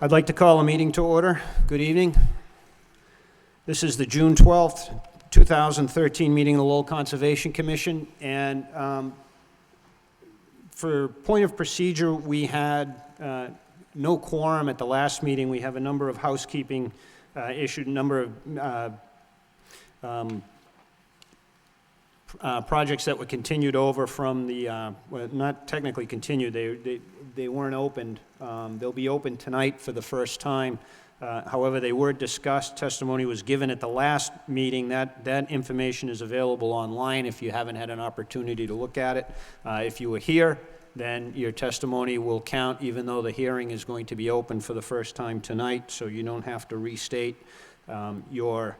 I'd like to call a meeting to order. Good evening. This is the June 12th, 2013 meeting of the Lowell Conservation Commission. And for point of procedure, we had no quorum at the last meeting. We have a number of housekeeping issued, a number of projects that were continued over from the, well, not technically continued, they weren't opened. They'll be opened tonight for the first time. However, they were discussed. Testimony was given at the last meeting. That information is available online if you haven't had an opportunity to look at it. If you were here, then your testimony will count, even though the hearing is going to be open for the first time tonight, so you don't have to restate your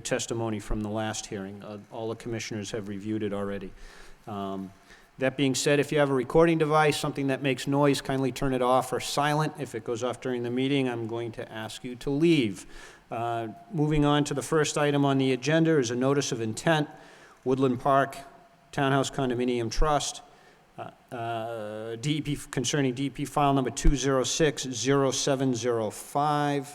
testimony from the last hearing. All the commissioners have reviewed it already. That being said, if you have a recording device, something that makes noise, kindly turn it off or silent. If it goes off during the meeting, I'm going to ask you to leave. Moving on to the first item on the agenda is a notice of intent, Woodland Park Townhouse Condominium Trust, DEP, concerning DEP file number 206-0705.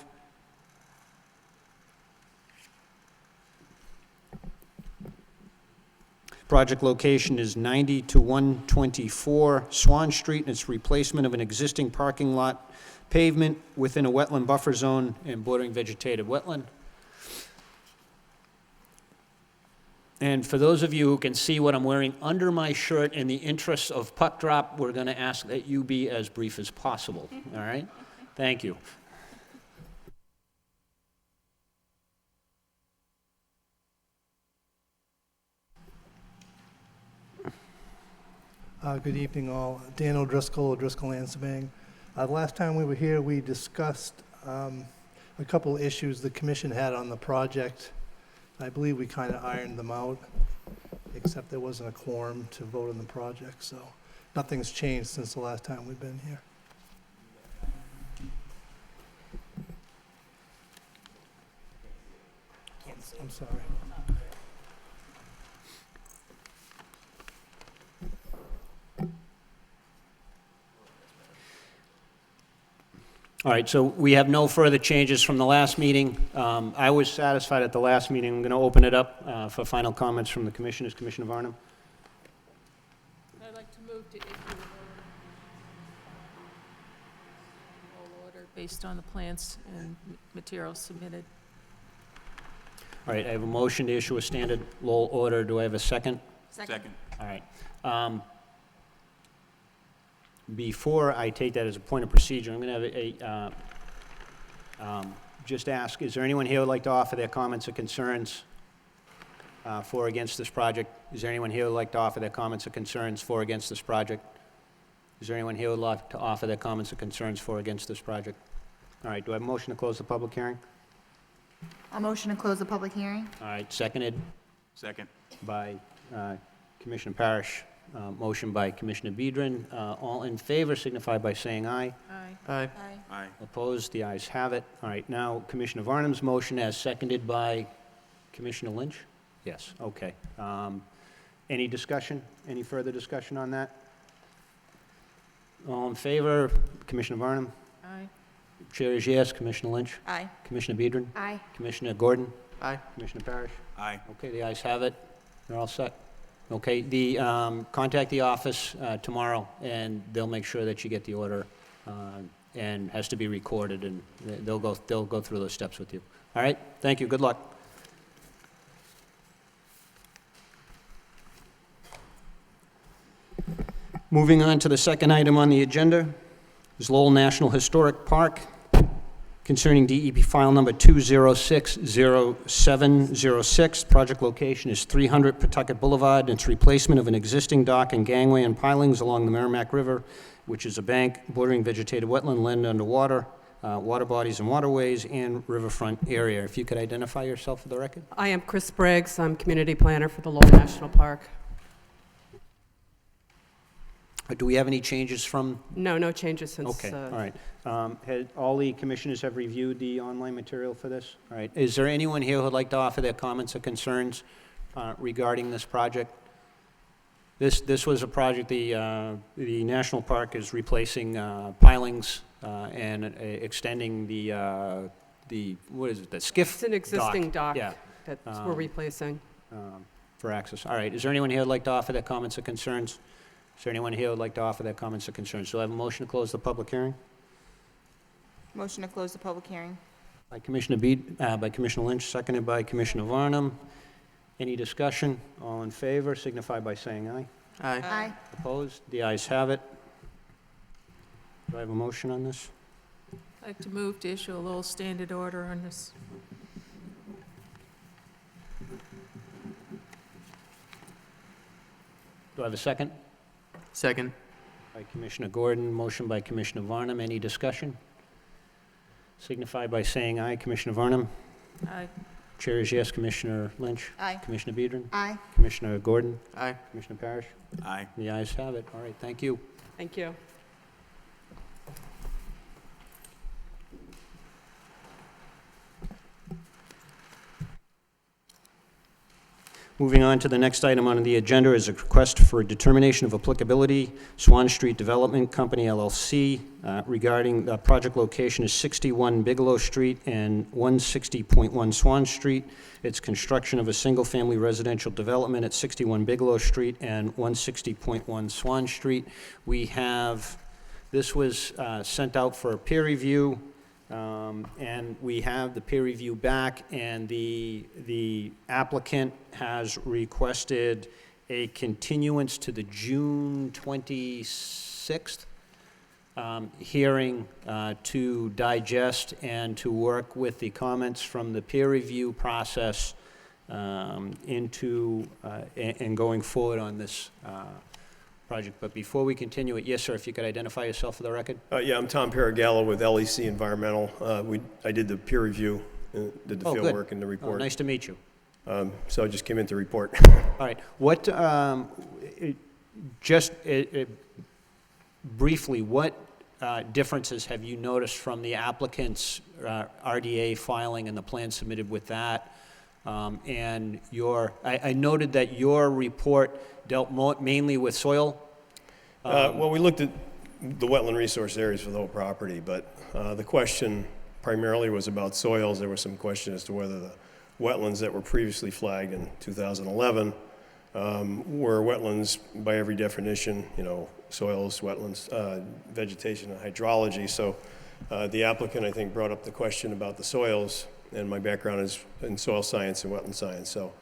Project location is 90 to 124 Swan Street, and it's replacement of an existing parking lot pavement within a wetland buffer zone and bordering vegetated wetland. And for those of you who can see what I'm wearing under my shirt, in the interest of puck drop, we're going to ask that you be as brief as possible, all right? Thank you. Good evening, all. Dan O'Driscoll, O'Driscoll Land Surveying. The last time we were here, we discussed a couple issues the commission had on the project. I believe we kind of ironed them out, except there wasn't a quorum to vote on the project, so nothing's changed since the last time we've been here. I'm sorry. All right, so we have no further changes from the last meeting. I was satisfied at the last meeting. I'm going to open it up for final comments from the commissioners. Commissioner Varnum? I'd like to move to issue an order based on the plans and materials submitted. All right, I have a motion to issue a standard Lowell order. Do I have a second? Second. All right. Before I take that as a point of procedure, I'm going to have just ask, is there anyone here who would like to offer their comments or concerns for or against this project? Is there anyone here who would like to offer their comments or concerns for or against this project? Is there anyone here who would like to offer their comments or concerns for or against this project? All right, do I have a motion to close the public hearing? A motion to close the public hearing? All right, seconded Second. by Commissioner Parrish. Motion by Commissioner Bedrin. All in favor signify by saying aye. Aye. Aye. Aye. Opposed? The ayes have it. All right, now Commissioner Varnum's motion as seconded by Commissioner Lynch? Yes, okay. Any discussion? Any further discussion on that? All in favor? Commissioner Varnum? Aye. Chair is yes. Commissioner Lynch? Aye. Commissioner Bedrin? Aye. Commissioner Gordon? Aye. Commissioner Parrish? Aye. Okay, the ayes have it. They're all set. Okay, contact the office tomorrow, and they'll make sure that you get the order, and has to be recorded, and they'll go through those steps with you. All right, thank you, good luck. Moving on to the second item on the agenda is Lowell National Historic Park, concerning DEP file number 206-0706. Project location is 300 Pawtucket Boulevard, and it's replacement of an existing dock and gangway and pilings along the Merrimack River, which is a bank bordering vegetated wetland, land underwater, water bodies and waterways, and riverfront area. If you could identify yourself for the record. I am Chris Briggs. I'm community planner for the Lowell National Park. Do we have any changes from? No changes since. Okay, all right. All the commissioners have reviewed the online material for this? All right. Is there anyone here who would like to offer their comments or concerns regarding this project? This was a project, the national park is replacing pilings and extending what is it, the skiff It's an existing dock Yeah, that we're replacing. for access. All right, is there anyone here who'd like to offer their comments or concerns? Is there anyone here who'd like to offer their comments or concerns? Do I have a motion to close the public hearing? Motion to close the public hearing. By Commissioner by Commissioner Lynch, seconded by Commissioner Varnum. Any discussion? All in favor, signify by saying aye. Aye. Opposed? The ayes have it. Do I have a motion on this? I'd like to move to issue a Lowell standard order on this. Do I have a second? Second. By Commissioner Gordon, motion by Commissioner Varnum. Any discussion? Signify by saying aye. Commissioner Varnum? Aye. Chair is yes. Commissioner Lynch? Aye. Commissioner Biedron? Aye. Commissioner Gordon? Aye. Commissioner Parrish? Aye. The ayes have it. All right, thank you. Thank you. Moving on to the next item on the agenda is a request for determination of applicability, Swan Street Development Company LLC, regarding the project location is 61 Bigelow Street and 160.1 Swan Street. It's construction of a single-family residential development at 61 Bigelow Street and 160.1 Swan Street. This was sent out for a peer review. And we have the peer review back, and the applicant has requested a continuance to the June 26th hearing to digest and to work with the comments from the peer review process into and going forward on this project. But before we continue it, yes, sir, if you could identify yourself for the record? Yeah, I'm Tom Paragallo with LEC Environmental. I did the peer review, did the Oh, field good. work and the Oh, report. nice to meet you. So I just came in to report. All right, what, just briefly, what differences have you noticed from the applicant's RDA filing and the plan submitted with that? And I noted that your report dealt mainly with soil. Well, we looked at the wetland resource areas for the whole property, but the question primarily was about soils. There was some question as to whether the wetlands that were previously flagged in 2011 were wetlands by every definition, soils, wetlands, vegetation, and hydrology. So the applicant, I think, brought up the question about the soils, and my background is in soil science and wetland science. So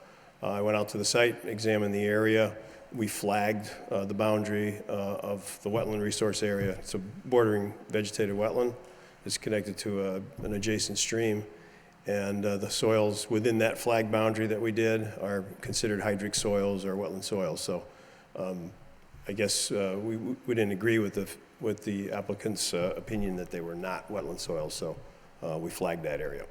I went out to the site, examined the area. We flagged the boundary of the wetland resource area. It's a bordering vegetated wetland. It's connected to an adjacent stream. And the soils within that flag boundary that we did are considered hydric soils or wetland soils. So I guess we didn't agree with the applicant's opinion that they were not wetland soils. So we flagged that area.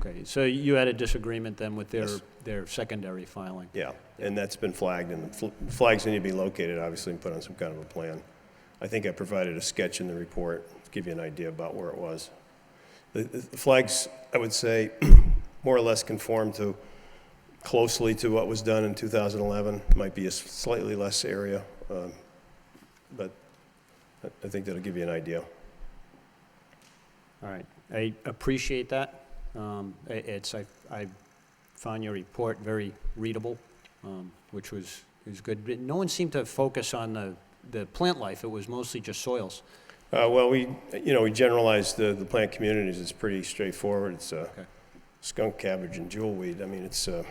Okay, so you had a disagreement then with Yes. their secondary filing? Yeah, and that's been flagged, and the flags need to be located, obviously, and put on some kind of a plan. I think I provided a sketch in the report to give you an idea about where it was. The flags, I would say, more or less conform closely to what was done in 2011. Might be a slightly less area, but I think that'll give you an idea. All right, I appreciate that. I found your report very readable, which was good. But no one seemed to focus on the plant life. It was mostly just soils. Well, we generalized the plant communities. It's pretty straightforward. It's skunk, cabbage, and jewelweed. I mean, it's, All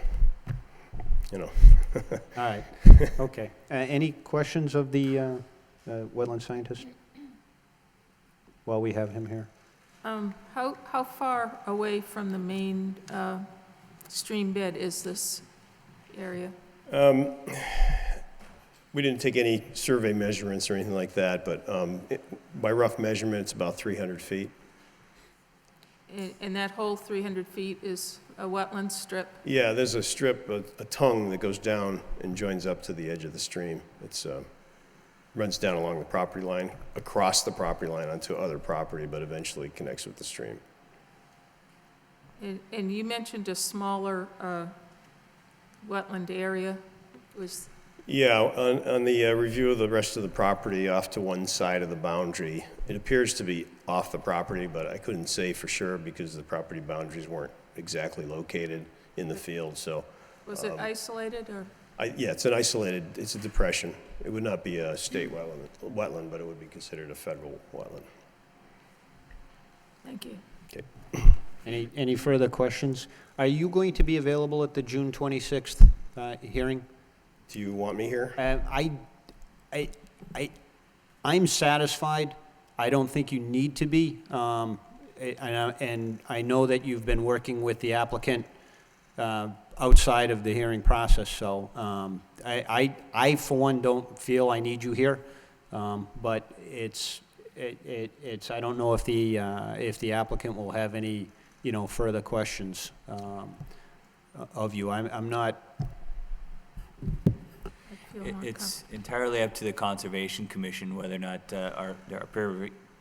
right, okay. Any questions of the wetland scientist while we have him here? How far away from the main stream bed is this area? We didn't take any survey measurements or anything like that, but by rough measurement, it's about 300 feet. And that whole 300 feet is a wetland strip? Yeah, there's a strip, a tongue that goes down and joins up to the edge of the stream. It's runs down along the property line, across the property line onto other property, but eventually connects with the stream. And you mentioned a smaller wetland area. Yeah, on the review of the rest of the property off to one side of the boundary, it appears to be off the property, but I couldn't say for sure because the property boundaries weren't exactly located in the field, so. Was it isolated, or? Yeah, it's an isolated, it's a depression. It would not be a state wetland, but it would be considered a federal wetland. Thank you. Okay. Any further questions? Are you going to be available at the June 26th hearing? Do you want me here? I'm satisfied. I don't think you need to be. And I know that you've been working with the applicant outside of the hearing process, so I for one, don't feel I need you here. But it's, I don't know if the applicant will have any, further questions of you. I'm not. I feel more It's entirely up to the Conservation Commission whether or not our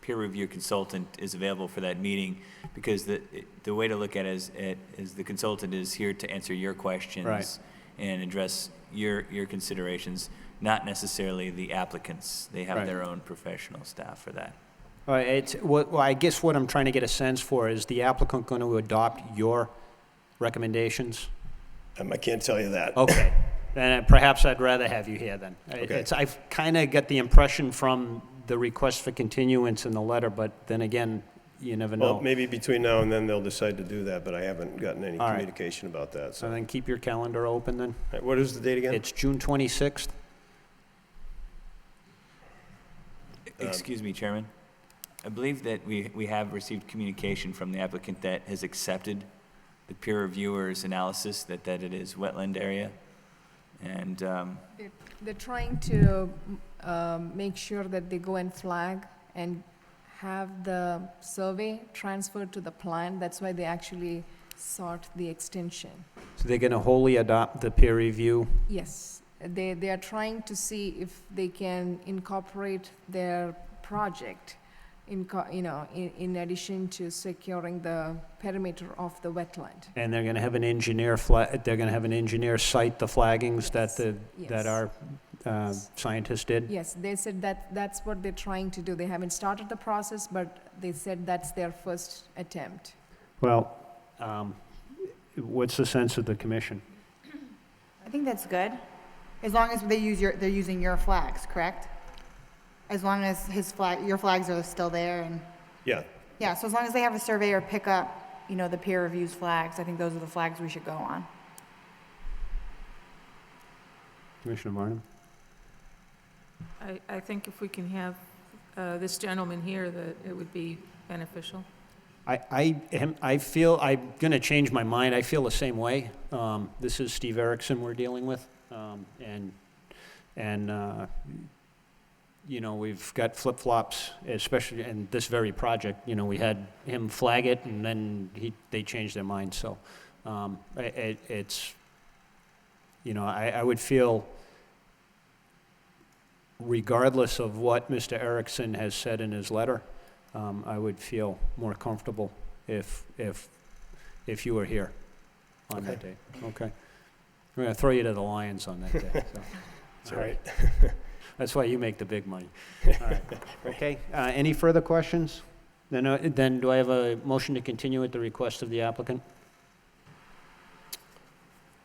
peer review consultant is available for that meeting, because the way to look at it is the consultant is here to answer your questions. Right. And address your considerations, not necessarily the applicants. They have Right. their own professional staff for that. Well, I guess what I'm trying to get a sense for is the applicant going to adopt your recommendations? I can't tell you that. Okay, then perhaps I'd rather have you here then. Okay. I've kind of got the impression from the request for continuance in the letter, but then again, you never Well, know. maybe between now and then they'll decide to do that, but I haven't gotten any All right. communication about that. So So, then keep your calendar open then. what is the date again? It's June 26th. Excuse me, Chairman. I believe that we have received communication from the applicant that has accepted the peer reviewer's analysis that it is wetland area. And They're trying to make sure that they go and flag and have the survey transferred to the plan. That's why they actually sought the extension. So they're going to wholly adopt the peer review. Yes, they are trying to see if they can incorporate their project in addition to securing the perimeter of the wetland. And they're going to have an engineer cite the flaggings that Yes. our scientists did? Yes, they said that's what they're trying to do. They haven't started the process, but they said that's their first attempt. Well, what's the sense of the commission? I think that's good, as long as they're using your flags, correct? As long as your flags are still there, and, Yeah, yeah, so as long as they have a surveyor pick up, the peer reviews flags, I think those are the flags we should go on. Commissioner Barnum? I think if we can have this gentleman here, that it would be beneficial. I feel, I'm going to change my mind. I feel the same way. This is Steve Erickson we're dealing with. We've got flip-flops, especially in this very project. We had him flag it, and then they changed their mind. So it's, I would feel, regardless of what Mr. Erickson has said in his letter, I would feel more comfortable if you were here on that day. Okay. We're going to throw you to the lions on that day. So. it's all right. That's why you make the big money. All right. Okay. Any further questions? Then do I have a motion to continue at the request of the applicant?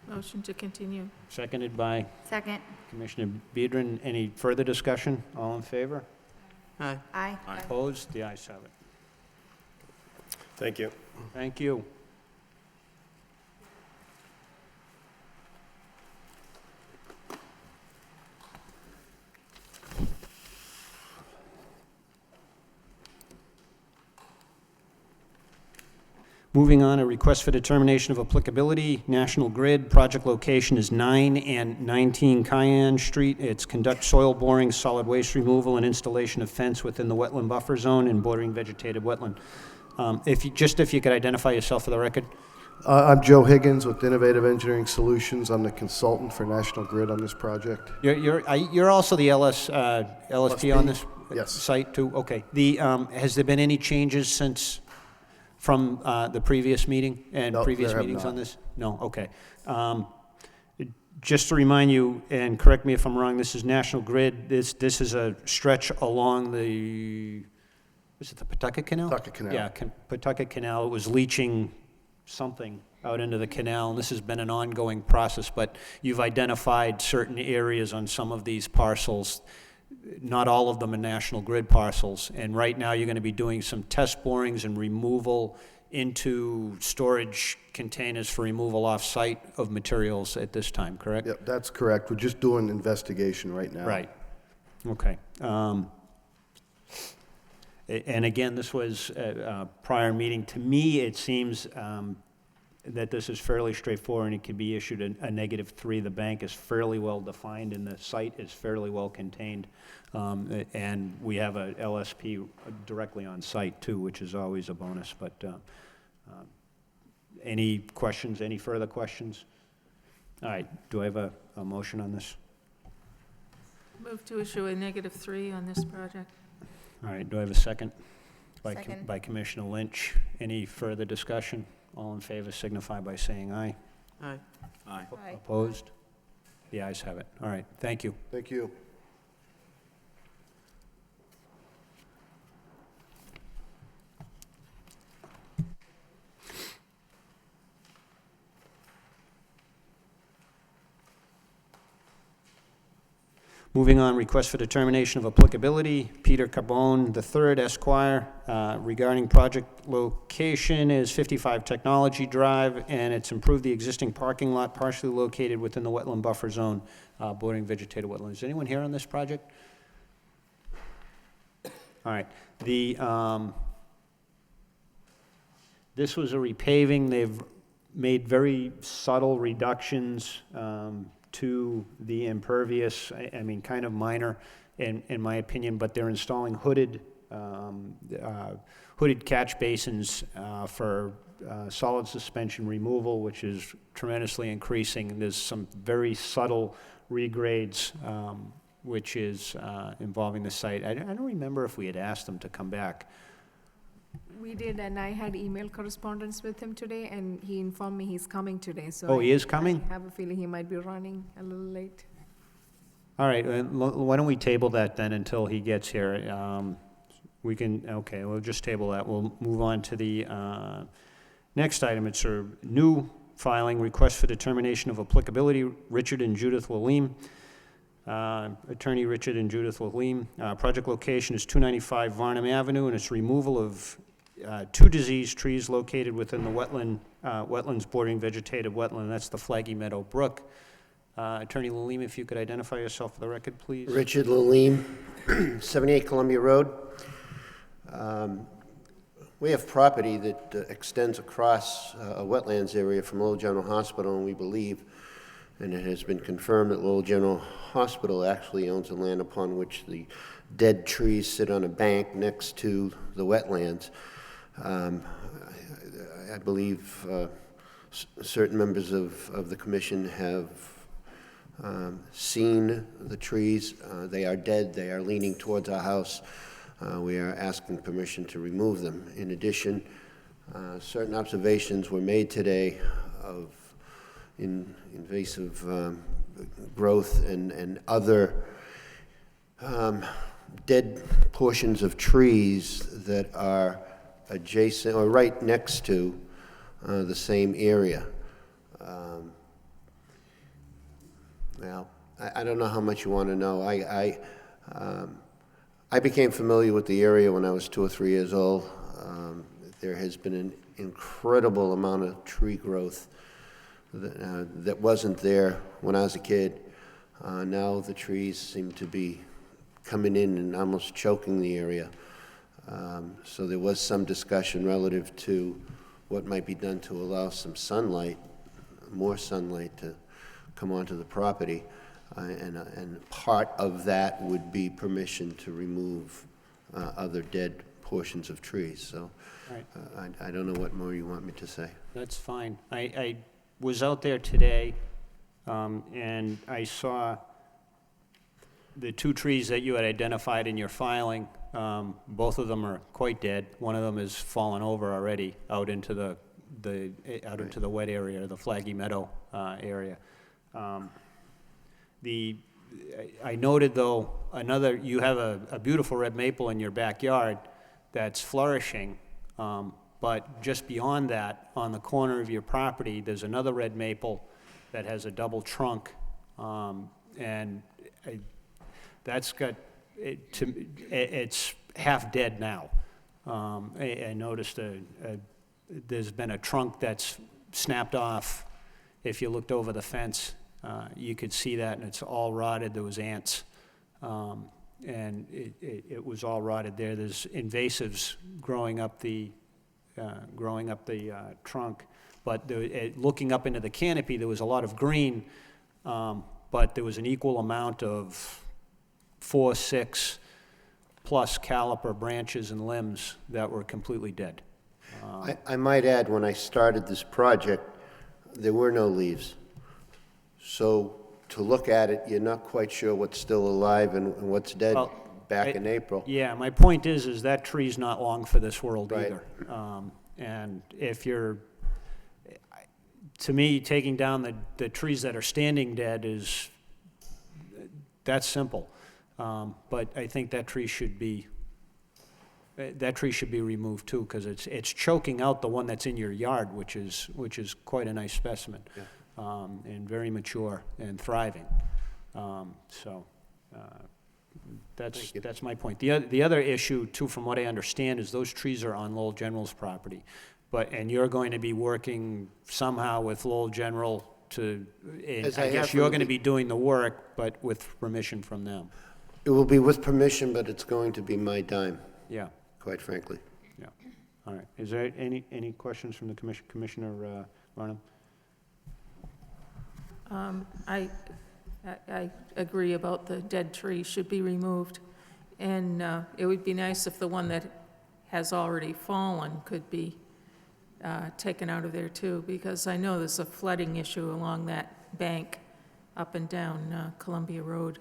Motion to continue. Seconded by Second. Commissioner Biedron. Any further discussion? All in favor? Aye. Opposed? The ayes have it. Thank you. Thank you. Moving on, a request for determination of applicability. National Grid, project location is 9 and 19 Cayenne Street. It's conduct soil boring, solid waste removal, and installation of fence within the wetland buffer zone and bordering vegetated wetland. If you could identify yourself for the record. I'm Joe Higgins with Innovative Engineering Solutions. I'm the consultant for National Grid on this project. You're also the LSP on this Yes. site too? Okay. Has there been any changes from the previous meeting and No, previous there have meetings on not. this? No, okay. Just to remind you, and correct me if I'm wrong, this is National Grid. This is a stretch along the, is it the Pawtucket Canal? Pawtucket Canal. Yeah, Pawtucket Canal. It was leaching something out into the canal, and this has been an ongoing process, but you've identified certain areas on some of these parcels. Not all of them are National Grid parcels, and right now you're going to be doing some test borings and removal into storage containers for removal off-site of materials at this time, correct? Yep, that's correct. We're just doing investigation right now. Right. Okay. And again, this was a prior meeting. To me, it seems that this is fairly straightforward, and it can be issued a -3. The bank is fairly well defined, and the site is fairly well contained. And we have a LSP directly on site, too, which is always a bonus. But any questions, any further questions? All right, do I have a motion on this? Move to issue a -3 on this project. All right, do I have a second? Second. By Commissioner Lynch. Any further discussion? All in favor signify by saying aye. Aye. Aye. Opposed? The ayes have it. All right, thank you. Thank you. Moving on, request for determination of applicability. Peter Carbone III, Esquire, regarding project location is 55 Technology Drive, and it's improved the existing parking lot partially located within the wetland buffer zone, bordering vegetated wetlands. Is anyone here on this project? All right. This was a repaving. They've made very subtle reductions to the impervious, I mean, kind of minor in my opinion, but they're installing hooded catch basins for solid suspension removal, which is tremendously increasing. And there's some very subtle regrades, which is involving the site. I don't remember if we had asked them to come back. We did, and I had email correspondence with him today, and he informed me he's coming today, so. Oh, he is coming? I have a feeling he might be running a little late. All right, why don't we table that then until he gets here? We can, okay, we'll just table that. We'll move on to the next item. It's a new filing, request for determination of applicability, Richard and Judith Lalim. Attorney Richard and Judith Lalim. Project location is 295 Varnum Avenue, and it's removal of 2 diseased trees located within the wetlands bordering vegetated wetland. That's the Flaggy Meadow Brook. Attorney Lalim, if you could identify yourself for the record, please. Richard Lalim, 78 Columbia Road. We have property that extends across a wetlands area from Lowell General Hospital, and we believe, and it has been confirmed, that Lowell General Hospital actually owns the land upon which the dead trees sit on a bank next to the wetlands. I believe certain members of the commission have seen the trees. They are dead. They are leaning towards our house. We are asking permission to remove them. In addition, certain observations were made today of invasive growth and other dead portions of trees that are adjacent or right next to the same area. Now, I don't know how much you want to know. I became familiar with the area when I was 2 or 3 years old. There has been an incredible amount of tree growth that wasn't there when I was a kid. Now the trees seem to be coming in and almost choking the area. So there was some discussion relative to what might be done to allow some sunlight, more sunlight to come onto the property. And part of that would be permission to remove other dead portions of trees. So Right. I don't know what more you want me to say. That's fine. I was out there today, and I saw the 2 trees that you had identified in your filing. Both of them are quite dead. One of them has fallen over already out into the into the wet area, the Flaggy Meadow area. I noted, though, you have a beautiful red maple in your backyard that's flourishing, but just beyond that, on the corner of your property, there's another red maple that has a double trunk, and that's got, it's half dead now. I noticed there's been a trunk that's snapped off. If you looked over the fence, you could see that, and it's all rotted. There was ants, and it was all rotted there. There's invasives growing up the trunk, but looking up into the canopy, there was a lot of green, but there was an equal amount of 4, 6 plus caliper branches and limbs that were completely dead. I might add, when I started this project, there were no leaves. So to look at it, you're not quite sure what's still alive and what's dead Well, back in April. Yeah, my point is that tree's not long for this world Right. either. And if you're, to me, taking down the trees that are standing dead that's simple. But I think that tree should be removed too, because it's choking out the one that's in your yard, which is quite a nice specimen. Yeah. And very mature and thriving. Thank you. That's my point. The other issue too, from what I understand, is those trees are on Lowell General's property. And you're going to be working somehow with Lowell General and As I I have guess from you're the going to be doing the work, but with permission from them. It will be with permission, but it's going to be my dime, Yeah, quite frankly. yeah. All right. Is there any questions from the commission? Commissioner Arnhem? I agree about the dead tree should be removed, and it would be nice if the one that has already fallen could be taken out of there too, because I know there's a flooding issue along that bank up and down Columbia Road.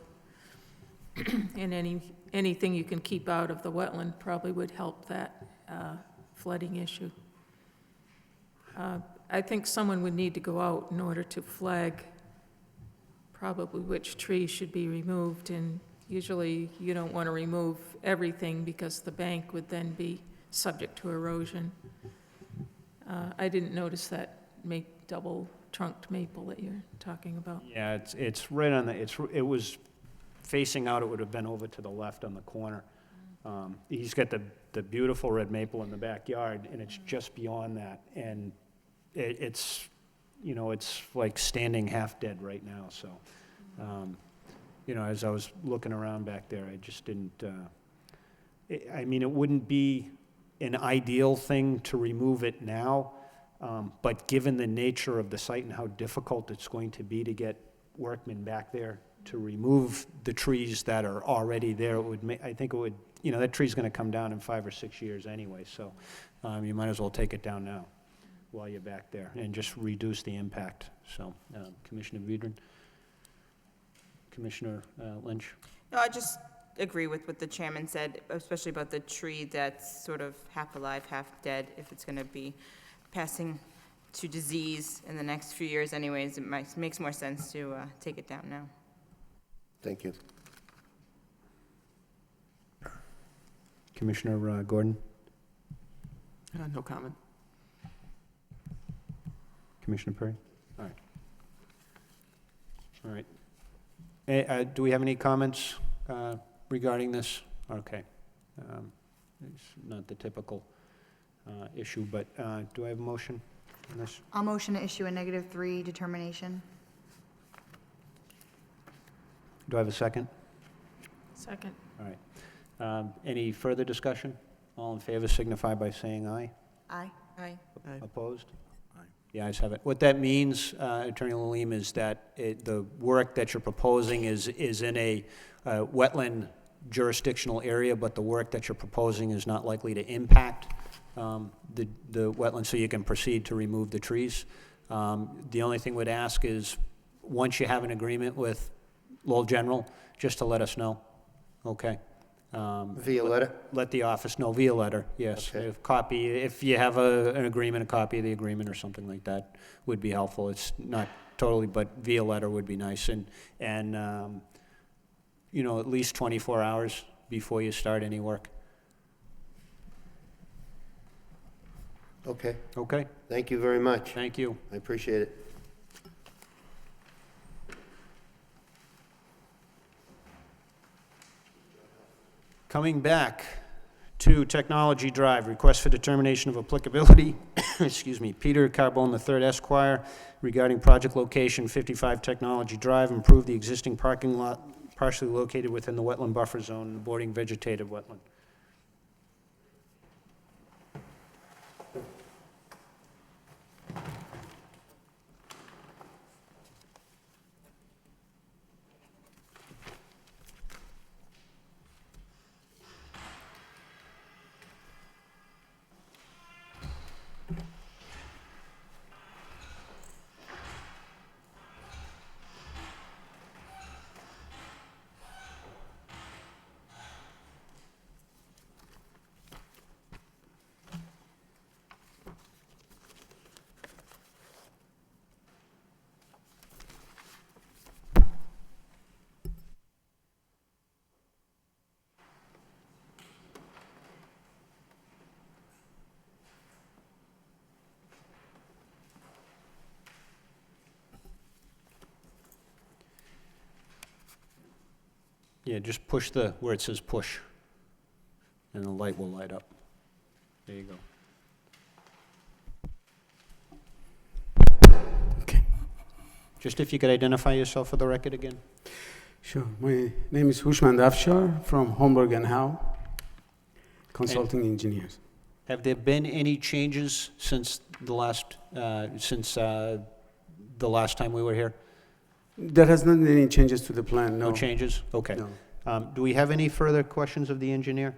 And anything you can keep out of the wetland probably would help that flooding issue. I think someone would need to go out in order to flag probably which trees should be removed, and usually you don't want to remove everything because the bank would then be subject to erosion. I didn't notice that double trunked maple that you're talking about. Yeah, it's right on it was facing out, it would have been over to the left on the corner. He's got the beautiful red maple in the backyard, and it's just beyond that, and it's like standing half dead right now, so, as I was looking around back there, I just didn't, it wouldn't be an ideal thing to remove it now, but given the nature of the site and how difficult it's going to be to get workmen back there to remove the trees that are already there, I think it would, that tree's gonna come down in 5 or 6 years anyway, so, you might as well take it down now while you're back there and just reduce the impact. So, Commissioner Vedran? Commissioner Lynch? No, I just agree with what the chairman said, especially about the tree that's sort of half alive, half dead. If it's going to be passing to disease in the next few years anyways, it makes more sense to take it down now. Thank you. Commissioner Gordon? No comment. Commissioner Perry? All right. All right. Do we have any comments regarding this? Okay. It's not the typical issue, but do I have a motion on this? I'll motion to issue a -3 determination. Do I have a second? Second. All right. Any further discussion? All in favor signify by saying aye. Aye. Aye. Opposed? The ayes have it. What that means, Attorney Lalim, is that the work that you're proposing is in a wetland jurisdictional area, but the work that you're proposing is not likely to impact the wetland, so you can proceed to remove the trees. The only thing we'd ask is, once you have an agreement with Lowell General, just to let us know, okay? Via letter? Let the office know via letter, yes. Okay. If you have an agreement, a copy of the agreement or something like that would be helpful. It's not totally, but via letter would be nice, and you know, at least 24 hours before you start any work. Okay, Okay, thank you very much. thank you. I appreciate it. Coming back to Technology Drive, request for determination of applicability, excuse me, Peter Carbone III Esquire, regarding project location 55 Technology Drive, improve the existing parking lot partially located within the wetland buffer zone and bordering vegetative wetland. Yeah, just push where it says push, and the light will light up. There you go. Okay, Just if you could identify yourself for the record again. sure. My name is Hushman Dafshar from Homburg and Howe, consulting engineers. Have there been any changes since the last time we were here? There has not been any changes to the plan, no. No changes? Okay. No. Do we have any further questions of the engineer?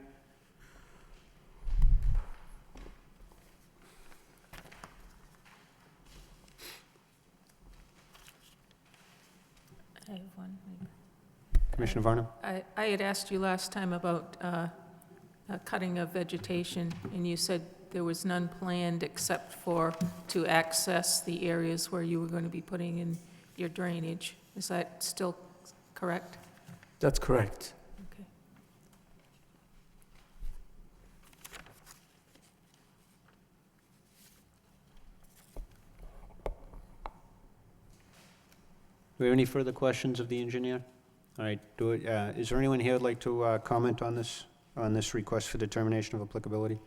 I have one. Commissioner Varnum? I had asked you last time about cutting of vegetation, and you said there was none planned except for to access the areas where you were going to be putting in your drainage. Is that still correct? That's correct. Okay. Do we have any further questions of the engineer? All right, is there anyone here who'd like to comment on this request for determination of applicability?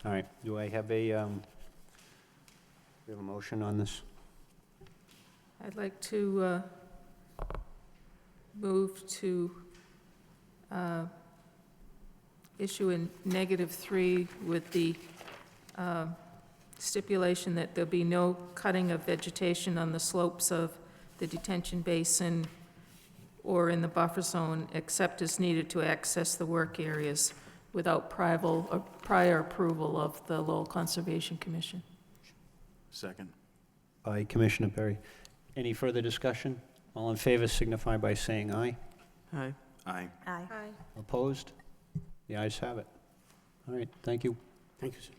All right, do I have we have a motion on this? I'd like to move to issue a -3 with the stipulation that there'll be no cutting of vegetation on the slopes of the detention basin or in the buffer zone except as needed to access the work areas without prior approval of the Lowell Conservation Commission. Second. By Commissioner Perry. Any further discussion? All in favor signify by saying aye. Aye. Aye. Aye. Opposed? The ayes have it. All right, thank you. Thank you, sir.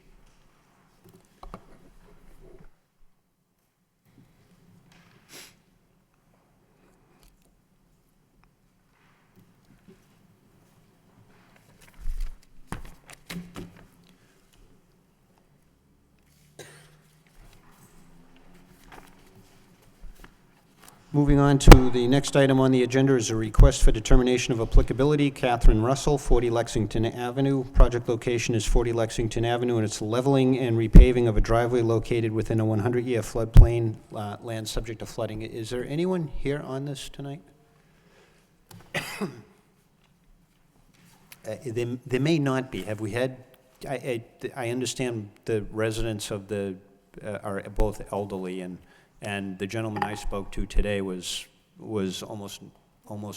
Moving on to the next item on the agenda is a request for determination of applicability. Catherine Russell, 40 Lexington Avenue. Project location is 40 Lexington Avenue, and it's leveling and repaving of a driveway located within a 100-year floodplain, land subject to flooding. Is there anyone here on this tonight? There may not be. Have we had, I understand the residents of are both elderly, and the gentleman I spoke to today was almost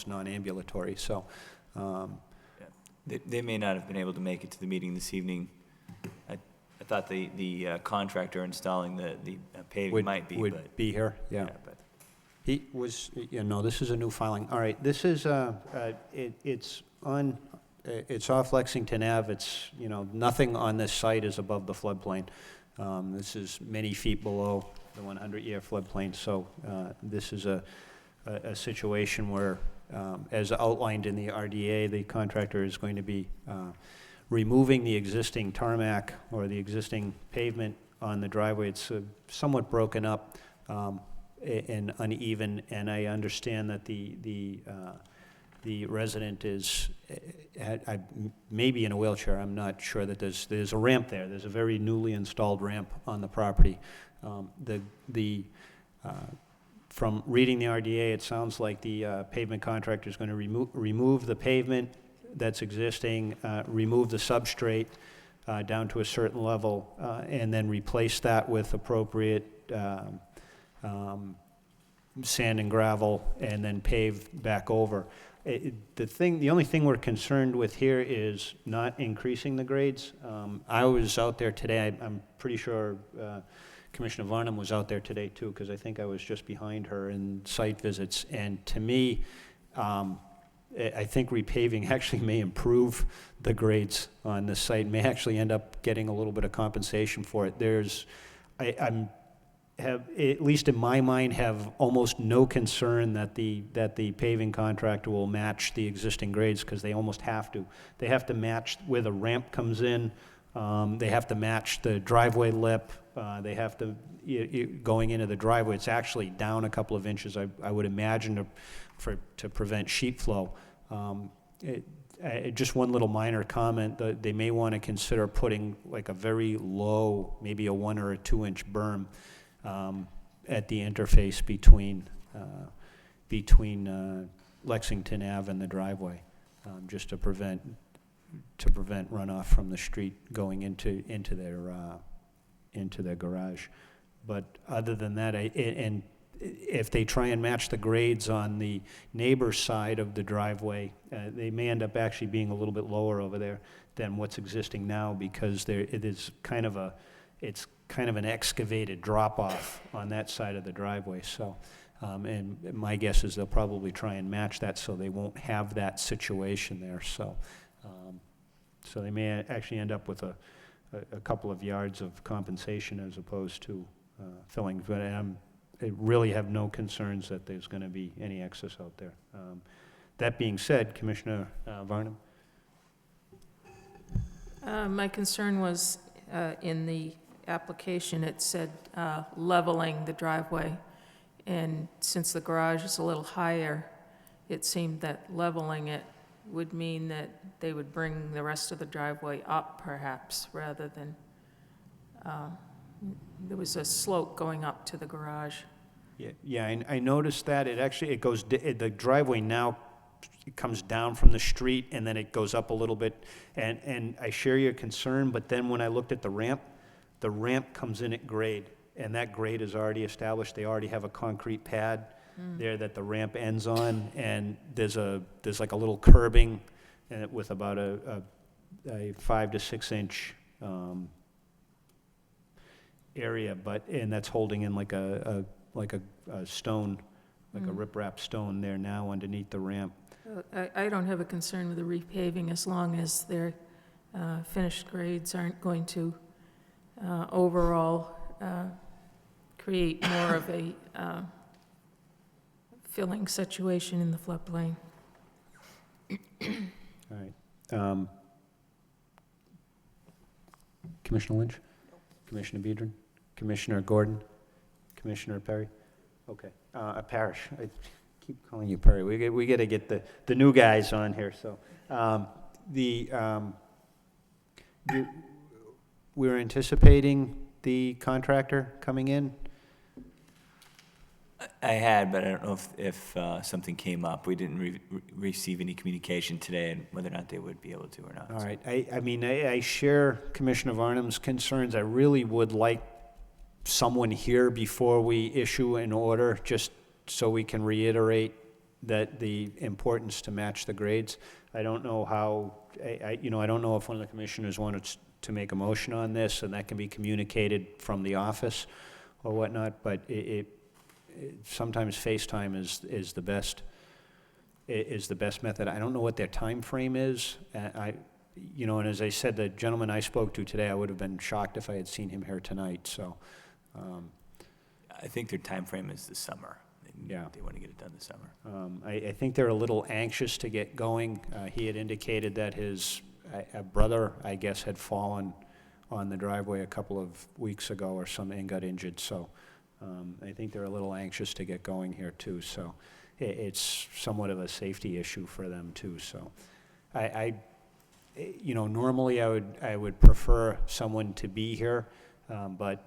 non-ambulatory, so. They may not have been able to make it to the meeting this evening. I thought the contractor installing the paving might be, but. Would be here, yeah. But He was, no, this is a new filing. All right, this is, it's off Lexington Ave. It's, nothing on this site is above the floodplain. This is many feet below the 100-year floodplain, so this is a situation where, as outlined in the RDA, the contractor is going to be removing the existing tarmac or the existing pavement on the driveway. It's somewhat broken up and uneven, and I understand that the resident is maybe in a wheelchair. I'm not sure that there's a ramp there. There's a very newly installed ramp on the property. From reading the RDA, it sounds like the pavement contractor is going to remove the pavement that's existing, remove the substrate down to a certain level, and then replace that with appropriate sand and gravel, and then pave back over. The only thing we're concerned with here is not increasing the grades. I was out there today. I'm pretty sure Commissioner Varnum was out there today too, because I think I was just behind her in site visits. And to me, I think repaving actually may improve the grades on this site, may actually end up getting a little bit of compensation for it. At least in my mind, have almost no concern that the paving contractor will match the existing grades, because they almost have to. They have to match where the ramp comes in. They have to match the driveway lip. They have to, going into the driveway, it's actually down a couple of inches, I would imagine, to prevent sheet flow. Just one little minor comment, that they may want to consider putting like a very low, maybe a 1 or a 2 inch berm at the interface between Lexington Ave and the driveway, just to prevent runoff from the street going into their garage. But other than that, and if they try and match the grades on the neighbor's side of the driveway, they may end up actually being a little bit lower over there than what's existing now, because it's kind of an excavated drop-off on that side of the driveway. So, and my guess is they'll probably try and match that so they won't have that situation there. So, so they may actually end up with a couple of yards of compensation as opposed to filling. But I really have no concerns that there's going to be any excess out there. That being said, Commissioner Varnum? My concern was in the application, it said leveling the driveway. And since the garage is a little higher, it seemed that leveling it would mean that they would bring the rest of the driveway up, perhaps, rather than, there was a slope going up to the garage. Yeah, I noticed that. The driveway now, it comes down from the street and then it goes up a little bit. And I share your concern, but then when I looked at the ramp comes in at grade, and that grade is already established. They already have a concrete pad there that the ramp ends on, and there's like a little curbing with about a 5 to 6 inch area, and that's holding in like a stone, like a riprap stone there now underneath the ramp. I don't have a concern with the repaving as long as their finished grades aren't going to overall create more of a filling situation in the floodplain. All right. Commissioner Lynch? Commissioner Biedron? Commissioner Gordon? Commissioner Perry? Okay. Parrish. I keep calling you Perry. We got to get the new guys on here. So we're anticipating the contractor coming in. I had, but I don't know if something came up. We didn't receive any communication today, and whether or not they would be able to or not. All right. I share Commissioner Varnum's concerns. I really would like someone here before we issue an order, just so we can reiterate that the importance to match the grades. I don't know how, I don't know if one of the commissioners wanted to make a motion on this, and that can be communicated from the office or whatnot, but sometimes FaceTime is the best method. I don't know what their time frame is. you know, and as I said, the gentleman I spoke to today, I would have been shocked if I had seen him here tonight, so, I think their time frame is the summer. Yeah. They want to get it done this summer. I think they're a little anxious to get going. He had indicated that his a brother, I guess, had fallen on the driveway a couple of weeks ago or something and got injured, so I think they're a little anxious to get going here too, so it's somewhat of a safety issue for them too, so you know, normally I would prefer someone to be here, but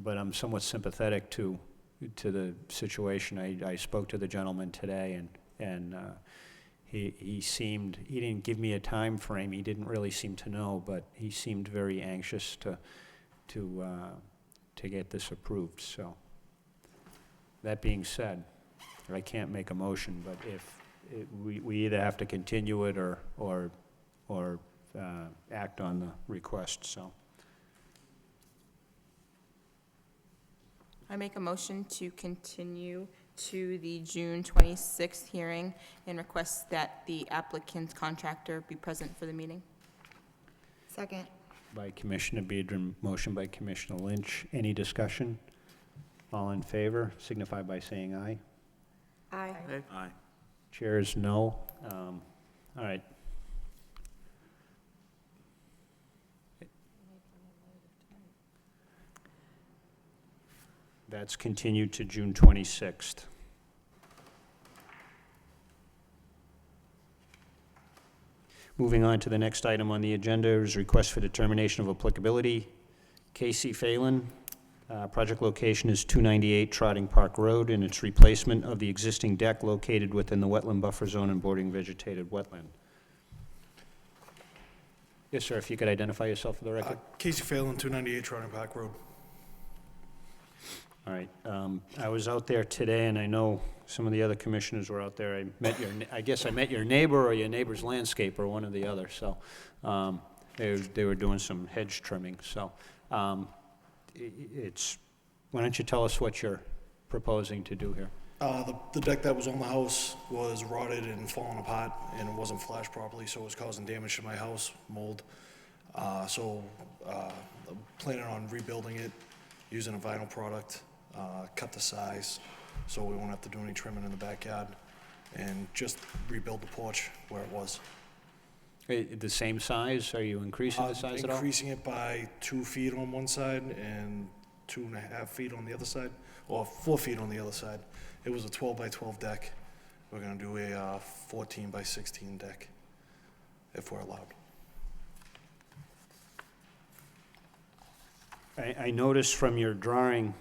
I'm somewhat sympathetic to the situation. I spoke to the gentleman today, and he seemed, he didn't give me a time frame. He didn't really seem to know, but he seemed very anxious to get this approved. So that being said, I can't make a motion, but if we either have to continue it or act on the request. So. I make a motion to continue to the June 26th hearing and request that the applicant's contractor be present for the meeting. Second. By Commissioner Beedram, motion by Commissioner Lynch. Any discussion? All in favor, signify by saying aye. Aye. Aye. Chair is no. All right. That's continued to June 26th. Moving on to the next item on the agenda is request for determination of applicability. Casey Phelan, project location is 298 Trotting Park Road, and its replacement of the existing deck located within the wetland buffer zone and bordering vegetated wetland. Yes, sir, if you could identify yourself for the record. Casey Phelan, 298 Trotting Park Road. All right, I was out there today, and I know some of the other commissioners were out there. I guess I met your neighbor or your neighbor's landscaper, one or the other, so they were doing some hedge trimming, so why don't you tell us what you're proposing to do here? The deck that was on the house was rotted and falling apart, and it wasn't flashed properly, so it was causing damage to my house, mold. I'm planning on rebuilding it using a vinyl product. Cut the size so we won't have to do any trimming in the backyard, and just rebuild the porch where it was. The same size? Are you increasing the size at all? Increasing it by 2 feet on one side and 2.5 feet on the other side, or 4 feet on the other side. It was a 12 by 12 deck. We're gonna do a 14 by 16 deck, if we're allowed. I noticed from your drawing,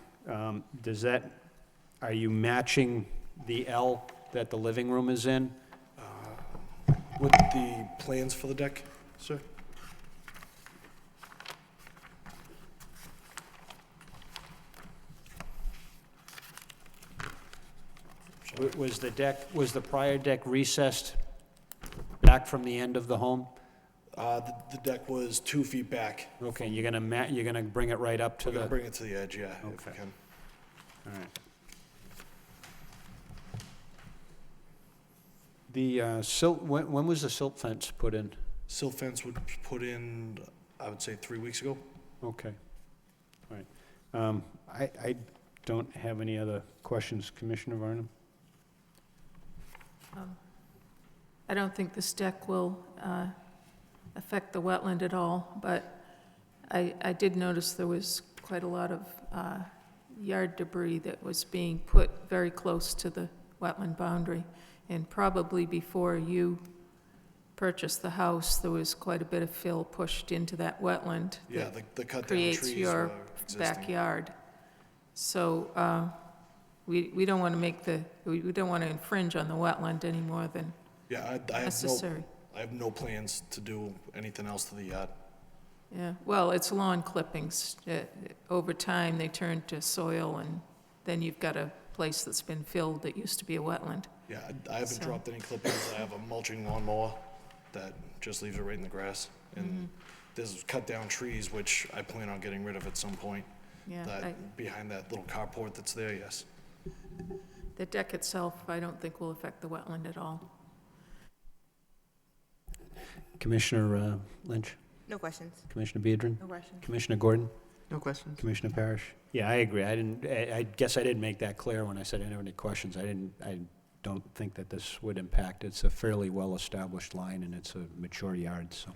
are you matching the L that the living room is in? With the plans for the deck, sir? Was the prior deck recessed back from the end of the home? The deck was 2 feet back. Okay, you're gonna bring it right up to We're the... gonna bring it to the edge, yeah, if we Okay. can. All right. The silt, when was the silt fence put in? Silt fence was put in, I would say 3 weeks ago. Okay. All right. I don't have any other questions. Commissioner Varnum? I don't think this deck will affect the wetland at all, but I did notice there was quite a lot of yard debris that was being put very close to the wetland boundary. And probably before you purchased the house, there was quite a bit of fill pushed into that wetland. Yeah, that the cut down creates trees your were existing. backyard. So we don't want to we don't want to infringe on the wetland any more than Yeah, necessary. I have no plans to do anything else to the yard. Yeah, well, it's lawn clippings. Over time, they turn to soil, and then you've got a place that's been filled that used to be a wetland. Yeah, I haven't So- dropped any clippings. I have a mulching lawnmower that just leaves it right in the grass. And there's cut down trees, which I plan on getting rid of at some point. Yeah, That, behind that little carport that's there, yes. the deck itself, I don't think will affect the wetland at all. Commissioner Lynch? No questions. Commissioner Biedron? No questions. Commissioner Gordon? No questions. Commissioner Parrish? Yeah, I agree. I guess I didn't make that clear when I said I didn't have any questions. I don't think that this would impact. It's a fairly well-established line, and it's a mature yard, so.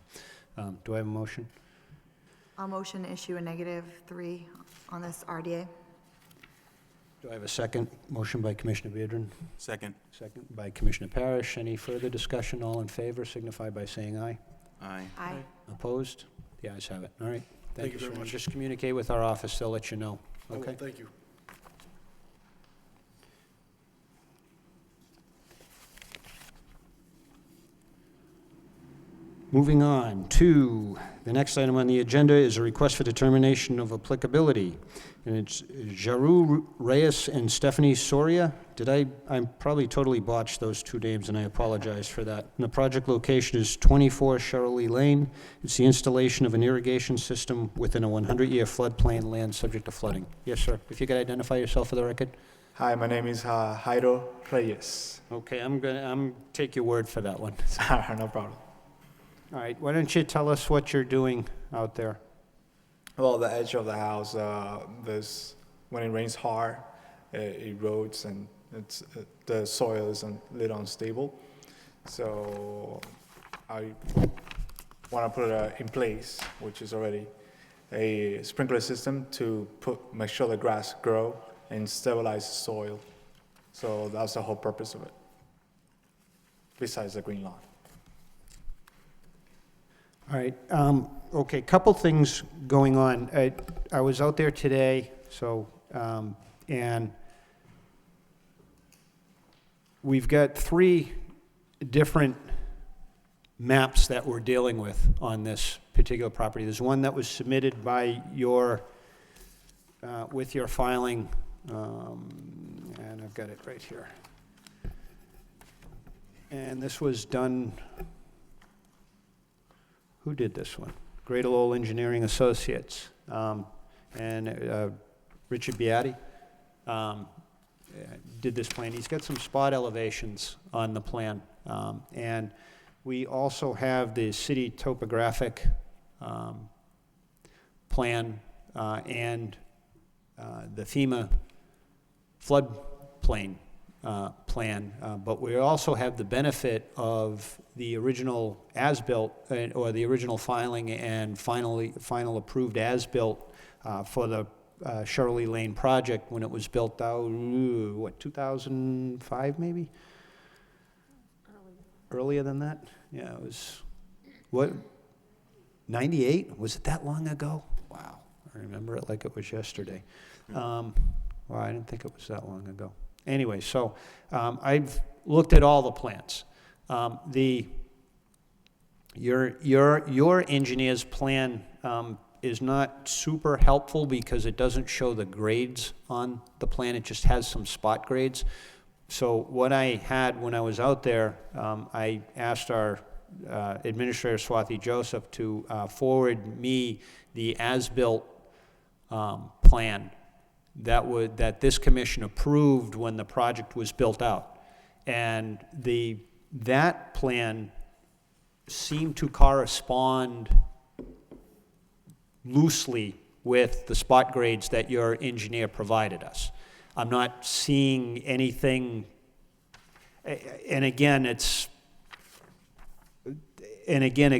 Do I have a motion? I'll motion to issue a -3 on this RDA. Do I have a second? Motion by Commissioner Biedron, Second. second by Commissioner Parrish. Any further discussion? All in favor signify by saying aye. Aye. Aye. Opposed? The ayes have it. All right. Thank you very Sherman. much. Just communicate with our office. They'll let you know. I will, Okay? thank you. Moving on to the next item on the agenda is a request for determination of applicability. And it's Jaru Reyes and Stephanie Soria. I probably totally botched those two names, and I apologize for that. And the project location is 24 Shirley Lane. It's the installation of an irrigation system within a 100-year floodplain land subject to flooding. Yes, sir. If you could identify yourself for the record. Hi, my name is Jairo Reyes. Okay, I'm take your word for that one. No problem. All right, why don't you tell us what you're doing out there? Well, the edge of the house, when it rains hard, it erodes and the soil is a little unstable. So I want to put in place, which is already a sprinkler system to make sure the grass grow and stabilize the soil. So that's the whole purpose of it, besides the green lawn. All right, okay, couple things going on. I was out there today, so, and we've got 3 different maps that we're dealing with on this particular property. There's one that was submitted by with your filing, and I've got it right here. And this was done. Who did this one? Great Lowell Engineering Associates, and Richard Beatty did this plan. He's got some spot elevations on the plan, and we also have the city topographic plan and the FEMA floodplain plan, but we also have the benefit of the original as-built, or the original filing and final approved as-built for the Shirley Lane project when it was built out, 2005 maybe? Earlier than that? Yeah, it was, 98? Was it that long ago? Wow, I remember it like it was yesterday. Well, I didn't think it was that long ago. Anyway, so I've looked at all the plans. Your engineer's plan is not super helpful because it doesn't show the grades on the plan. It just has some spot grades. So what I had when I was out there, I asked our Administrator Swathi Joseph to forward me the as-built plan that this commission approved when the project was built out. And that plan seemed to correspond loosely with the spot grades that your engineer provided us. I'm not seeing anything, and again, it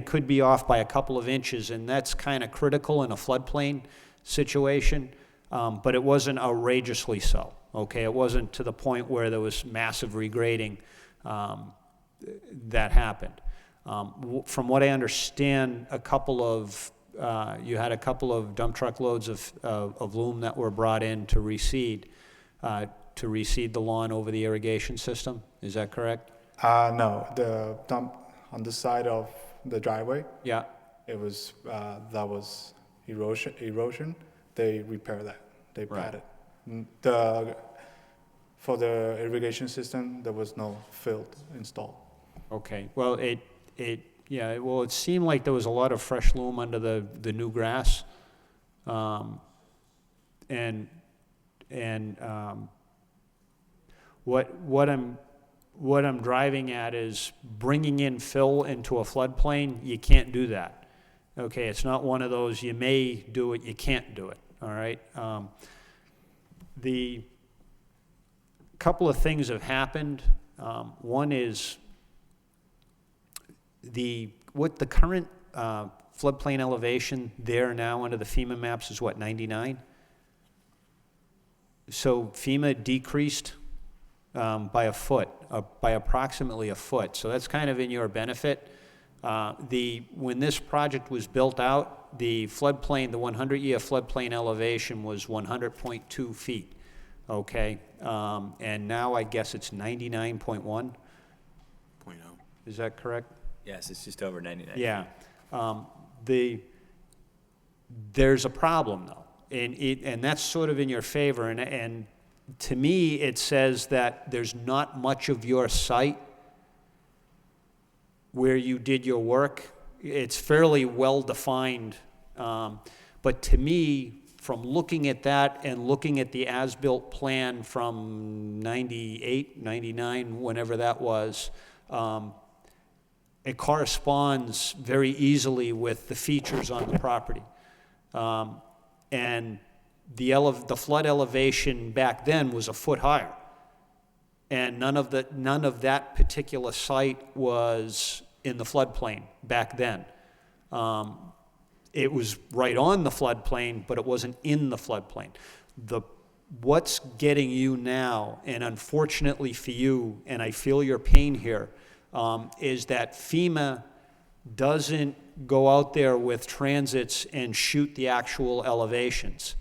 could be off by a couple of inches, and that's kind of critical in a floodplain situation. But it wasn't outrageously so, okay? It wasn't to the point where there was massive regrading that happened. From what I understand, you had a couple of dump truck loads of loam that were brought in to reseed the lawn over the irrigation system. Is that correct? No, the dump on the side of the driveway. Yeah. It was that was erosion. They repair that. They pad it. For the irrigation system, there was no field installed. Okay. Well, it seemed like there was a lot of fresh loam under the new grass, what I'm what I'm driving at is bringing in fill into a floodplain, you can't do that. Okay, it's not one of those, you may do it, you can't do it, all right? The couple of things have happened. One is what the current floodplain elevation there now under the FEMA maps is what, 99? So FEMA decreased by a foot, by approximately a foot. So that's kind of in your benefit. When this project was built out, the floodplain, the 100-year floodplain elevation was 100.2 feet, okay? And now I guess it's 99.1? 0.0. Is that correct? Yes, it's just over 99. Yeah. There's a problem, though, and that's sort of in your favor, and to me, it says that there's not much of your site where you did your work. It's fairly well-defined, but to me, from looking at that and looking at the as-built plan from 98, 99, whenever that was, it corresponds very easily with the features on the property. And the flood elevation back then was a foot higher. And none of that particular site was in the floodplain back then. It was right on the floodplain, but it wasn't in the floodplain. What's getting you now, and unfortunately for you, and I feel your pain here, is that FEMA doesn't go out there with transits and shoot the actual elevations.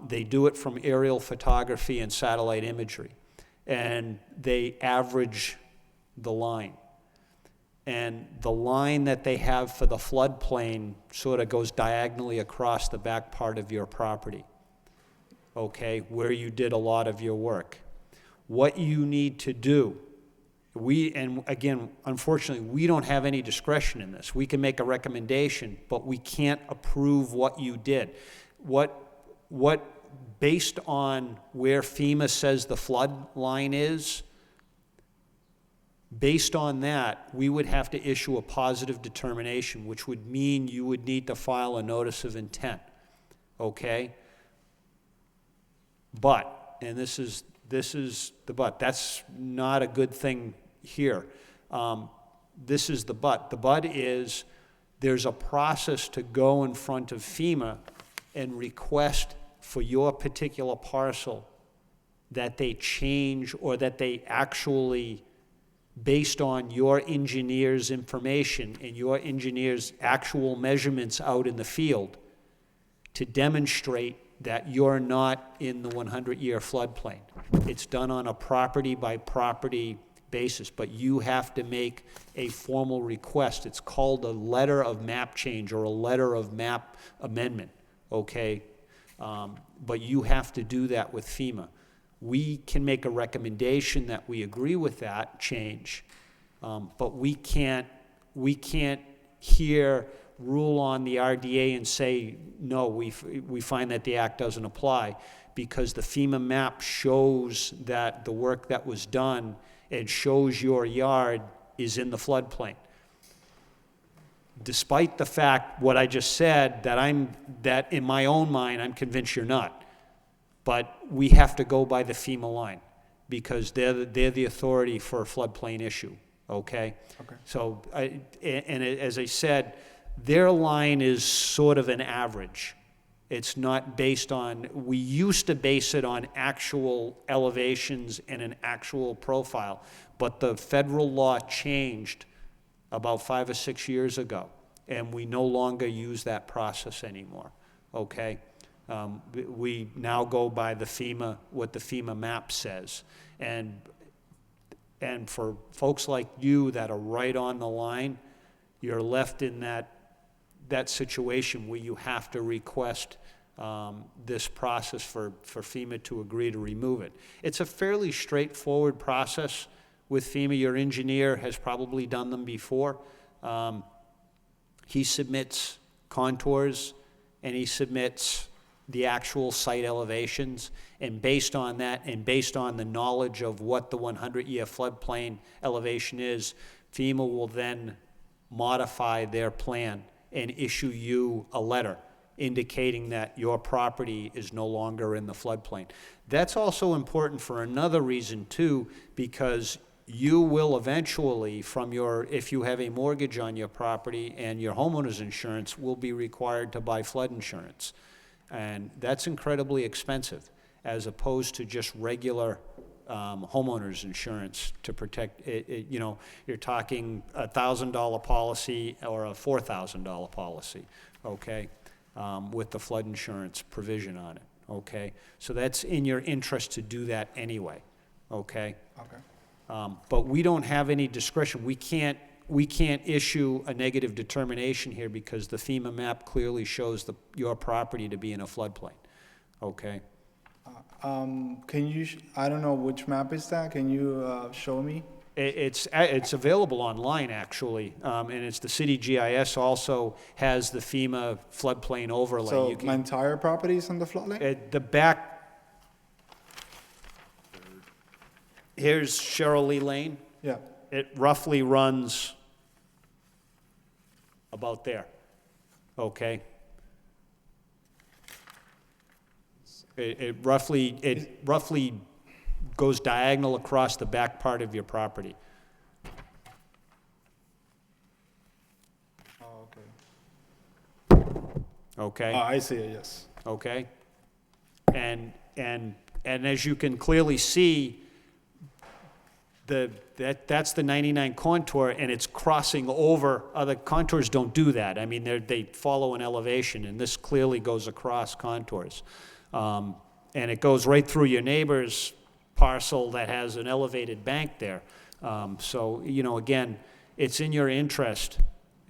They do it from aerial photography and satellite imagery, and they average the line. And the line that they have for the floodplain sort of goes diagonally across the back part of your property, okay, where you did a lot of your work. What you need to do, and again, unfortunately, we don't have any discretion in this. We can make a recommendation, but we can't approve what you did. Based on where FEMA says the flood line is, based on that, we would have to issue a positive determination, which would mean you would need to file a notice of intent, okay? But, and this is the but, that's not a good thing here. This is the but. The but is there's a process to go in front of FEMA and request for your particular parcel that they change, or that they actually, based on your engineer's information and your engineer's actual measurements out in the field, to demonstrate that you're not in the 100-year floodplain. It's done on a property-by-property basis, but you have to make a formal request. It's called a letter of map change or a letter of map amendment, okay? But you have to do that with FEMA. We can make a recommendation that we agree with that change, but we can't here rule on the RDA and say, no, we find that the act doesn't apply, because the FEMA map shows that the work that was done and shows your yard is in the floodplain. Despite the fact, what I just said, that in my own mind, I'm convinced you're not. But we have to go by the FEMA line, because they're the authority for a floodplain issue, okay? Okay. So, as I said, their line is sort of an average. It's not based on, we used to base it on actual elevations and an actual profile, but the federal law changed about 5 or 6 years ago, and we no longer use that process anymore, okay? We now go by the FEMA, what the FEMA map says. And for folks like you that are right on the line, you're left in that situation where you have to request this process for FEMA to agree to remove it. It's a fairly straightforward process with FEMA. Your engineer has probably done them before. He submits contours, and he submits the actual site elevations, and based on that, and based on the knowledge of what the 100-year floodplain elevation is, FEMA will then modify their plan and issue you a letter indicating that your property is no longer in the floodplain. That's also important for another reason too, because you will eventually, if you have a mortgage on your property, and your homeowner's insurance will be required to buy flood insurance. And that's incredibly expensive, as opposed to just regular homeowner's insurance to protect it. You know, you're talking a $1,000 policy or a $4,000 policy, okay, with the flood insurance provision on it, okay? So that's in your interest to do that anyway, okay? Okay. But we don't have any discretion. We can't issue a negative determination here because the FEMA map clearly shows your property to be in a floodplain, okay? Can you, I don't know which map is that, can you show me? It's available online, actually, and it's the city GIS also has the FEMA floodplain overlay. So my entire property is on the floodplain? At the back, here's Cheryl Lee Lane. Yeah. It roughly runs about there, okay? It roughly goes diagonal across the back part of your property. Oh, okay. Okay? Oh, I see it, yes. Okay? And as you can clearly see, that's the 99 contour, and it's crossing over. Other contours don't do that. I mean, they follow an elevation, and this clearly goes across contours. And it goes right through your neighbor's parcel that has an elevated bank there. So, you know, again, it's in your interest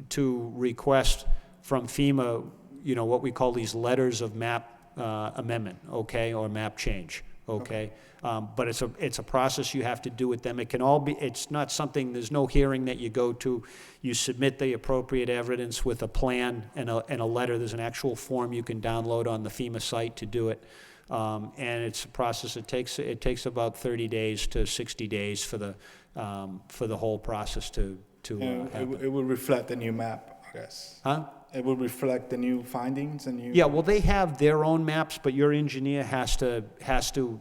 to request from FEMA, you know, what we call these letters of map amendment, okay, or map change, okay? But it's a process you have to do with them. It can all be, it's not something, there's no hearing that you go to. You submit the appropriate evidence with a plan and a letter. There's an actual form you can download on the FEMA site to do it. And it's a process, it takes about 30 days to 60 days for the whole process to happen. It will reflect the new map, I guess. Huh? It will reflect the new findings and new... Yeah, well, they have their own maps, but your engineer has to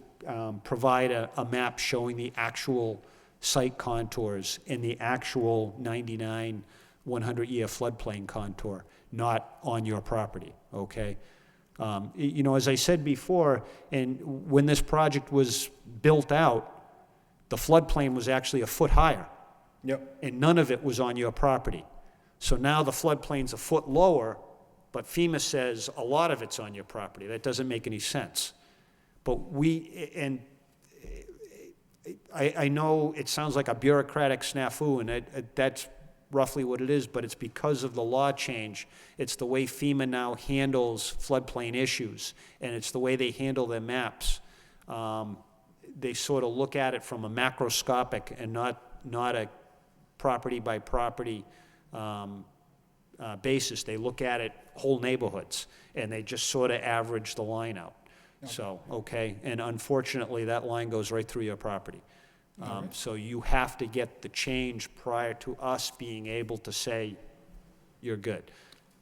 provide a map showing the actual site contours in the actual 99 100-year floodplain contour, not on your property, okay? You know, as I said before, and when this project was built out, the floodplain was actually a foot higher. Yep. And none of it was on your property. So now the floodplain's a foot lower, but FEMA says a lot of it's on your property. That doesn't make any sense. But I know it sounds like a bureaucratic snafu, and that's roughly what it is, but it's because of the law change. It's the way FEMA now handles floodplain issues, and it's the way they handle their maps. They sort of look at it from a macroscopic and not a property by property basis. They look at it whole neighborhoods, and they just sort of average the line out. So, okay, and unfortunately, that line goes right through your property. So you have to get the change prior to us being able to say you're good.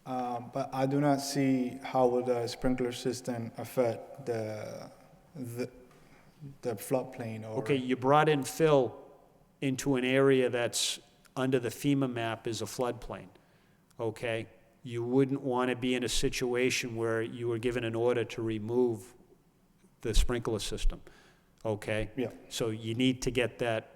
But I do not see how would the sprinkler system affect the floodplain or... Okay, you brought in fill into an area that's under the FEMA map is a floodplain, okay? You wouldn't want to be in a situation where you were given an order to remove the sprinkler system, okay? Yeah. So you need to get that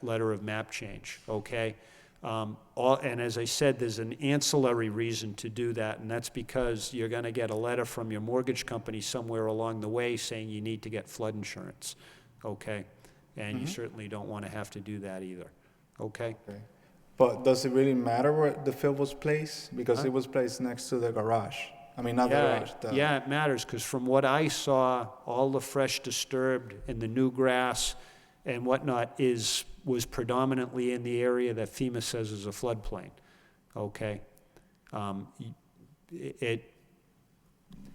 letter of map change, okay? And as I said, there's an ancillary reason to do that, and that's because you're going to get a letter from your mortgage company somewhere along the way saying you need to get flood insurance, okay? And you certainly don't want to have to do that either, okay? Okay. But does it really matter where the fill was placed? Because it was placed next to the garage. I mean, not the garage. Yeah, it matters, because from what I saw, all the fresh disturbed and the new grass and whatnot was predominantly in the area that FEMA says is a floodplain, okay?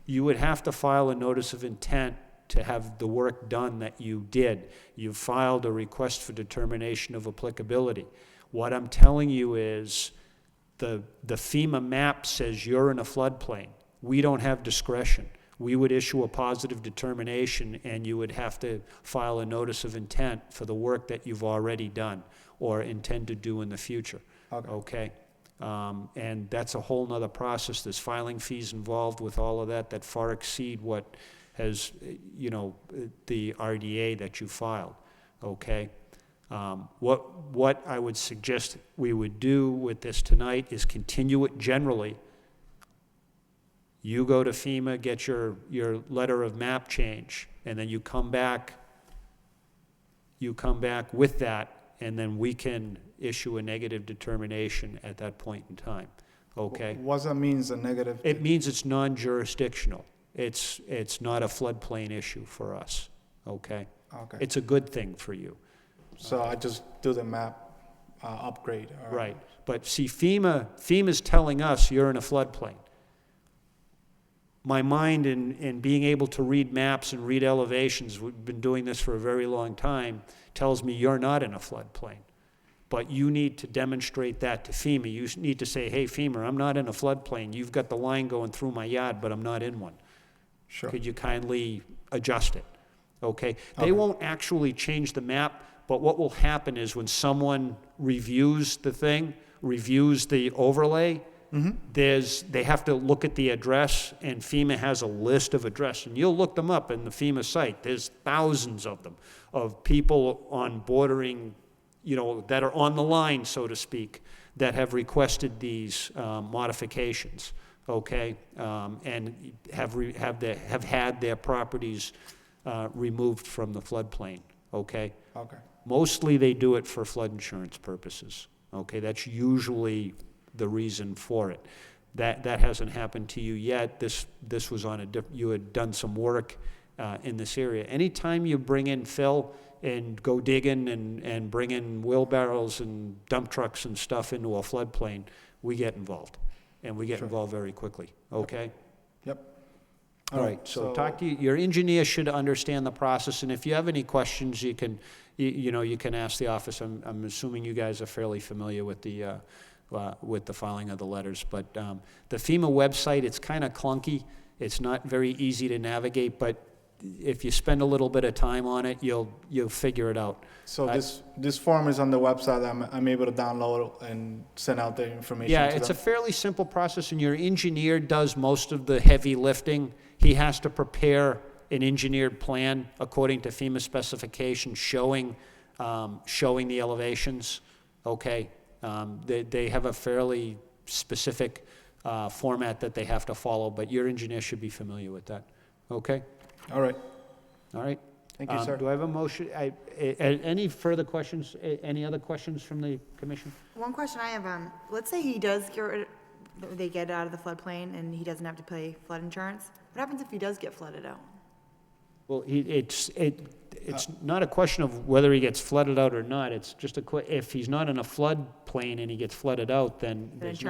you would have to file a notice of intent to have the work done that you did. You filed a request for determination of applicability. What I'm telling you is the FEMA map says you're in a floodplain. We don't have discretion. We would issue a positive determination, and you would have to file a notice of intent for the work that you've already done or intend to do in the future. Okay? And that's a whole nother process. There's filing fees involved with all of that that far exceed what has, you know, the RDA that you filed. Okay? What I would suggest we would do with this tonight is continue it generally. You go to FEMA, get your letter of map change, and then you come back with that, and then we can issue a negative determination at that point in time, okay? What does that mean, a negative? It means it's non-jurisdictional. It's not a floodplain issue for us, okay? Okay. It's a good thing for you. So I just do the map upgrade. Right, but see, FEMA's telling us you're in a floodplain. My mind in being able to read maps and read elevations, we've been doing this for a very long time, tells me you're not in a floodplain. But you need to demonstrate that to FEMA. You need to say, hey, FEMA, I'm not in a floodplain. You've got the line going through my yard, but I'm not in one. Sure. Could you kindly adjust it? Okay? They won't actually change the map, but what will happen is when someone reviews the thing, reviews the overlay, they have to look at the address, and FEMA has a list of addresses, and you'll look them up in the FEMA site. There's thousands of them, of people on bordering, you know, that are on the line, so to speak, that have requested these modifications, okay, and have had their properties removed from the floodplain, okay? Okay. Mostly they do it for flood insurance purposes, okay? That's usually the reason for it. That hasn't happened to you yet. This was on you had done some work in this area. Anytime you bring in fill and go digging and bring in wheelbarrows and dump trucks and stuff into a floodplain, we get involved, and we get involved very quickly, okay? Yep. All right, so talk to your engineer should understand the process, and if you have any questions, you can ask the office. I'm assuming you guys are fairly familiar with the filing of the letters, but the FEMA website, it's kind of clunky. It's not very easy to navigate, but if you spend a little bit of time on it, you'll figure it out. So this form is on the website. I'm able to download and send out the information. Yeah, to it's them? a fairly simple process, and your engineer does most of the heavy lifting. He has to prepare an engineered plan according to FEMA specifications showing the elevations, okay? They have a fairly specific format that they have to follow, but your engineer should be familiar with that, okay? All right. All right. Thank you, sir. Do I have a motion? Any further questions? Any other questions from the commission? One question I have, let's say he does they get out of the floodplain and he doesn't have to pay flood insurance. What happens if he does get flooded out? Well, it's not a question of whether he gets flooded out or not. It's just if he's not in a floodplain and he gets flooded out, then there's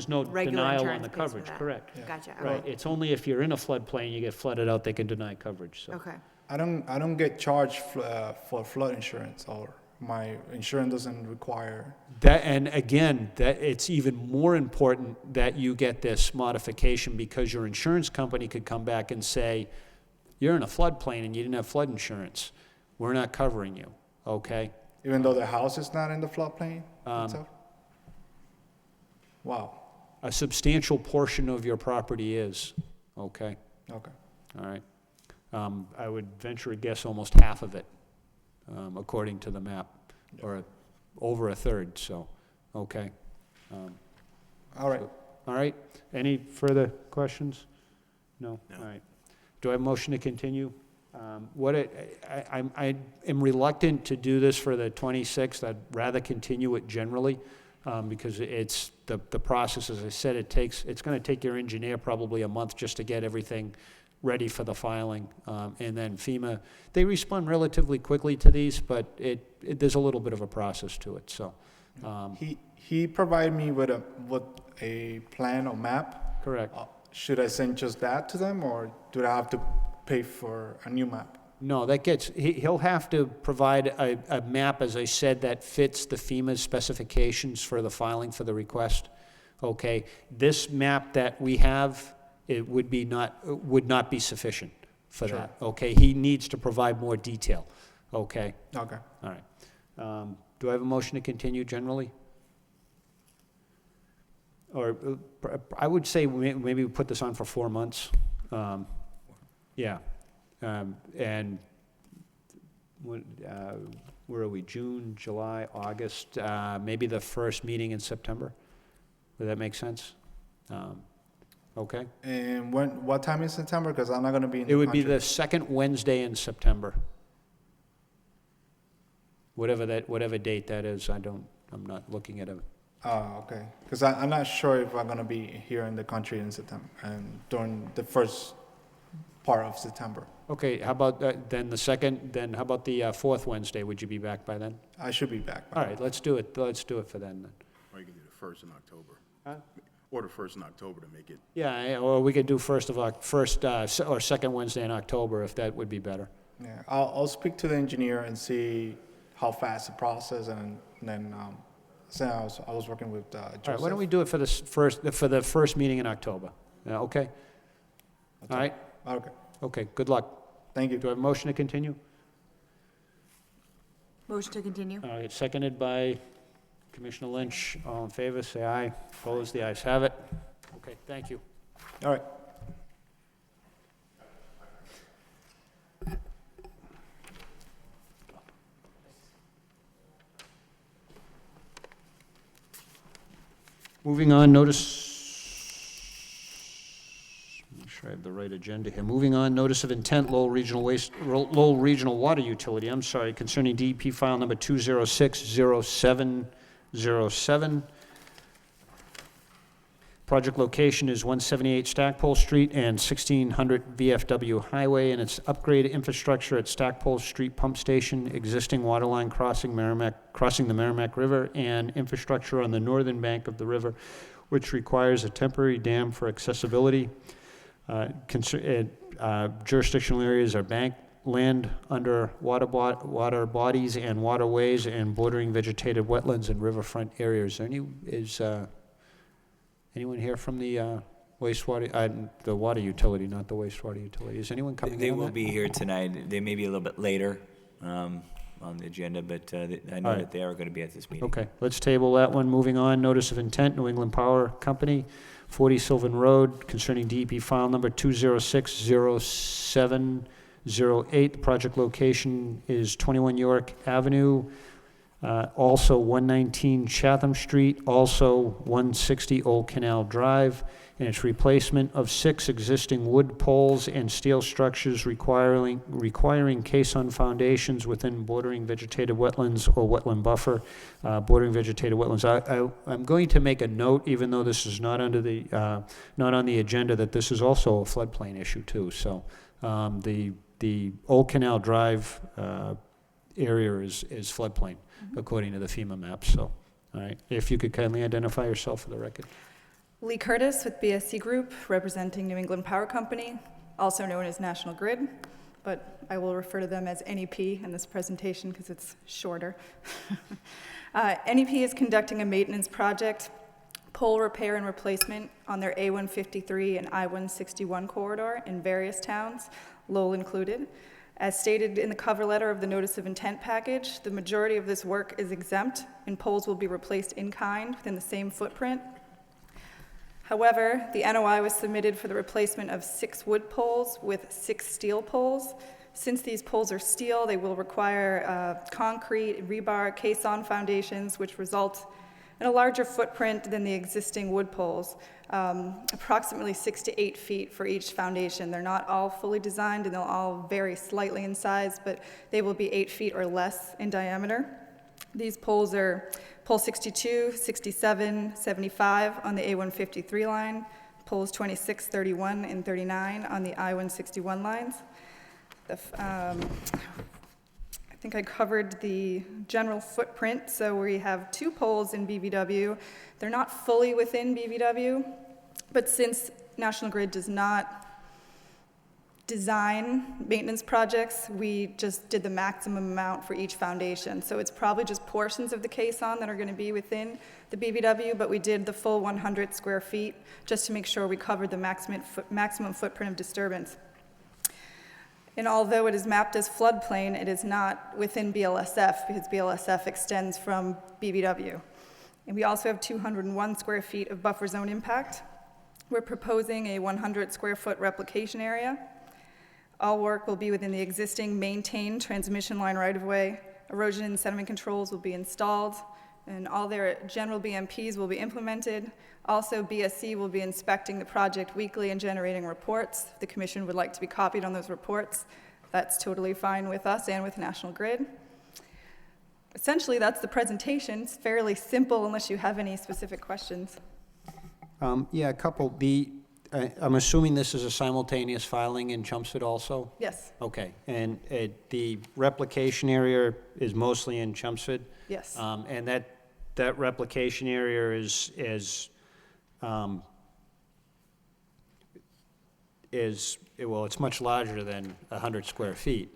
no denial on the coverage. Correct. Yeah. Gotcha. Right. It's only if you're in a floodplain, you get flooded out, they can deny coverage. So. Okay. I don't get charged for flood insurance, or my insurance doesn't require that. And again, that it's even more important that you get this modification, because your insurance company could come back and say, you're in a floodplain and you didn't have flood insurance. We're not covering you, okay? Even though the house is not in the floodplain itself? Wow. A substantial portion of your property is, okay? Okay. All right. I would venture a guess almost half of it, according to the map, or over a third, so, okay. All right. All right. Any further questions? No? All right. Do I have a motion to continue? I am reluctant to do this for the 26th. I'd rather continue it generally, because it's the process, as I said, it's going to take your engineer probably a month just to get everything ready for the filing. And then FEMA, they respond relatively quickly to these, but there's a little bit of a process to it, so. He provided me with a plan or map. Correct. should I send just that to them, or do I have to pay for a new map? No, he'll have to provide a map, as I said, that fits the FEMA's specifications for the filing for the request. Okay, this map that we have, it would not be sufficient for Sure. that. Okay, he needs to provide more detail. Okay, Okay. all right. Do I have a motion to continue generally? Or I would say maybe we put this on for 4 months. Yeah. And where are we? June, July, August, maybe the first meeting in September? Would that make sense? Okay. And what time in September? Because I'm not going to be in It the would be country. the second Wednesday in September. Whatever date that is, I'm not looking at it. Oh, okay. Because I'm not sure if I'm going to be here in the country in September and during the first part of September. Okay, how about then how about the fourth Wednesday? Would you be back by then? I should be back. All right, let's do it for then. Or you can do the first in October. Huh? Or the first in October to make it. Yeah, or we could do first or second Wednesday in October, if that would be better. Yeah, I'll speak to the engineer and see how fast the process, and then so I was working with Joseph. All right, why don't we do it for the first meeting in October? Okay? All right? Okay. Okay, good luck. Thank you. Do I have a motion to continue? Motion to continue. All right, seconded by Commissioner Lynch. All in favor, say aye. Opposed, the ayes have it. Okay, thank you. All right. Moving on, make sure I have the right agenda here. Moving on, notice of intent, Lowell Regional Water Utility, concerning DEP file number 2060707. Project location is 178 Stackpole Street and 1600 VFW Highway, and its upgrade infrastructure at Stackpole Street Pump Station, existing waterline crossing the Merrimack River, and infrastructure on the northern bank of the river, which requires a temporary dam for accessibility. Jurisdictional areas are bank land under water bodies and waterways, and bordering vegetated wetlands and riverfront areas. Anyone here from the wastewater, the water utility, not the wastewater utility? Is anyone coming in They on will that? be here tonight. They may be a little bit later on the agenda, but I know All right. that they are going to be at this meeting. Okay, let's table that one. Moving on, notice of intent, New England Power Company, 40 Sylvan Road, concerning DEP file number 2060708. The project location is 21 York Avenue, also 119 Chatham Street, also 160 Old Canal Drive, and its replacement of 6 existing wood poles and steel structures requiring caisson foundations within bordering vegetated wetlands or wetland buffer, bordering vegetated wetlands. I'm going to make a note, even though this is not under the not on the agenda, that this is also a floodplain issue too. So the Old Canal Drive area is floodplain, according to the FEMA maps. So, all right, if you could kindly identify yourself for the record. Lee Curtis with BSC Group, representing New England Power Company, also known as National Grid, but I will refer to them as NEP in this presentation because it's shorter. NEP is conducting a maintenance project, pole repair and replacement on their A153 and I-161 corridor in various towns, Lowell included. As stated in the cover letter of the notice of intent package, the majority of this work is exempt and poles will be replaced in kind within the same footprint. However, the NOI was submitted for the replacement of 6 wood poles with 6 steel poles. Since these poles are steel, they will require concrete, rebar, caisson foundations, which result in a larger footprint than the existing wood poles, approximately 6 to 8 feet for each foundation. They're not all fully designed, and they'll all vary slightly in size, but they will be 8 feet or less in diameter. These poles are pole 62, 67, 75 on the A153 line, poles 26, 31, and 39 on the I-161 lines. I think I covered the general footprint. So we have 2 poles in BVW. They're not fully within BVW, but since National Grid does not design maintenance projects. We just did the maximum amount for each foundation. So it's probably just portions of the caisson that are going to be within the BBW, but we did the full 100 square feet just to make sure we covered the maximum footprint of disturbance. And although it is mapped as floodplain, it is not within BLSF because BLSF extends from BBW. And we also have 201 square feet of buffer zone impact. We're proposing a 100 square foot replication area. All work will be within the existing maintained transmission line right-of-way. Erosion and sediment controls will be installed, and all their general BMPs will be implemented. Also, BSC will be inspecting the project weekly and generating reports. If the commission would like to be copied on those reports, that's totally fine with us and with National Grid. Essentially, that's the presentation. It's fairly simple unless you have any specific questions. Yeah, a couple. I'm assuming this is a simultaneous filing in Chelmsford also? Yes. Okay, and the replication area is mostly in Chelmsford? Yes. And that replication area is well, it's much larger than 100 square feet.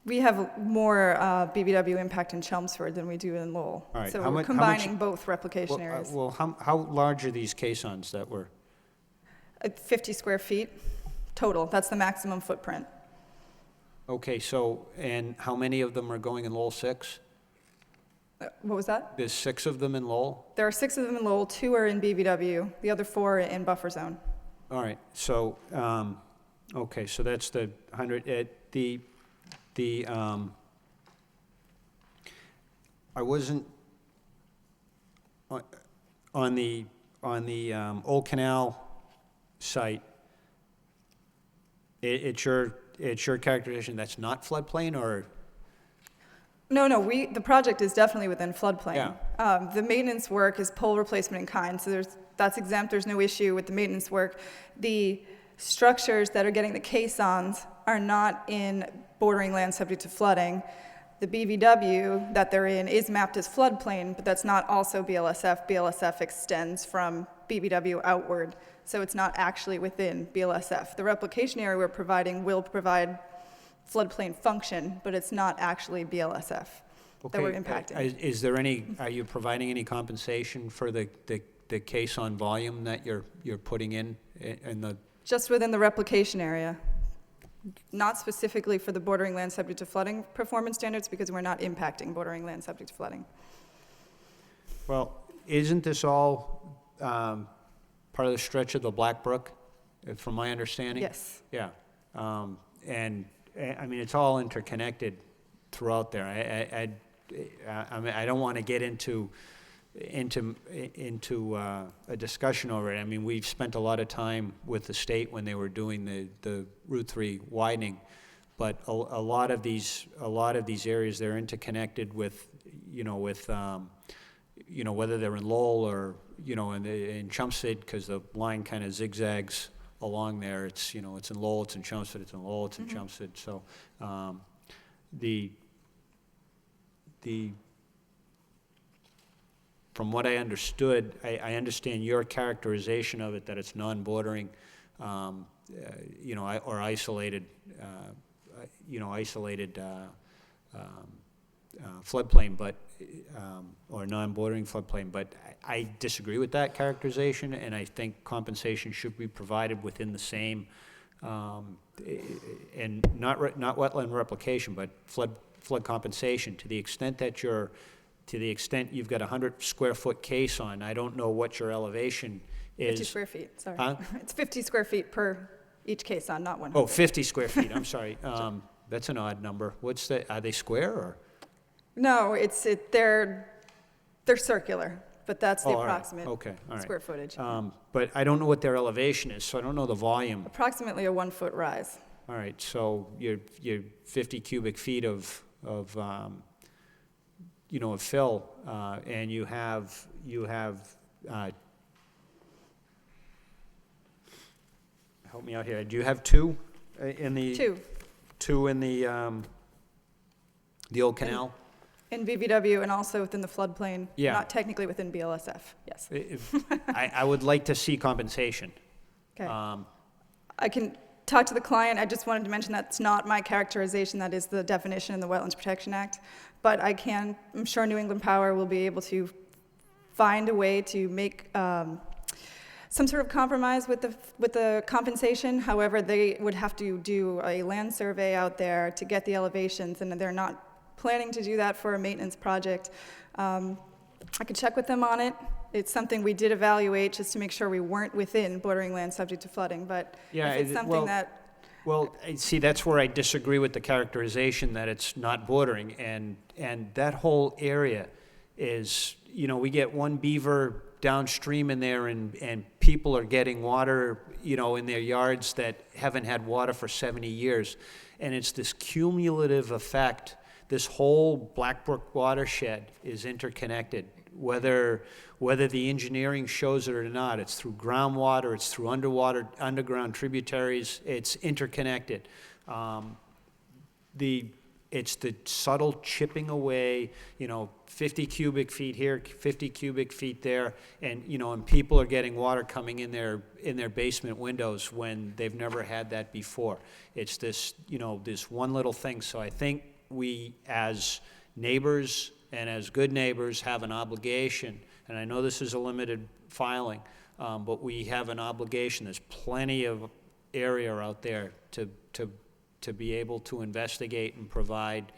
We have more BBW impact in Chelmsford than we do in Lowell. All right. So How we're much- combining both replication Well, areas. how large are these caissons that were? 50 square feet total. That's the maximum footprint. Okay, so, and how many of them are going in Lowell 6? What was that? There's 6 of them in Lowell? There are 6 of them in Lowell, 2 are in BBW, the other 4 are in buffer zone. All right, so, okay, so that's the 100, I wasn't, on the Old Canal site, it's your characterization that's not floodplain, or? No, the project is definitely within floodplain. Yeah. The maintenance work is pole replacement in kind, so that's exempt, there's no issue with the maintenance work. The structures that are getting the caissons are not in bordering land subject to flooding. The BVW that they're in is mapped as floodplain, but that's not also BLSF. BLSF extends from BVW outward, so it's not actually within BLSF. The replication area we're providing will provide floodplain function, but it's not actually BLSF that we're impacting. Is there are you providing any compensation for the caisson volume that you're putting in the? Just within the replication area. Not specifically for the bordering land subject to flooding performance standards, because we're not impacting bordering land subject to flooding. Well, isn't this all part of the stretch of the Black Brook, from my understanding? Yes. Yeah. And, I mean, it's all interconnected throughout there. I mean, I don't want to get into a discussion over it. I mean, we've spent a lot of time with the state when they were doing the Route 3 widening, but a lot of these areas, they're interconnected with, whether they're in Lowell or, in Chelmsford, because the line kind of zigzags along there. It's, it's in Lowell, it's in Chelmsford, it's in Lowell, it's in Chelmsford. So from what I understood, I understand your characterization of it, that it's non-bordering, or isolated, floodplain, but, or non-bordering floodplain, but I disagree with that characterization, and I think compensation should be provided within the same, and not wetland replication, but flood compensation, to the extent you've got a 100 square foot caisson. I don't know what your elevation is. 50 square feet, sorry. Huh? It's 50 square feet per each caisson, not 100. Oh, 50 square feet, I'm sorry. That's an odd number. Are they square, or? No, they're circular, but that's the Oh, all right. approximate Okay, all right. square footage. But I don't know what their elevation is, so I don't know the volume. Approximately a 1 foot rise. All right, so you're 50 cubic feet of fill, and you have help me out here. Do you have 2 in the? 2. 2 in the Old Canal? In BVW and also within the floodplain. Yeah. Not technically within BLSF, yes. I would like to see compensation. Okay. I can talk to the client. I just wanted to mention that's not my characterization. That is the definition in the Wetlands Protection Act. But I'm sure New England Power will be able to find a way to make some sort of compromise with the compensation. However, they would have to do a land survey out there to get the elevations, and they're not planning to do that for a maintenance project. I could check with them on it. It's something we did evaluate just to make sure we weren't within bordering land subject to flooding, but Yeah, if it's something that... Well, see, that's where I disagree with the characterization that it's not bordering, and that whole area is, you know, we get one beaver downstream in there, and people are getting water, you know, in their yards that haven't had water for 70 years, and it's this cumulative effect. This whole Blackbrook watershed is interconnected, whether the engineering shows it or not. It's through groundwater, it's through underground tributaries, it's interconnected. It's the subtle chipping away, you know, 50 cubic feet here, 50 cubic feet there, and, you know, and people are getting water coming in their basement windows when they've never had that before. It's this, you know, this one little thing. So I think we, as neighbors and as good neighbors, have an obligation, and I know this is a limited filing, but we have an obligation. There's plenty of area out there to be able to investigate and provide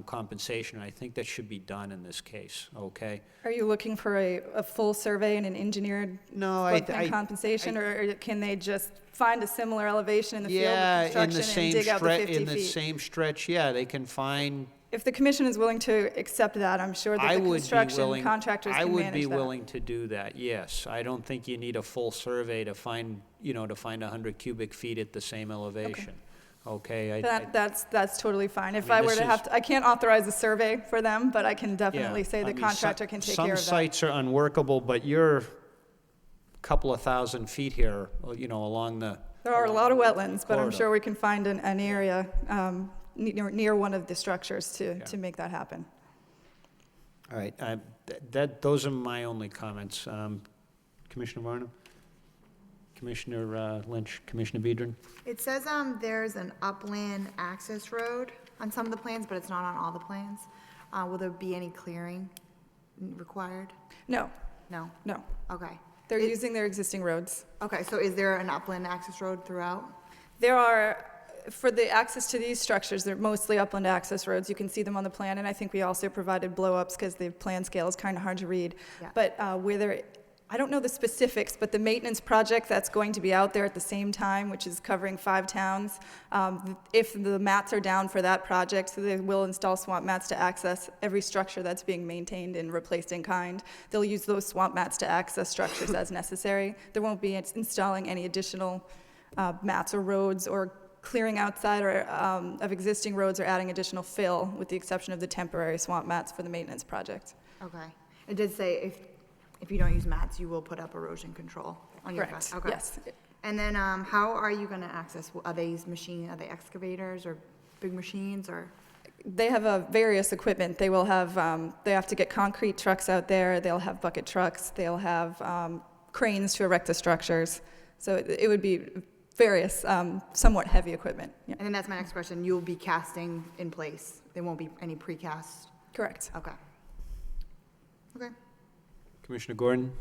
compensation. I think that should be done in this case, okay? Are you looking for a full survey and an engineered floodplain compensation, or can they just find a similar elevation in the field of construction and dig out the 50 feet? In the same stretch, yeah, they can find. If the commission is willing to accept that, I'm sure that the construction contractors can manage that. I would be willing to do that, yes. I don't think you need a full survey to find, you know, to find 100 cubic feet at the same elevation. Okay. That's totally fine. If I were to have to, I can't authorize a survey for them, but I can definitely say the contractor can take care of that. Some sites are unworkable, but you're a couple of thousand feet here, you know, along the. There are a lot of wetlands, but I'm sure we can find an area near one of the structures to make that happen. All right. Those are my only comments. Commissioner Varnum? Commissioner Lynch, Commissioner Bedrin? It says there's an upland access road on some of the plans, but it's not on all the plans. Will there be any clearing required? No. No? No. Okay. They're using their existing roads. Okay, so is there an upland access road throughout? There are, for the access to these structures, they're mostly upland access roads. You can see them on the plan, and I think we also provided blow-ups because the plan scale is kind of hard to read. Yeah. But where there, I don't know the specifics, but the maintenance project that's going to be out there at the same time, which is covering 5 towns, if the mats are down for that project, so they will install swamp mats to access every structure that's being maintained and replaced in kind. They'll use those swamp mats to access structures as necessary. There won't be installing any additional mats or roads or clearing outside or of existing roads or adding additional fill, with the exception of the temporary swamp mats for the maintenance project. Okay. It did say if you don't use mats, you will put up erosion control on your fence. Correct, Okay. yes. And then how are you going to access? Are they excavators or big machines or? They have various equipment. They will have, they have to get concrete trucks out there. They'll have bucket trucks. They'll have cranes to erect the structures. So it would be various, somewhat heavy equipment. Yeah. And then that's my next question. You'll be casting in place. There won't be any precast? Correct. Okay. Okay. Commissioner Gordon?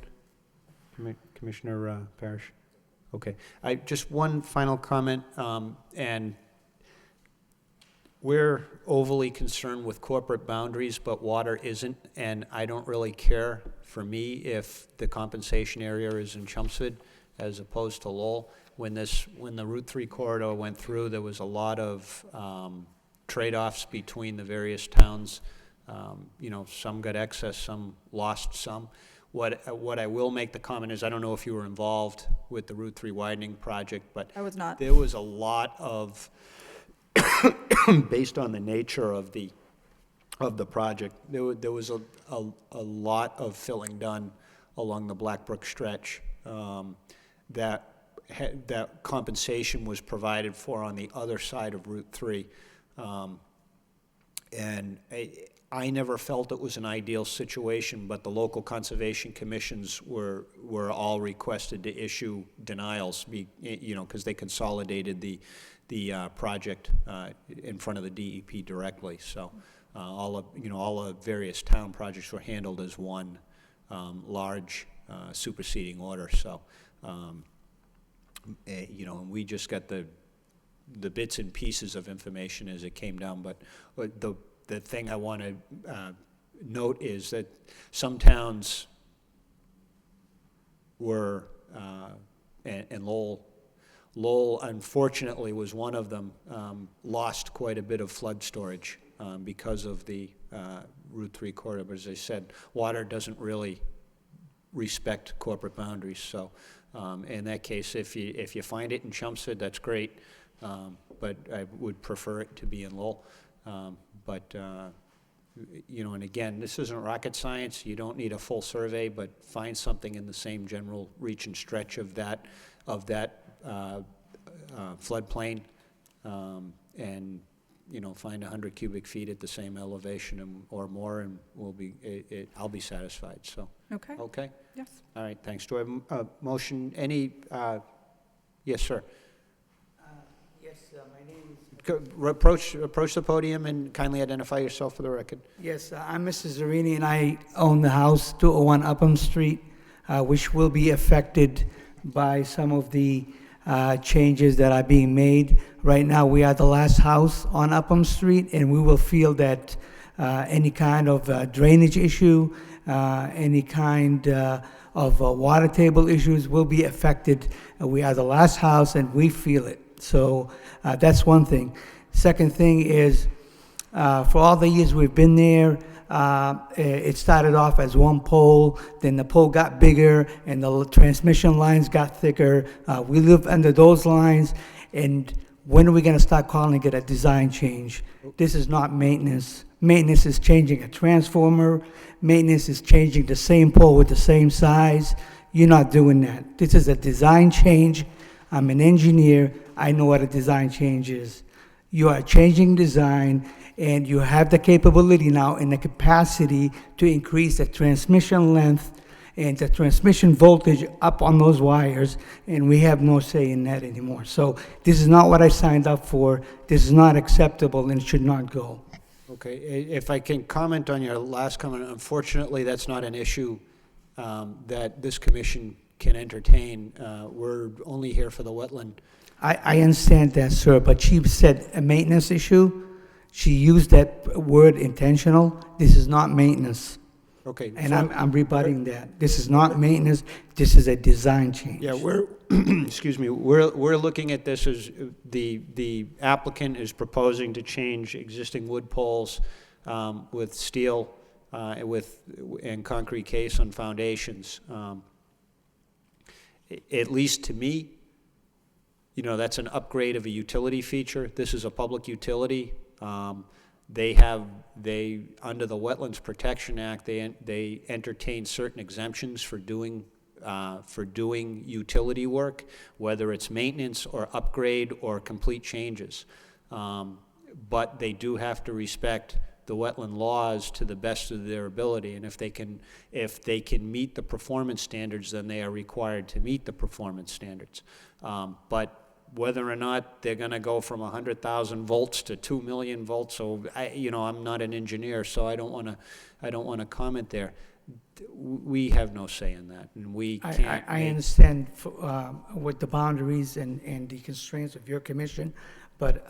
Commissioner Parrish? Okay. Just one final comment, and we're overly concerned with corporate boundaries, but water isn't, and I don't really care, for me, if the compensation area is in Chelmsford as opposed to Lowell. When the Route 3 corridor went through, there was a lot of trade-offs between the various towns. You know, some got excess, some lost some. What I will make the comment is, I don't know if you were involved with the Route 3 widening project, but I was not. There was a lot of, based on the nature of the project, there was a lot of filling done along the Blackbrook stretch that compensation was provided for on the other side of Route 3. And I never felt it was an ideal situation, but the local conservation commissions were all requested to issue denials, because they consolidated the project in front of the DEP directly. So all the various town projects were handled as one large superseding order. So, and we just got the bits and pieces of information as it came down. But the thing I want to note is that some towns were, and Lowell unfortunately was one of them, lost quite a bit of flood storage because of the Route 3 corridor. But as I said, water doesn't really respect corporate boundaries. So in that case, if you find it in Chelmsford, that's great. But I would prefer it to be in Lowell. And again, this isn't rocket science. You don't need a full survey, but find something in the same general reach and stretch of that floodplain, and find 100 cubic feet at the same elevation or more, and I'll be satisfied. So Okay. okay. Yes. All right. Thanks. Do I have a motion? Yes, sir. Yes, my name is... Approach the podium and kindly identify yourself for the record. Yes, I'm Mr. Zarini, and I own the house, 201 Upham Street, which will be affected by some of the changes that are being made. Right now, we are the last house on Upham Street, and we will feel that any kind of drainage issue, any kind of water table issues will be affected. We are the last house, and we feel it. So that's one thing. Second thing is, for all the years we've been there, it started off as one pole, then the pole got bigger, and the transmission lines got thicker. We live under those lines, and when are we going to start calling it a design change? This is not maintenance. Maintenance is changing a transformer. Maintenance is changing the same pole with the same size. You're not doing that. This is a design change. I'm an engineer. I know what a design change is. You are changing design, and you have the capability now and the capacity to increase the transmission length and the transmission voltage up on those wires, and we have no say in that anymore. So this is not what I signed up for. This is not acceptable and should not go. Okay, if I can comment on your last comment, unfortunately, that's not an issue that this commission can entertain. We're only here for the wetland. I understand that, sir, but she said a maintenance issue. She used that word intentional. This is not maintenance. Okay. And so I'm rebutting that. This is not maintenance. This is a design change. Yeah, we're, excuse me, we're looking at this as the applicant is proposing to change existing wood poles with steel and concrete case on foundations. At least to me, that's an upgrade of a utility feature. This is a public utility. Under the Wetlands Protection Act, they entertain certain exemptions for doing utility work, whether it's maintenance or upgrade or complete changes. But they do have to respect the wetland laws to the best of their ability, and if they can meet the performance standards, then they are required to meet the performance standards. But whether or not they're going to go from 100,000 volts to 2 million volts, so I'm not an engineer, so I don't want to comment there. We have no say in that, and we can't. I understand what the boundaries and the constraints of your commission, but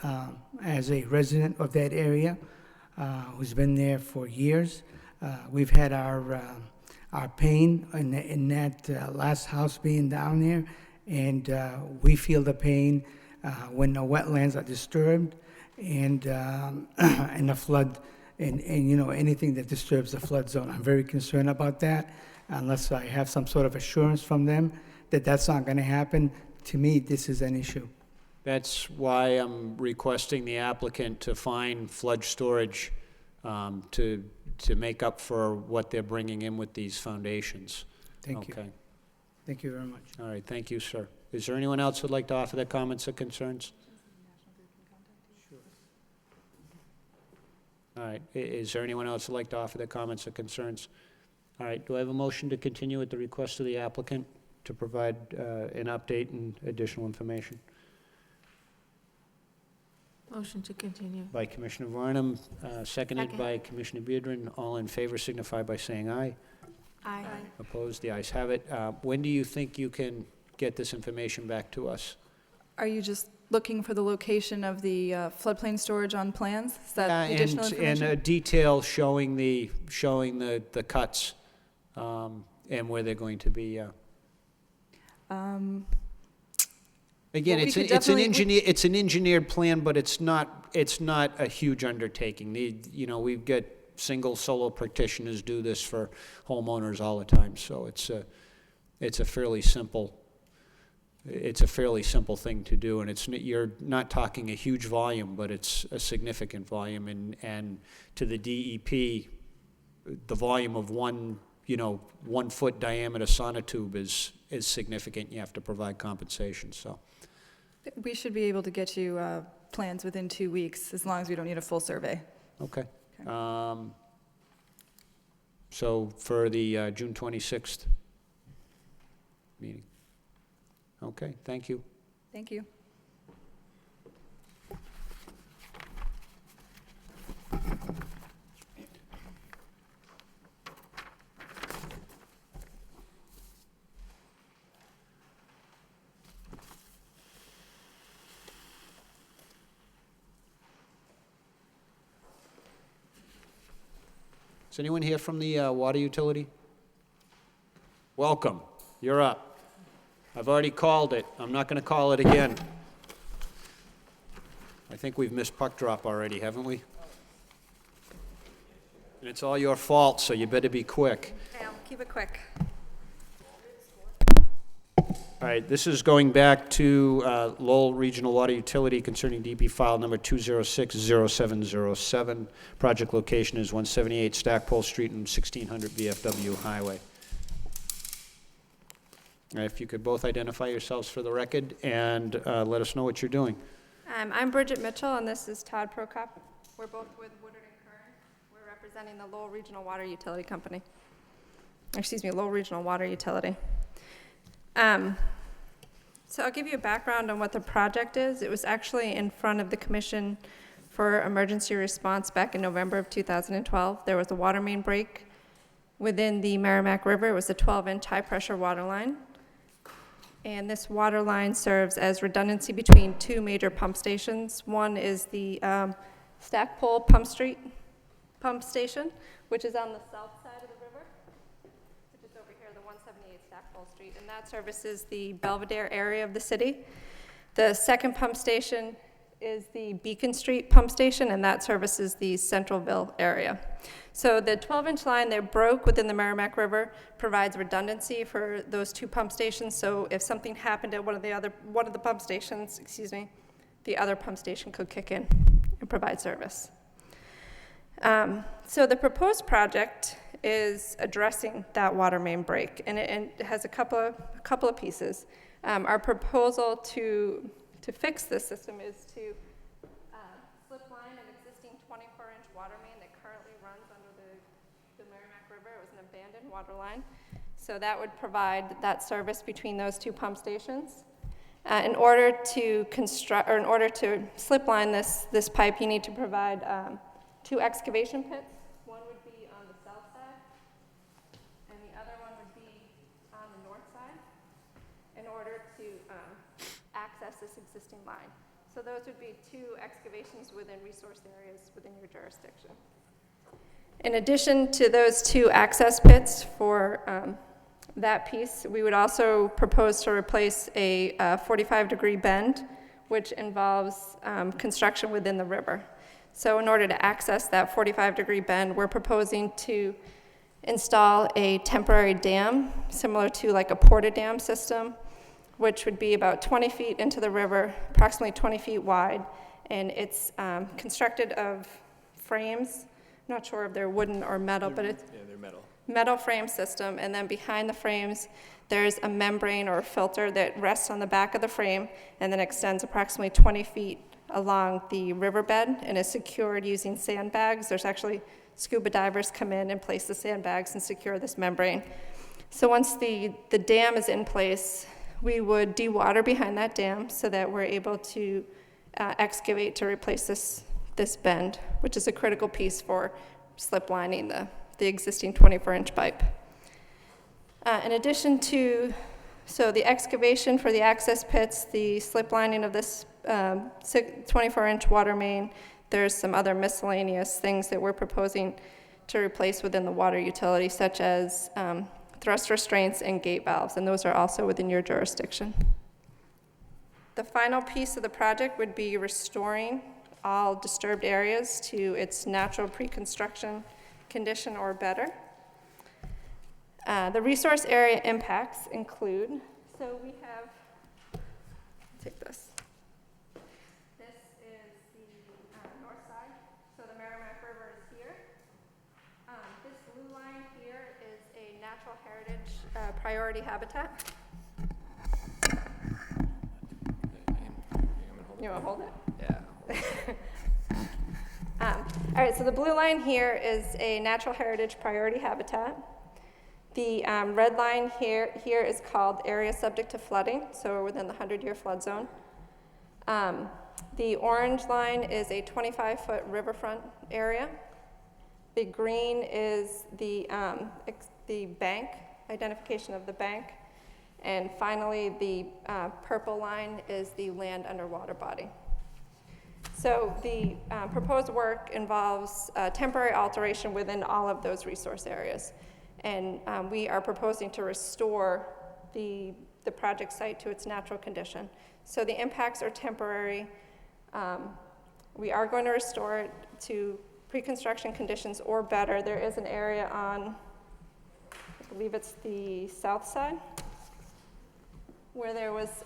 as a resident of that area who's been there for years, we've had our pain in that last house being down there. And we feel the pain when the wetlands are disturbed and the flood and anything that disturbs the flood zone. I'm very concerned about that. Unless I have some sort of assurance from them that that's not going to happen, to me, this is an issue. That's why I'm requesting the applicant to find flood storage to make up for what they're bringing in with these foundations. Thank you. Okay. Thank you very much. All right, thank you, sir. Is there anyone else who'd like to offer their comments or concerns? All All right, is there anyone else who'd like to offer their comments or concerns? All right, do I have a motion to continue at the request of the applicant to provide an update and additional information? Motion to continue. By Commissioner Varnum, seconded Second. by Commissioner Beardron. All in favor signify by saying aye. Aye. Opposed, the ayes have it. When do you think you can get this information back to us? Are you just looking for the location of the floodplain storage on plans? Is that Yeah, additional and information? a detail showing the cuts and where they're going to be. Again, Well, we it's could an definitely- it's an engineered plan, but it's not a huge undertaking. We've got single solo practitioners do this for homeowners all the time, so it's a fairly simple thing to do, and you're not talking a huge volume, but it's a significant volume, and to the DEP, the volume of 1 foot diameter sonotube is significant. You have to provide compensation, so. We should be able to get you plans within 2 weeks, as long as we don't need a full survey. Okay. So for the June 26th meeting. Okay, thank you. Thank you. Is anyone here from the water utility? Welcome. You're up. I've already called it. I'm not going to call it again. I think we've missed puck drop already, haven't we? And it's all your fault, so you better be quick. I'll keep it quick. All right, this is going back to Lowell Regional Water Utility concerning DP file number 2060707. Project location is 178 Stackpole Street and 1600 VFW Highway. If you could both identify yourselves for the record and let us know what you're doing. I'm Bridget Mitchell, and this is Todd Prokop. We're both with Woodard & Kern. We're representing the Lowell Regional Water Utility Company. Lowell Regional Water Utility. So I'll give you a background on what the project is. It was actually in front of the Commission for Emergency Response back in November of 2012. There was a water main break within the Merrimack River. It was a 12-inch high-pressure water line. And this water line serves as redundancy between 2 major pump stations. One is the Stackpole Pump Station, which is on the south side of the river, which is over here, the 178 Stackpole Street, and that services the Belvedere area of the city. The second pump station is the Beacon Street Pump Station, and that services the Centralville area. So the 12-inch line that broke within the Merrimack River provides redundancy for those 2 pump stations. So if something happened at one of the pump stations, the other pump station could kick in and provide service. So the proposed project is addressing that water main break, and it has a couple of pieces. Our proposal to fix this system is to slip line an existing 24-inch water main that currently runs under the Merrimack River. It was an abandoned water line. So that would provide that service between those 2 pump stations. In order to slip line this pipe, you need to provide 2 excavation pits. One would be on the south side, and the other one would be on the north side, in order to access this existing line. So those would be 2 excavations within resource areas within your jurisdiction. In addition to those 2 access pits for that piece, we would also propose to replace a 45-degree bend, which involves construction within the river. So in order to access that 45-degree bend, we're proposing to install a temporary dam, similar to like a porta dam system, which would be about 20 feet into the river, approximately 20 feet wide, and it's constructed of frames. I'm not sure if they're wooden or metal, but it's they're metal. Metal frame system, and then behind the frames, there's a membrane or a filter that rests on the back of the frame and then extends approximately 20 feet along the riverbed and is secured using sandbags. There's actually scuba divers come in and place the sandbags and secure this membrane. So once the dam is in place, we would dewater behind that dam so that we're able to excavate to replace this bend, which is a critical piece for slip lining the existing 24-inch pipe. In addition to, so the excavation for the access pits, the slip lining of this 24-inch water main, there's some other miscellaneous things that we're proposing to replace within the water utility, such as thrust restraints and gate valves, and those are also within your jurisdiction. The final piece of the project would be restoring all disturbed areas to its natural pre-construction condition or better. The resource area impacts include, so we have, take this. This is the north side, so the Merrimack River is here. This blue line here is a natural heritage priority habitat. You want to hold it? Yeah. All right, so the blue line here is a natural heritage priority habitat. The red line here is called area subject to flooding, so we're within the 100-year flood zone. The orange line is a 25-foot riverfront area. The green is the bank, identification of the bank. And finally, the purple line is the land underwater body. So the proposed work involves temporary alteration within all of those resource areas. And we are proposing to restore the project site to its natural condition. So the impacts are temporary. We are going to restore it to pre-construction conditions or better. There is an area on, I believe it's the south side, where there was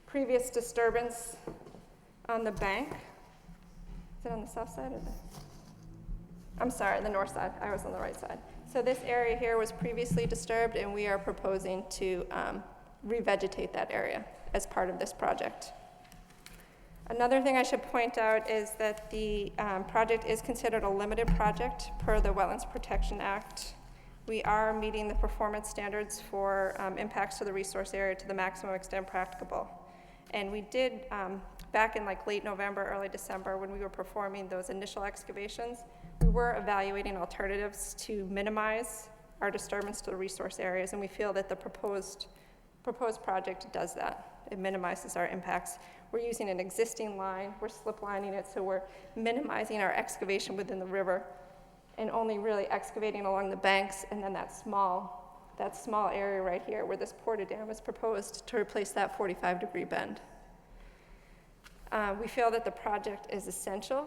previous disturbance on the bank. Is it on the south side or I'm sorry, the north side. I was on the right side. So this area here was previously disturbed, and we are proposing to revegetate that area as part of this project. Another thing I should point out is that the project is considered a limited project per the Wetlands Protection Act. We are meeting the performance standards for impacts to the resource area to the maximum extent practicable. And we did, back in like late November, early December, when we were performing those initial excavations, we were evaluating alternatives to minimize our disturbance to the resource areas, and we feel that the proposed project does that. It minimizes our impacts. We're using an existing line, we're slip lining it, so we're minimizing our excavation within the river and only really excavating along the banks, and then that small area right here where this porta dam is proposed to replace that 45-degree bend. We feel that the project is essential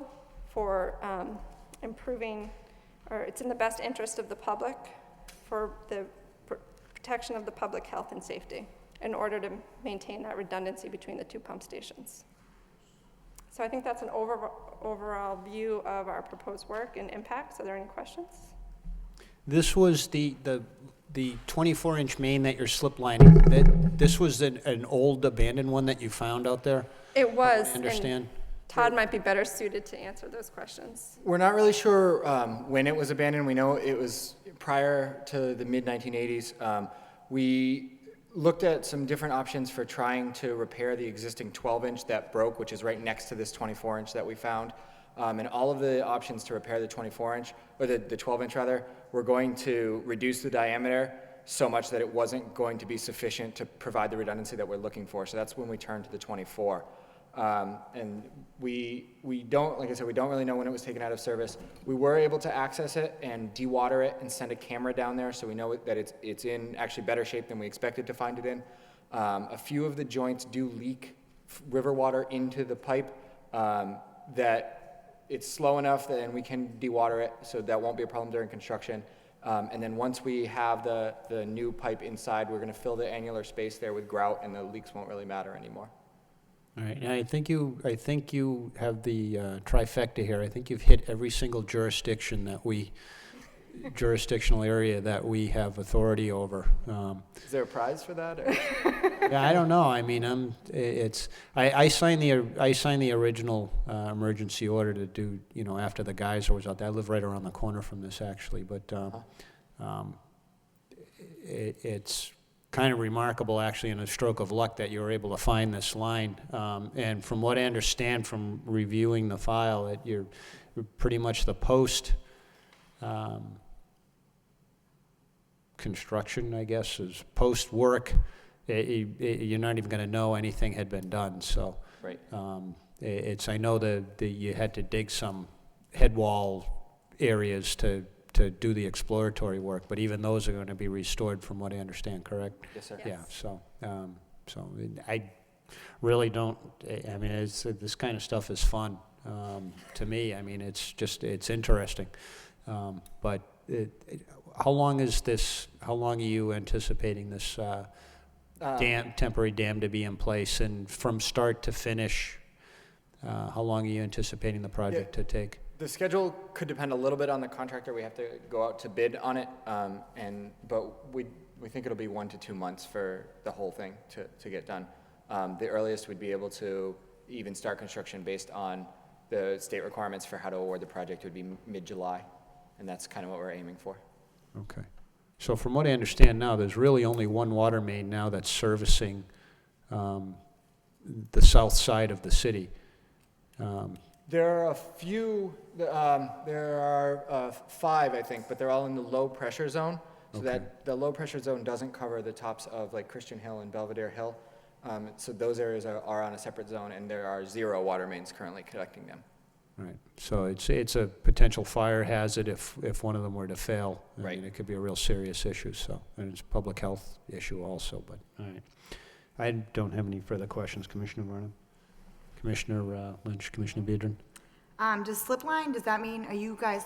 for improving, or it's in the best interest of the public for the protection of the public health and safety in order to maintain that redundancy between the two pump stations. So I think that's an overall view of our proposed work and impacts. Are there any questions? This was the 24-inch main that you're slip lining. This was an old abandoned one that you found out there? It was. I understand. And Todd might be better suited to answer those questions. We're not really sure when it was abandoned. We know it was prior to the mid-1980s. We looked at some different options for trying to repair the existing 12-inch that broke, which is right next to this 24-inch that we found. And all of the options to repair the 24-inch, or the 12-inch rather, were going to reduce the diameter so much that it wasn't going to be sufficient to provide the redundancy that we're looking for. So that's when we turned to the 24. And we don't, like I said, we don't really know when it was taken out of service. We were able to access it and dewater it and send a camera down there, so we know that it's in actually better shape than we expected to find it in. A few of the joints do leak river water into the pipe that it's slow enough that we can dewater it, so that won't be a problem during construction. And then once we have the new pipe inside, we're going to fill the annular space there with grout, and the leaks won't really matter anymore. All right, and I think you have the trifecta here. I think you've hit every single jurisdiction that we jurisdictional area that we have authority over. Is there a prize for that? Or? Yeah, I don't know. I mean, I signed the original emergency order to do, after the geyser was out there. I live right around the corner from this, actually, but it's kind of remarkable, actually, in a stroke of luck that you were able to find this line. And from what I understand from reviewing the file, that you're pretty much the post construction, I guess, is post work. You're not even going to know anything had been done. So right. I know that you had to dig some head wall areas to do the exploratory work, but even those are going to be restored, from what I understand. Correct? Yes, sir. Yeah. So I really don't. I mean, this kind of stuff is fun to me. I mean, it's interesting. But how long are you anticipating this temporary dam to be in place, and from start to finish, how long are you anticipating the project to take? The schedule could depend a little bit on the contractor. We have to go out to bid on it, but we think it'll be 1 to 2 months for the whole thing to get done. The earliest we'd be able to even start construction based on the state requirements for how to award the project would be mid-July, and that's kind of what we're aiming for. Okay. So from what I understand now, there's really only one water main now that's servicing the south side of the city. There are a few, there are 5, I think, but they're all in the low pressure zone. So that the low pressure zone doesn't cover the tops of like Christian Hill and Belvedere Hill. So those areas are on a separate zone, and there are 0 water mains currently connecting them. Right. So it's a potential fire hazard if one of them were to fail. I mean, it could be a real serious issue. So, and it's a public health issue also. But all right, I don't have any further questions, Commissioner Varnum. Commissioner Lynch, Commissioner Biedron. Does slip line, does that mean, are you guys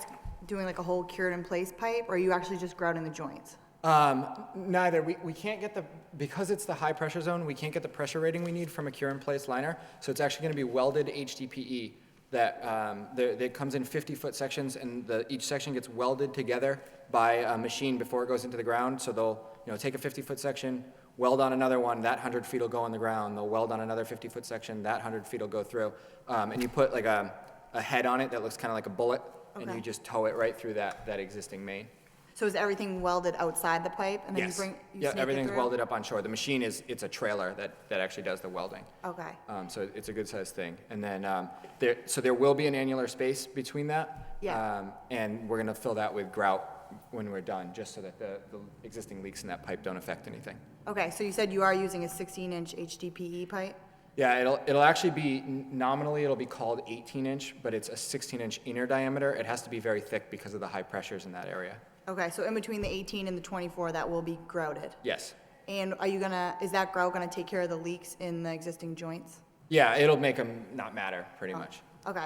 doing like a whole cured in place pipe, or are you actually just grouting the joints? Neither. We can't get because it's the high pressure zone, we can't get the pressure rating we need from a cure in place liner. So it's actually going to be welded HDPE that comes in 50-foot sections, and each section gets welded together by a machine before it goes into the ground. So they'll take a 50-foot section, weld on another one, that 100 feet will go in the ground. They'll weld on another 50-foot section, that 100 feet will go through. And you put like a head on it that looks kind of like a bullet, and you just tow it right through that existing main. So is everything welded outside the pipe, and then Yes. you Yeah, snake it everything's through? welded up on shore. The machine it's a trailer that actually does the welding. Okay. So it's a good sized thing. And then there will be an annular space between that. Yeah. And we're gonna fill that with grout when we're done, just so that the existing leaks in that pipe don't affect anything. Okay, so you said you are using a 16-inch HDPE pipe? Yeah, it'll actually be, nominally it'll be called 18-inch, but it's a 16-inch inner diameter. It has to be very thick because of the high pressures in that area. Okay, so in between the 18 and the 24, that will be grouted? Yes. And is that grout gonna take care of the leaks in the existing joints? Yeah, it'll make them not matter, pretty much. Okay.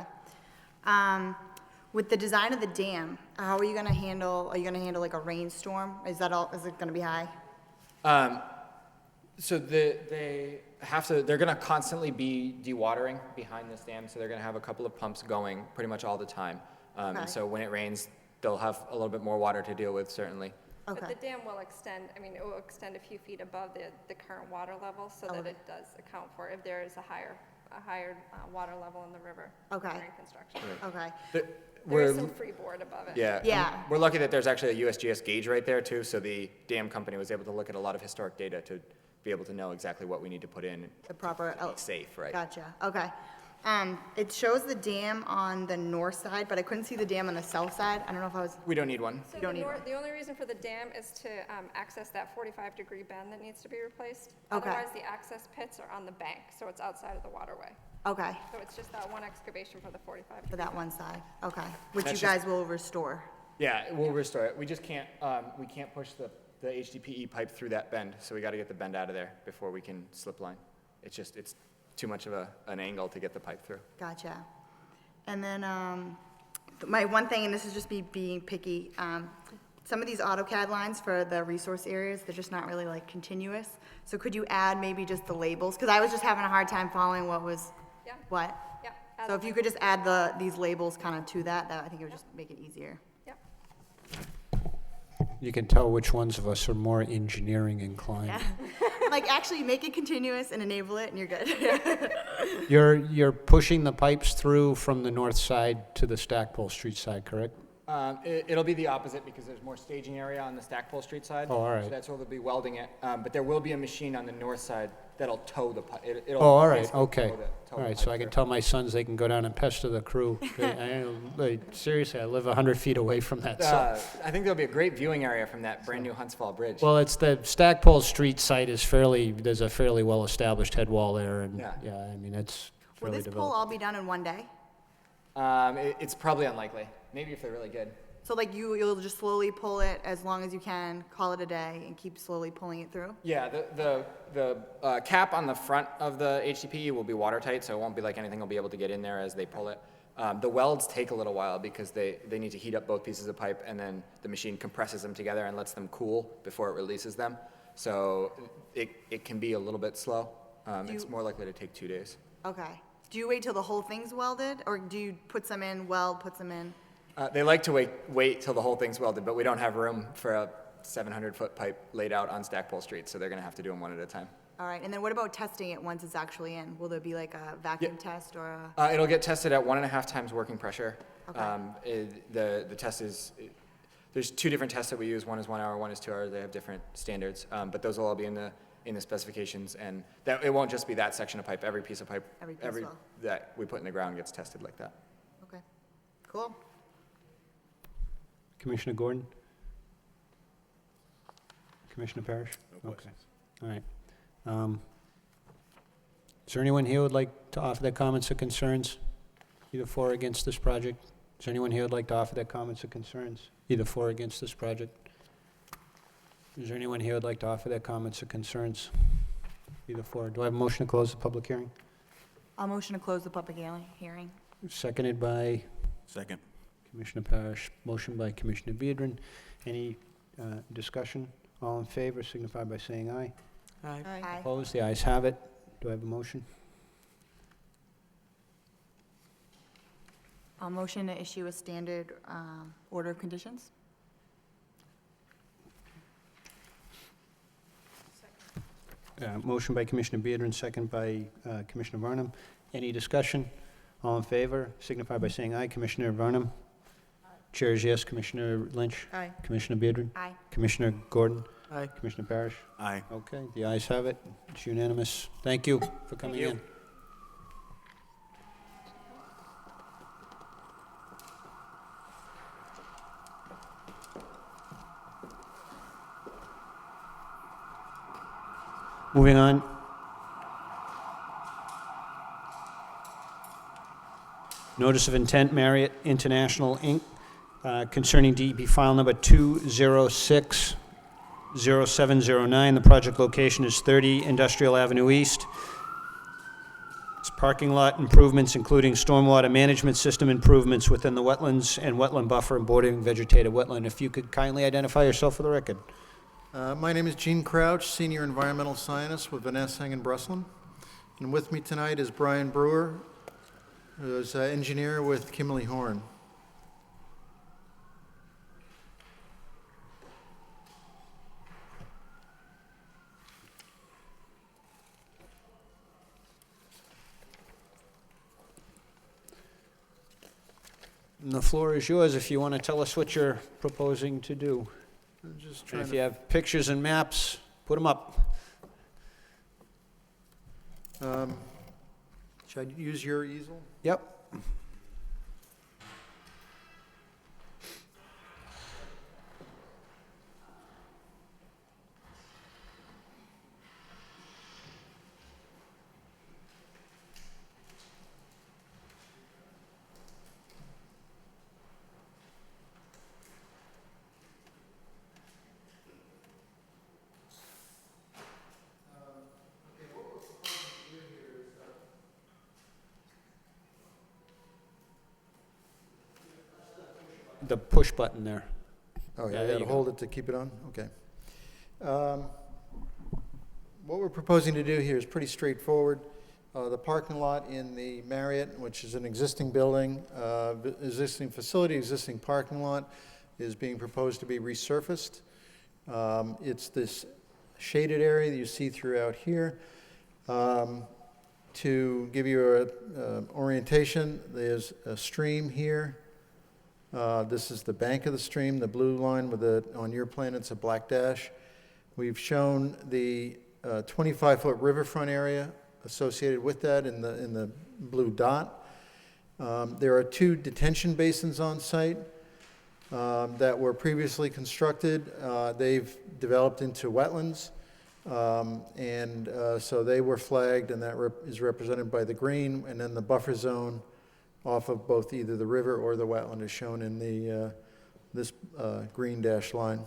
With the design of the dam, how are you gonna handle like a rainstorm? Is it gonna be high? So they're gonna constantly be dewatering behind this dam, so they're gonna have a couple of pumps going pretty much all the time. And so when it rains, they'll have a little bit more water to deal with, certainly. But the dam will extend, it will extend a few feet above the current water level, so that it does account for if there is a higher water level in the river during construction. Okay. There is some freeboard above it. Yeah. We're lucky that there's actually a USGS gauge right there too, so the dam company was able to look at a lot of historic data to be able to know exactly what we need to put in. The proper. To be safe, right? Gotcha. Okay. It shows the dam on the north side, but I couldn't see the dam on the south side. I don't know if I was. We don't need one. So the only reason for the dam is to access that 45-degree bend that needs to be replaced. Okay. Otherwise, the access pits are on the bank, so it's outside of the waterway. Okay. So it's just that one excavation for the 45. For that one side. Okay. Which That's you guys will restore. Yeah, we'll restore it. We just can't, we can't push the HDPE pipe through that bend, so we gotta get the bend out of there before we can slip line. It's too much of an angle to get the pipe through. Gotcha. And then my one thing, and this is just me being picky, some of these AutoCAD lines for the resource areas, they're just not really like continuous. So could you add maybe just the labels? Because I was just having a hard time following what was what. Yeah. So if you could just add these labels kind of to that, I think it would just make it easier. Yep. You can tell which ones of us are more engineering inclined. Yeah. Like, actually make it continuous and enable it, and you're good. You're pushing the pipes through from the north side to the Stackpole Street side, correct? It'll be the opposite because there's more staging area on the Stackpole Street side. Oh, all right. So that's where they'll be welding it. But there will be a machine on the north side that'll tow the pipe. Oh, all right, basically okay. tow All the right, pipe so I can through. tell my sons they can go down and pester the crew. Seriously, I live 100 feet away from that, so. I think there'll be a great viewing area from that brand new Huntsville Bridge. Well, it's the Stackpole Street site is there's a fairly well-established head wall there, and, Yeah. yeah, I mean, it's Will fairly this pole developed. all be done in one day? It's probably unlikely. Maybe if they're really good. So like you'll just slowly pull it as long as you can, call it a day, and keep slowly pulling it through? Yeah, the cap on the front of the HDPE will be watertight, so it won't be like anything will be able to get in there as they pull it. The welds take a little while because they need to heat up both pieces of pipe, and then the machine compresses them together and lets them cool before it releases them. So it can be a little bit slow. It's more likely to take 2 days. Okay. Do you wait till the whole thing's welded, or do you put some in, weld, put some in? They like to wait till the whole thing's welded, but we don't have room for a 700-foot pipe laid out on Stackpole Street, so they're going to have to do them one at a time. All right, and then what about testing it once it's actually in? Will there be like a vacuum test or a? It'll get tested at 1.5 times working pressure. Okay. The test is, there's 2 different tests that we use. One is 1 hour, one is 2 hours. They have different standards, but those will all be in the specifications, and that it won't just be that section of pipe. Every piece of pipe, Every piece will. that we put in the ground gets tested like that. Okay, cool. Commissioner Gordon? Commissioner Parrish? No Okay, all right. Is there anyone here who would like to offer their comments or concerns, either for or against this project? Is there anyone here who would like to offer their comments or concerns, either for or against this project? Is there anyone here who would like to offer their comments or concerns, either for? Do I have a motion to close the public hearing? I'll motion to close the public hearing. Seconded by Second. Commissioner Parrish. Motion by Commissioner Viedrin. Any discussion? All in favor signify by saying aye. Aye. Opposed? The ayes have it. Do I have a motion? I'll motion to issue a standard order of conditions. Motion by Commissioner Viedrin, second by Commissioner Varnum. Any discussion? All in favor signify by saying aye. Commissioner Varnum? Chair is yes. Commissioner Lynch? Aye. Commissioner Viedrin? Aye. Commissioner Gordon? Aye. Commissioner Parrish? Aye. Okay, the ayes have it. It's unanimous. Thank you for coming you. in. Moving on. Notice of intent, Marriott International, Inc., concerning DEP file number 2060709. The project location is 30 Industrial Avenue East. It's parking lot improvements, including stormwater management system improvements within the wetlands and wetland buffer and bordering vegetated wetland. If you could kindly identify yourself for the record. My name is Gene Crouch, Senior Environmental Scientist with Van Essing and Breslin. And with me tonight is Brian Brewer, who is an engineer with Kimley Horn. And the floor is yours if you want to tell us what you're proposing to do. I'm just And trying if to- you have pictures and maps, put them up. Should I use your easel? Yep. The push button there. Oh, Yeah, yeah, I there gotta you go. hold it to keep it on? Okay. What we're proposing to do here is pretty straightforward. The parking lot in the Marriott, which is an existing building, existing facility, existing parking lot, is being proposed to be resurfaced. It's this shaded area that you see throughout here. To give you an orientation, there's a stream here. This is the bank of the stream, the blue line with on your plan, it's a black dash. We've shown the 25-foot riverfront area associated with that in the blue dot. There are 2 detention basins on site that were previously constructed. They've developed into wetlands. So they were flagged, and that is represented by the green, and then the buffer zone off of both either the river or the wetland is shown in this green dashed line.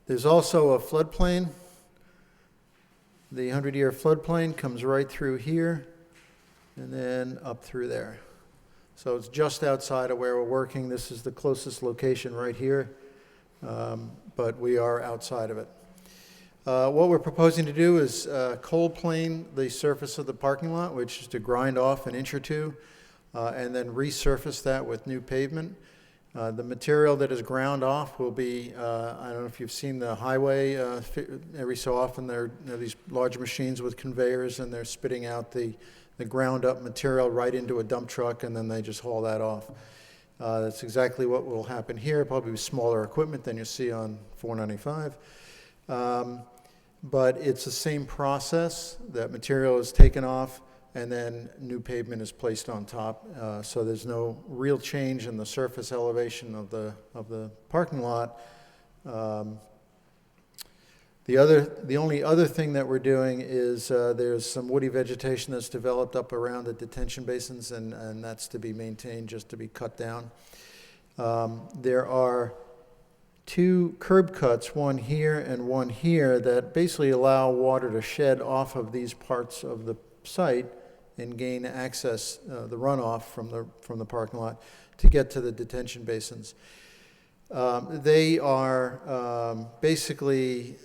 There's also a floodplain. The 100-year floodplain comes right through here and then up through there. So it's just outside of where we're working. This is the closest location right here, but we are outside of it. What we're proposing to do is cold plane the surface of the parking lot, which is to grind off an inch or 2, and then resurface that with new pavement. The material that is ground off will be, I don't know if you've seen the highway, every so often there are these large machines with conveyors, and they're spitting out the ground up material right into a dump truck, and then they just haul that off. That's exactly what will happen here, probably smaller equipment than you see on 495. But it's the same process. That material is taken off, and then new pavement is placed on top. So there's no real change in the surface elevation of the parking lot. The only other thing that we're doing is there's some woody vegetation that's developed up around the detention basins, and that's to be maintained, just to be cut down. There are 2 curb cuts, one here and one here, that basically allow water to shed off of these parts of the site and gain access, the runoff from the parking lot, to get to the detention basins. They are basically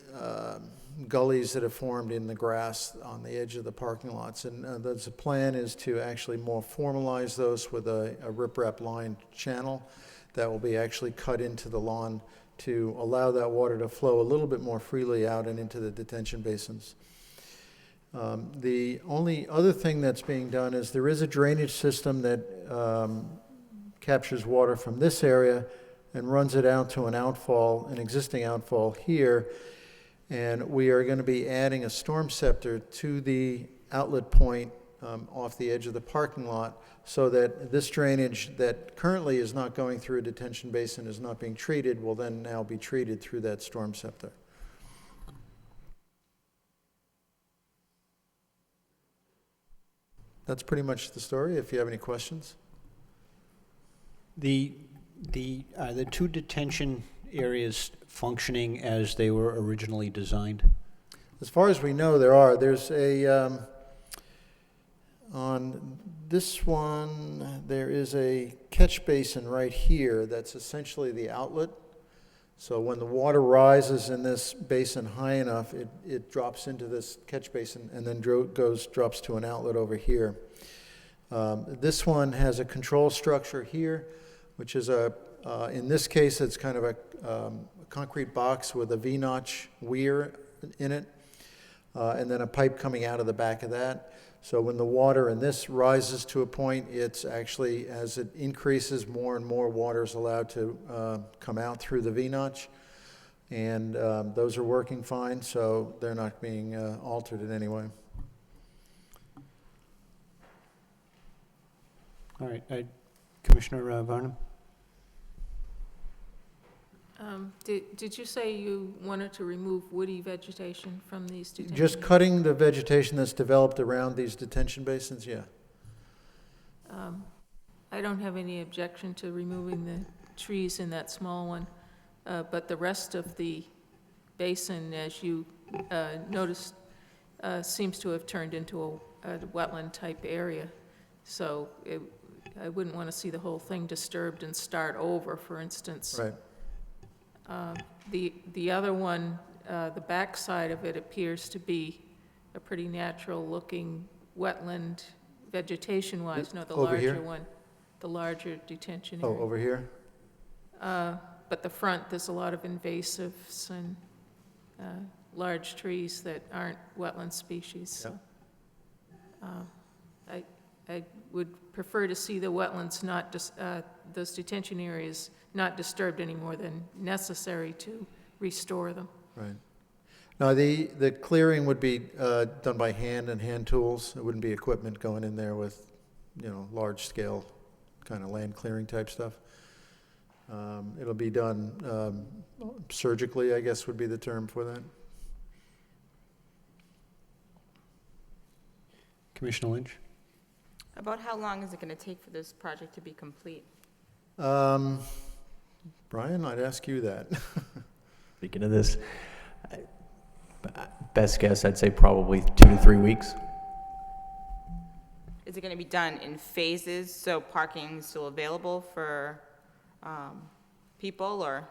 gullies that have formed in the grass on the edge of the parking lots, and the plan is to actually more formalize those with a riprap line channel that will be actually cut into the lawn to allow that water to flow a little bit more freely out and into the detention basins. The only other thing that's being done is there is a drainage system that captures water from this area and runs it out to an existing outfall here. And we are going to be adding a storm scepter to the outlet point off the edge of the parking lot, so that this drainage that currently is not going through a detention basin, is not being treated, will then now be treated through that storm scepter. That's pretty much the story, if you have any questions. The 2 detention areas functioning as they were originally designed? As far as we know, there's a, on this one, there is a catch basin right here that's essentially the outlet. So when the water rises in this basin high enough, it drops into this catch basin and then drops to an outlet over here. This one has a control structure here, which is in this case, it's kind of a concrete box with a V-notch weir in it, and then a pipe coming out of the back of that. So when the water in this rises to a point, it's actually, as it increases, more and more water is allowed to come out through the V-notch. And those are working fine, so they're not being altered in any way. All right. Commissioner Varnum? Did you say you wanted to remove woody vegetation from these detention? Just cutting the vegetation that's developed around these detention basins, yeah. I don't have any objection to removing the trees in that small one, but the rest of the basin, as you noticed, seems to have turned into a wetland-type area. So I wouldn't want to see the whole thing disturbed and start over, for instance. Right. The other one, the back side of it appears to be a pretty natural-looking wetland vegetation-wise. No, the Over larger here? one, the larger detention area. Oh, over here? But but the front, there's a lot of invasives and large trees that aren't wetland species, so. I would prefer to see the wetlands not, those detention areas not disturbed any more than necessary to restore them. Right. Now, the clearing would be done by hand and hand tools. It wouldn't be equipment going in there with, large scale kind of land clearing type stuff. It'll be done surgically, I guess would be the term for that. Commissioner Lynch? About how long is it going to take for this project to be complete? Brian, I'd ask you that. Speaking of this, best guess, I'd say probably 2 to 3 weeks. Is it going to be done in phases, so parking is still available for people, or?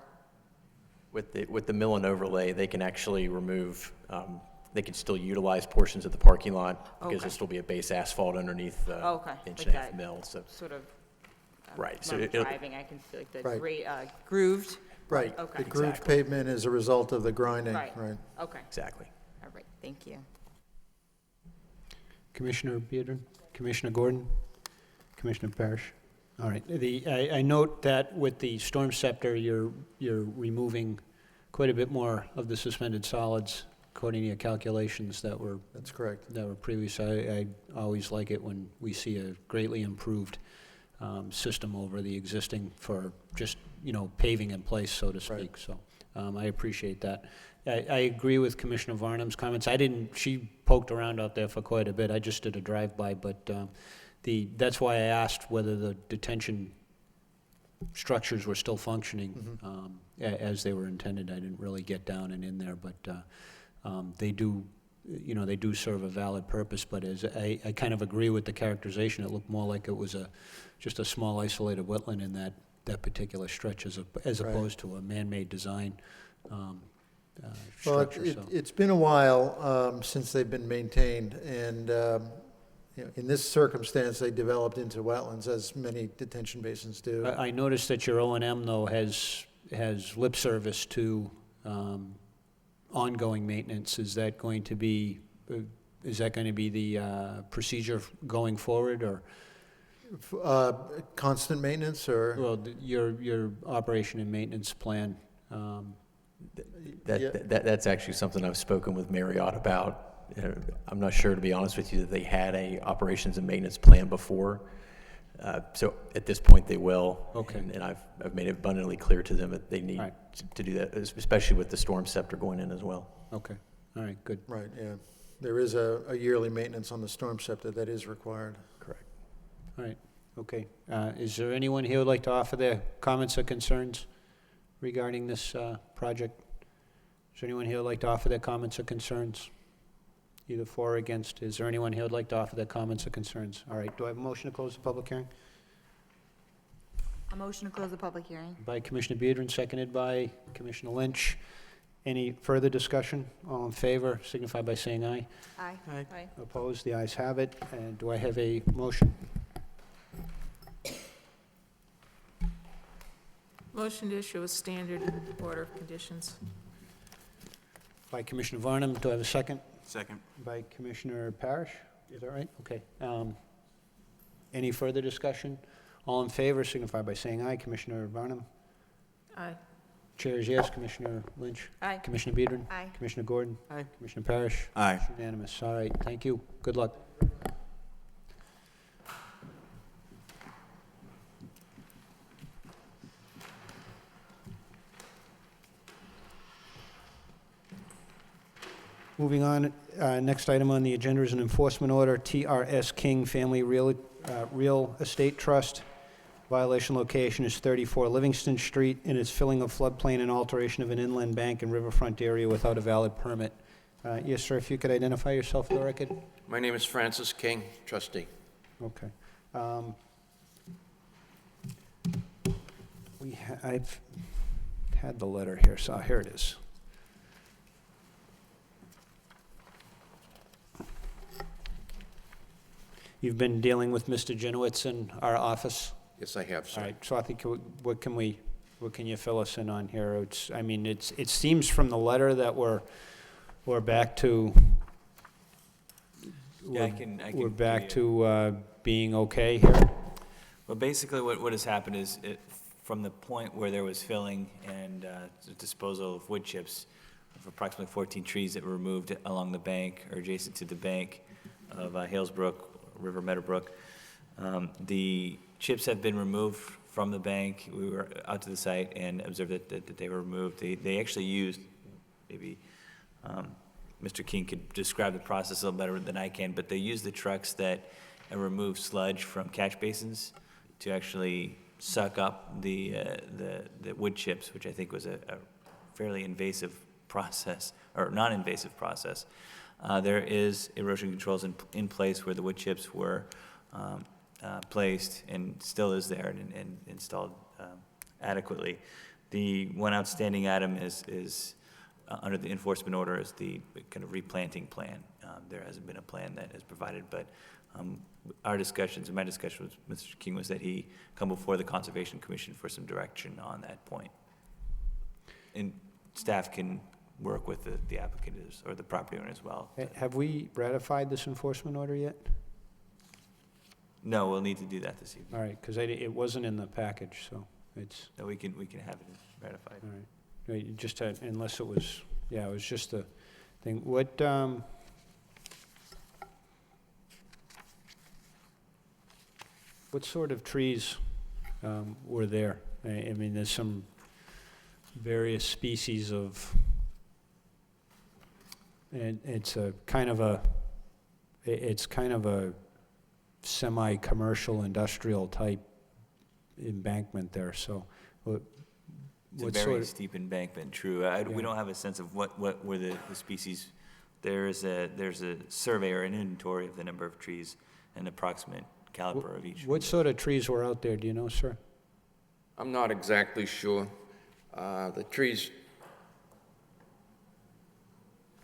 With the mill and overlay, they can actually remove, they can still utilize portions of the parking lot because there'll still be a base asphalt underneath the inch and a half mill. So sort of, right. So driving, I can feel like the Right. Grooved. Right. Okay. The grooved pavement is a result of the grinding, Right. right? Okay. Exactly. All right. Thank you. Commissioner Biedron? Commissioner Gordon? Commissioner Parrish? All right. I note that with the storm scepter, you're removing quite a bit more of the suspended solids according to your calculations that were. That's correct. That were previous. I always like it when we see a greatly improved system over the existing for just, paving in place, so to speak. Right. So I appreciate that. I agree with Commissioner Varnum's comments. She poked around out there for quite a bit. I just did a drive-by, but that's why I asked whether the detention structures were still functioning as they were intended. I didn't really get down and in there, but they do, they do serve a valid purpose. But as I kind of agree with the characterization, it looked more like it was just a small isolated wetland in that particular stretch as opposed to a man-made design Well, structure. it's been a while since they've been maintained, and in this circumstance, they developed into wetlands, as many detention basins do. I noticed that your O&M, though, has lip service to ongoing maintenance. Is that going to be the procedure going forward, or? Constant maintenance, or? Well, your operation and maintenance plan. That's actually something I've spoken with Marriott about. I'm not sure, to be honest with you, that they had a operations and maintenance plan before. So at this point, they will. Okay. And I've made it abundantly clear to them that they need to do that, especially with the storm scepter going in as well. Okay. All right. Good. Right. Yeah. There is a yearly maintenance on the storm scepter that is required. Correct. All right. Okay. Is there anyone here who would like to offer their comments or concerns regarding this project? Is there anyone here who would like to offer their comments or concerns? Either for or against. Is there anyone here who would like to offer their comments or concerns? All right. Do I have a motion to close the public hearing? A motion to close the public hearing. By Commissioner Biedron, seconded by Commissioner Lynch. Any further discussion? All in favor, signify by saying aye. Aye. Aye. Opposed? The ayes have it. And do I have a motion? Motion to issue a standard order of conditions. By Commissioner Varnum. Do I have a second? Second. By Commissioner Parrish. Is that right? Okay. Any further discussion? All in favor, signify by saying aye. Commissioner Varnum? Aye. Chair is yes. Commissioner Lynch? Aye. Commissioner Biedron? Aye. Commissioner Gordon? Aye. Commissioner Parrish? Aye. It's unanimous. All right. Thank you. Good luck. Moving on, next item on the agenda is an enforcement order, TRS King Family Real Estate Trust. Violation location is 34 Livingston Street, and it's filling of floodplain and alteration of an inland bank and riverfront area without a valid permit. Yes, sir, if you could identify yourself for the record. My name is Francis King, trustee. Okay. I've had the letter here, so here it is. You've been dealing with Mr. Jenowitz in our office? Yes, I have, sir. All right, so I think, what can we What can you fill us in on here? It seems from the letter that we're back to, Yeah, I can we're give back you- to being okay here. Well, basically, what has happened is, from the point where there was filling and disposal of wood chips of approximately 14 trees that were removed along the bank or adjacent to the bank of Halesbrook, River Meadowbrook, the chips have been removed from the bank. We were out to the site and observed that they were removed. They actually used, maybe Mr. King could describe the process a little better than I can, but they used the trucks that remove sludge from catch basins to actually suck up the wood chips, which I think was a fairly invasive process, or non-invasive process. There is erosion controls in place where the wood chips were placed and still is there and installed adequately. The one outstanding item is under the enforcement order is the kind of replanting plan. There hasn't been a plan that is provided, but our discussions, and my discussion with Mr. King was that he come before the Conservation Commission for some direction on that point. And staff can work with the applicant or the property owner as well. Have we ratified this enforcement order yet? No, we'll need to do that this evening. All right, because it wasn't in the package, so it's, No, we can have it ratified. all right. Right, just had, unless it was, yeah, it was just a thing. What sort of trees were there? I mean, there's some various species of, and it's kind of a semi-commercial industrial type embankment there, so It's a what very sort of, steep embankment, true. We don't have a sense of what were the species. There's a survey or an inventory of the number of trees and approximate caliber of each. what sort of trees were out there, do you know, sir? I'm not exactly sure. The trees,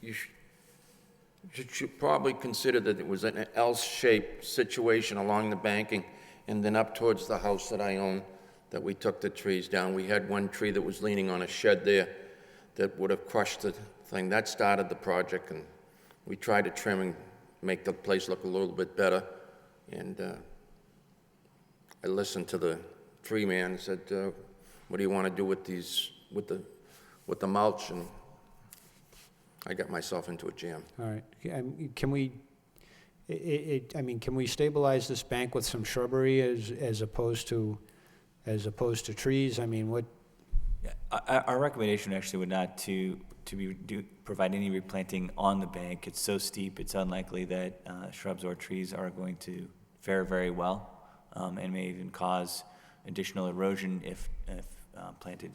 you should probably consider that it was an L-shaped situation along the banking and then up towards the house that I own that we took the trees down. We had one tree that was leaning on a shed there that would have crushed the thing. That started the project, and we tried to trim and make the place look a little bit better. And I listened to the tree man and said, what do you want to do with these, with the mulch? And I got myself into a jam. All right, can we, can we stabilize this bank with some shrubbery as opposed to trees? I mean, what? Yeah, our recommendation actually would not provide any replanting on the bank. It's so steep, it's unlikely that shrubs or trees are going to fare very well, and may even cause additional erosion if planted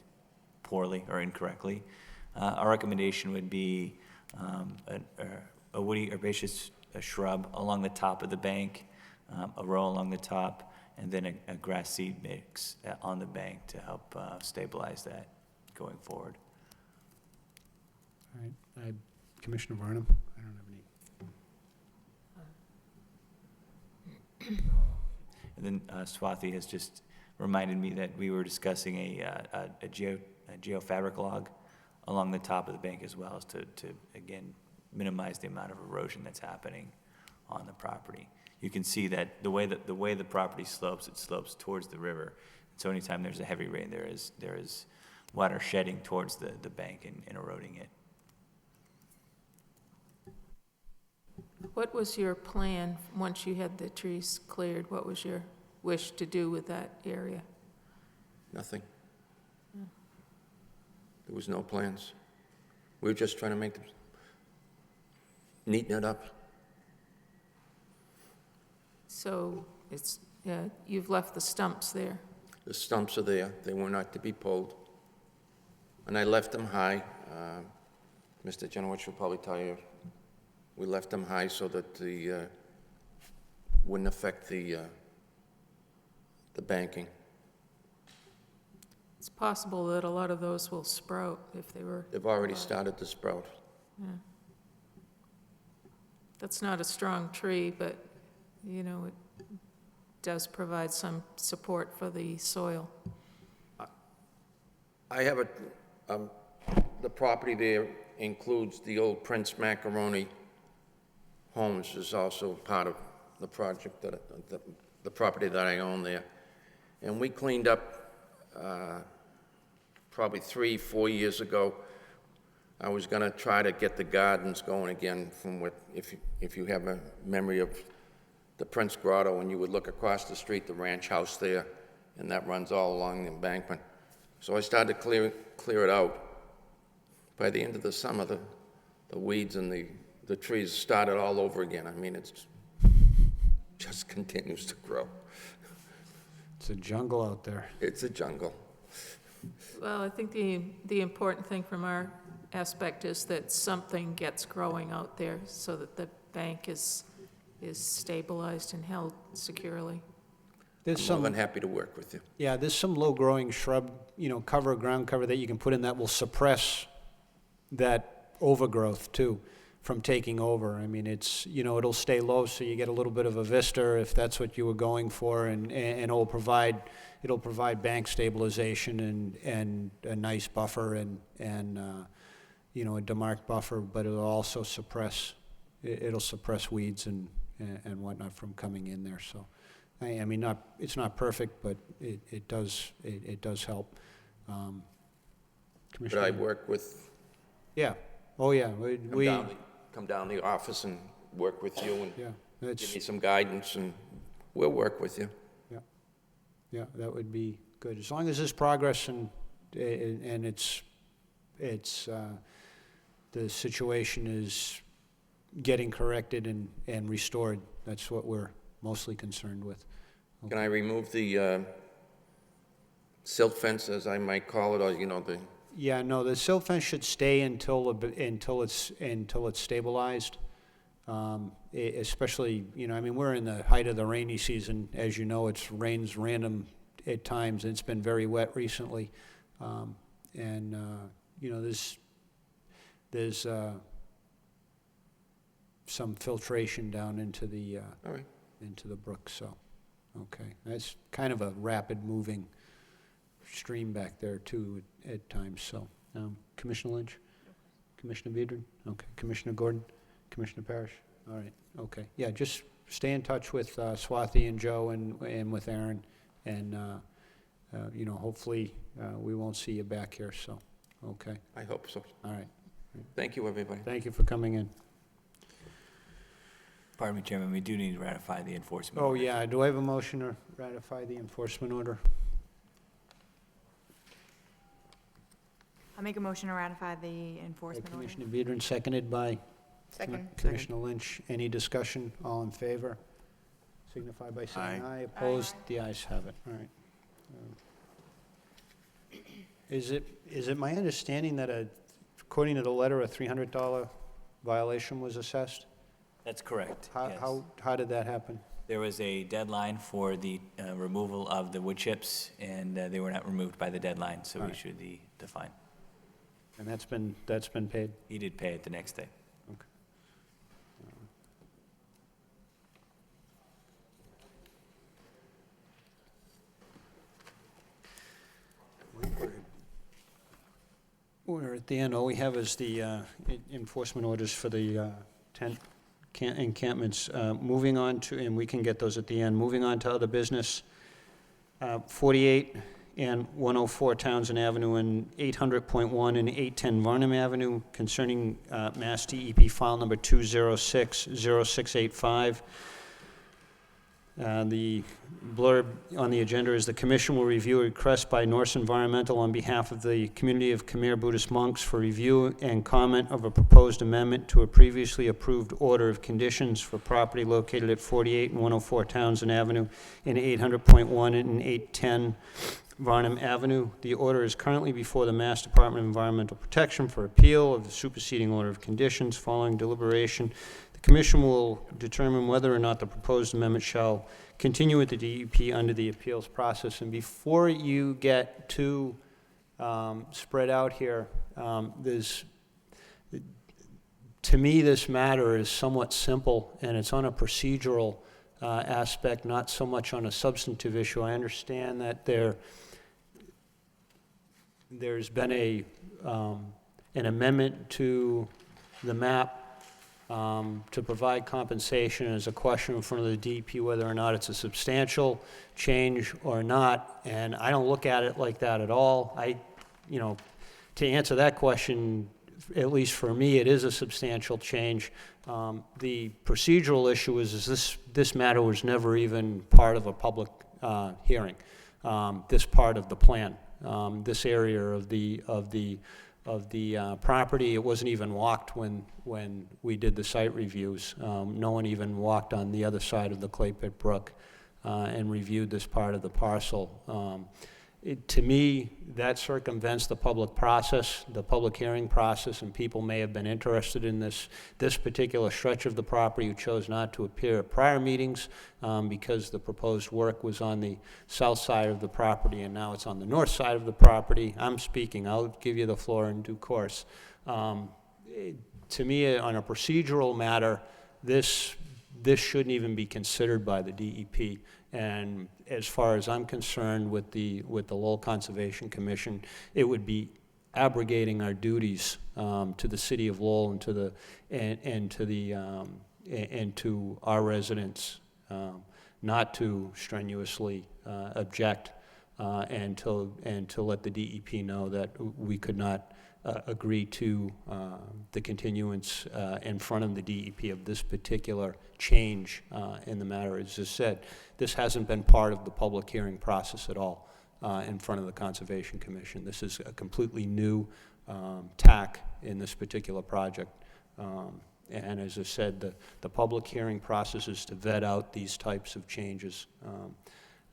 poorly or incorrectly. Our recommendation would be a woody herbaceous shrub along the top of the bank, a row along the top, and then a grass seed mix on the bank to help stabilize that going forward. All right, Commissioner Varnum? I don't have any. And then Swathi has just reminded me that we were discussing a geofabric log along the top of the bank as well, as to again minimize the amount of erosion that's happening on the property. You can see that the way the property slopes, it slopes towards the river. So anytime there's a heavy rain, there is water shedding towards the bank and eroding it. What was your plan once you had the trees cleared? What was your wish to do with that area? Nothing. There was no plans. We were just trying to make them, neaten it up. So you've left the stumps there. The stumps are there. They were not to be pulled. And I left them high. Mr. Jenowich will probably tell you, we left them high so that the wouldn't affect the banking. It's possible that a lot of those will sprout if they were. They've already started to sprout. Yeah. That's not a strong tree, but, you know, it does provide some support for the soil. I have the property there includes the old Prince Macaroni Homes is also part of the project, the property that I own there. And we cleaned up probably 3-4 years ago. I was gonna try to get the gardens going again from what, if you have a memory of the Prince Grotto, and you would look across the street, the ranch house there, and that runs all along the embankment. So I started to clear it out. By the end of the summer, the weeds and the trees started all over again. I mean, it's just continues to grow. It's a jungle out there. It's a jungle. Well, I think the important thing from our aspect is that something gets growing out there so that the bank is stabilized and held securely. There's I'm more than happy to work with you. Yeah, there's some low-growing shrub, ground cover that you can put in that will suppress that overgrowth too from taking over. I mean, it's, it'll stay low so you get a little bit of a vista if that's what you were going for, and it'll provide bank stabilization and a nice buffer and a demarked buffer, but it'll also suppress weeds and whatnot from coming in there. So, I mean, it's not perfect, but it does help. Could I work with? Yeah. Oh, yeah. Come down to the office and work with you and give me some guidance, and we'll work with you. Yeah, that would be good. As long as there's progress and it's the situation is getting corrected and restored. That's what we're mostly concerned with. Okay. Can I remove the silt fence, as I might call it, or the? Yeah, no, the silt fence should stay until it's stabilized. Especially, I mean, we're in the height of the rainy season. As you know, it rains random at times, and it's been very wet recently. There's some filtration down into the into the brook. So, okay, that's kind of a rapid moving stream back there too at times. So, Commissioner Lynch, Commissioner Vedran, okay, Commissioner Gordon, Commissioner Parrish. All right, okay, yeah, just stay in touch with Swati and Joe and with Aaron, and hopefully we won't see you back here. So, okay. I hope so. All right. Thank you, everybody. Thank you for coming in. Pardon me, Chairman, we do need to ratify the enforcement. Oh, order. yeah, do I have a motion to ratify the enforcement order? I'll make a motion to ratify the enforcement order. Commissioner Vedran, seconded by Second. Commissioner Lynch. Any discussion? All in favor? Signify by saying aye. Opposed? The ayes have it. All right. Is it my understanding that according to the letter, a $300 violation was assessed? That's correct, yes. How did that happen? There was a deadline for the removal of the wood chips, and they were not removed by the deadline, so we issued the fine. And that's been paid? He did pay it the next day. Okay. We're at the end. All we have is the enforcement orders for the tent encampments. Moving on to, and we can get those at the end, moving on to other business. 48 and 104 Townsend Avenue and 800.1 and 810 Varnum Avenue concerning Mass DEP file number 2060685. The blurb on the agenda is the commission will review a request by Norse Environmental on behalf of the community of Khmer Buddhist monks for review and comment of a proposed amendment to a previously approved order of conditions for property located at 48 and 104 Townsend Avenue and 800.1 and 810 Varnum Avenue. The order is currently before the Mass Department of Environmental Protection for appeal of the superseding order of conditions. Following deliberation, the Commission will determine whether or not the proposed amendment shall continue with the DEP under the appeals process. And before you get too spread out here, to me, this matter is somewhat simple, and it's on a procedural aspect, not so much on a substantive issue. I understand that there's been an amendment to the map to provide compensation. As a question in front of the DEP whether or not it's a substantial change or not, and I don't look at it like that at all. To answer that question, at least for me, it is a substantial change. The procedural issue is this matter was never even part of a public hearing. This part of the plan, this area of the property, it wasn't even walked when we did the site reviews. No one even walked on the other side of the Clay Pit Brook and reviewed this part of the parcel. To me, that circumvents the public process, the public hearing process, and people may have been interested in this particular stretch of the property who chose not to appear at prior meetings because the proposed work was on the south side of the property and now it's on the north side of the property. I'm speaking. I'll give you the floor in due course. To me, on a procedural matter, this shouldn't even be considered by the DEP. And as far as I'm concerned with the Lowell Conservation Commission, it would be abrogating our duties to the city of Lowell and to our residents not to strenuously object and to let the DEP know that we could not agree to the continuance in front of the DEP of this particular change in the matter. As I said, this hasn't been part of the public hearing process at all in front of the Conservation Commission. This is a completely new tack in this particular project. And as I said, the public hearing process is to vet out these types of changes.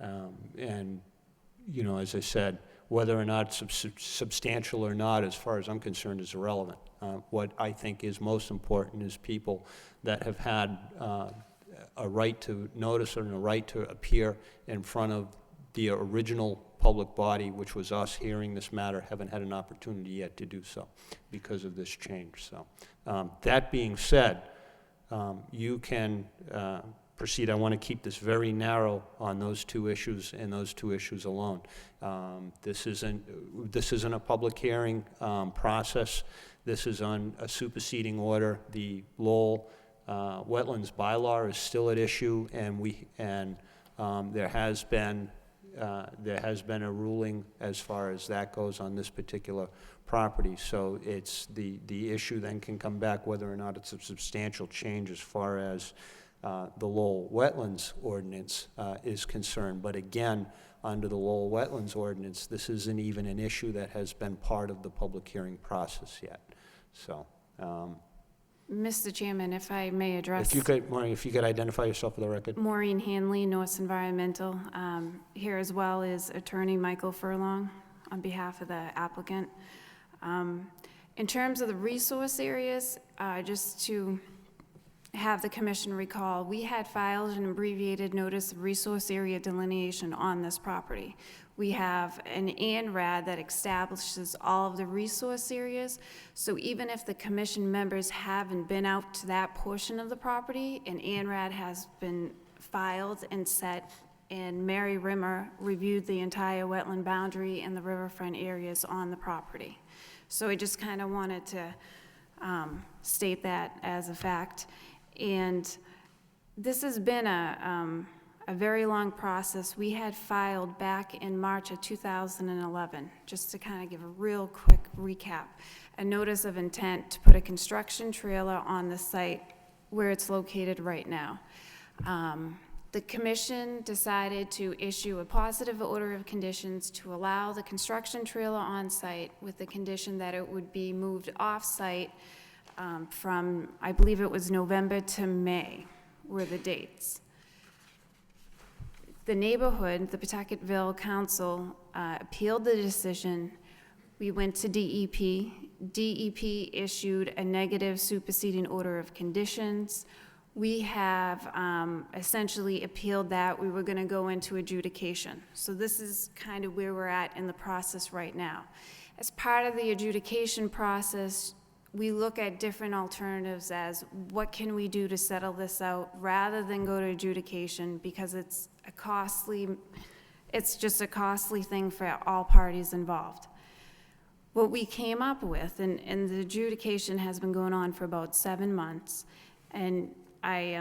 And, as I said, whether or not it's substantial or not, as far as I'm concerned, is irrelevant. What I think is most important is people that have had a right to notice and a right to appear in front of the original public body, which was us hearing this matter, haven't had an opportunity yet to do so because of this change. So that being said, you can proceed. I want to keep this very narrow on those two issues and those two issues alone. This isn't a public hearing process. This is on a superseding order. The Lowell wetlands bylaw is still at issue, and there has been a ruling as far as that goes on this particular property. So it's the issue then can come back whether or not it's a substantial change as far as the Lowell Wetlands Ordinance is concerned. But again, under the Lowell Wetlands Ordinance, this isn't even an issue that has been part of the public hearing process yet. So, Mr. Chairman, if I may address... If you could identify yourself for the record. Maureen Hanley, Norse Environmental, here as well as Attorney Michael Furlong on behalf of the applicant. In terms of the resource areas, just to have the commission recall, we had filed an abbreviated notice of resource area delineation on this property. We have an ANRAD that establishes all of the resource areas, so even if the commission members haven't been out to that portion of the property, an ANRAD has been filed and set, and Mary Rimmer reviewed the entire wetland boundary and the riverfront areas on the property. So I just kind of wanted to state that as a fact. And this has been a very long process. We had filed back in March of 2011, just to kind of give a real quick recap, a notice of intent to put a construction trailer on the site where it's located right now. The commission decided to issue a positive order of conditions to allow the construction trailer on site with the condition that it would be moved off-site from, I believe it was November to May, were the dates. The neighborhood, the Pawtucketville Council, appealed the decision. We went to DEP. DEP issued a negative superseding order of conditions. We have essentially appealed that. We were going to go into adjudication. So this is kind of where we're at in the process right now. As part of the adjudication process, we look at different alternatives as what can we do to settle this out rather than go to adjudication, because it's just a costly thing for all parties involved. What we came up with, and the adjudication has been going on for about 7 months, and I